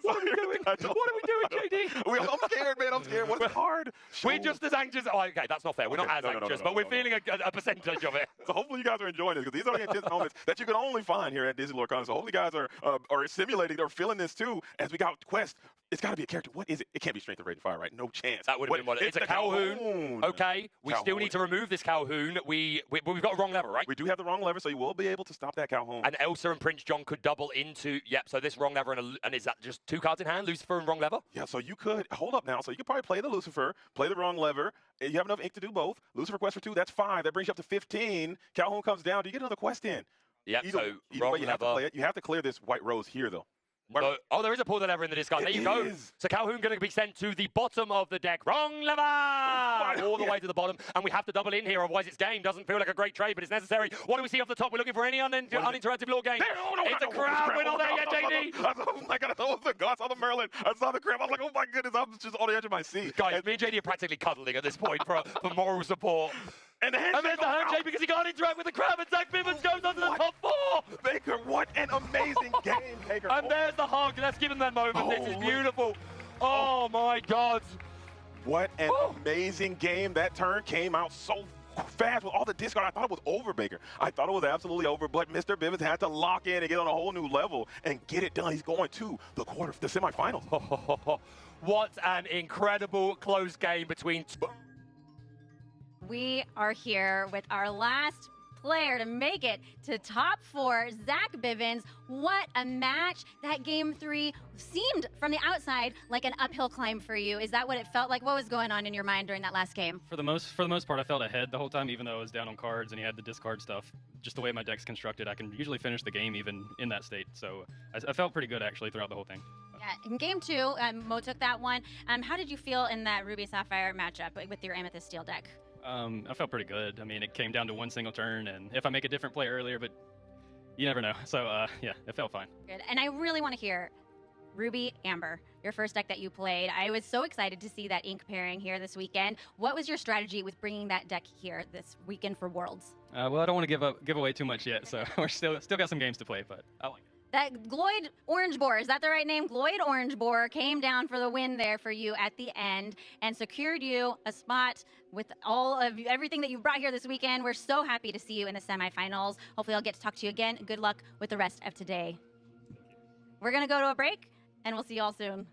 What are we doing? What are we doing, JD? I'm scared, man. I'm scared. What's hard? We're just as anxious. Oh, okay, that's not fair. We're not as anxious, but we're feeling a percentage of it. So hopefully you guys are enjoying this, because these are the intense moments that you can only find here at Disney Lorcana. So hopefully you guys are simulating or feeling this too as we got Quest. It's got to be a character. What is it? It can't be Strength of Rated Fire, right? No chance. That would have been what it's a Calhoun. Okay, we still need to remove this Calhoun. We've got a wrong lever, right? We do have the wrong lever, so you will be able to stop that Calhoun. And Elsa and Prince John could double into. Yep. So this wrong lever and is that just two cards in hand? Lucifer and wrong lever. Yeah. So you could hold up now. So you could probably play the Lucifer, play the wrong lever. You have enough ink to do both. Lucifer quest for 2. That's 5. That brings you up to 15. Calhoun comes down. Do you get another quest in? Yep. Either way, you have to play it. You have to clear this white rose here, though. No. Oh, there is a pull the lever in the discard. There you go. So Calhoun going to be sent to the bottom of the deck. Wrong lever! All the way to the bottom. And we have to double in here, otherwise it's game. Doesn't feel like a great trade, but it's necessary. What do we see off the top? We're looking for any uninteractive lore game. It's a crab. We're not there yet, JD. Oh my God, I saw the guts on the Merlin. I saw the crab. I was like, oh my goodness, I'm just on the edge of my seat. Guys, me and JD are practically cuddling at this point for moral support. And there's the handshake because he can't interact with the crab, and Zach Bivens goes on to the top 4! Baker, what an amazing game, Baker. And there's the hug. Let's give him that moment. This is beautiful. Oh my God. What an amazing game. That turn came out so fast with all the discard. I thought it was over, Baker. I thought it was absolutely over, but Mr. Bivens had to lock in and get on a whole new level and get it done. He's going to the semifinals. What an incredible close game between... We are here with our last player to make it to top 4, Zach Bivens. What a match. That game 3 seemed from the outside like an uphill climb for you. Is that what it felt like? What was going on in your mind during that last game? For the most part, I felt ahead the whole time, even though I was down on cards and he had the discard stuff. Just the way my deck's constructed, I can usually finish the game even in that state. So I felt pretty good actually throughout the whole thing. Yeah, in game 2, Mo took that one. How did you feel in that Ruby Sapphire matchup with your Amethyst Steel deck? I felt pretty good. I mean, it came down to one single turn, and if I make a different play earlier, but you never know. So, yeah, it felt fine. Good. And I really want to hear Ruby Amber, your first deck that you played. I was so excited to see that ink pairing here this weekend. What was your strategy with bringing that deck here this weekend for Worlds? Well, I don't want to give away too much yet, so we're still got some games to play, but I like it. That Gloyd Orange Boar, is that the right name? Gloyd Orange Boar came down for the win there for you at the end and secured you a spot with all of everything that you've brought here this weekend. We're so happy to see you in the semifinals. Hopefully I'll get to talk to you again. Good luck with the rest of today. We're going to go to a break, and we'll see you all soon.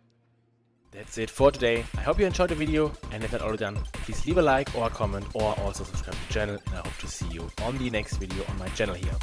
That's it for today. I hope you enjoyed the video, and if not already done, please leave a like or a comment, or also subscribe to the channel, and I hope to see you on the next video on my channel here.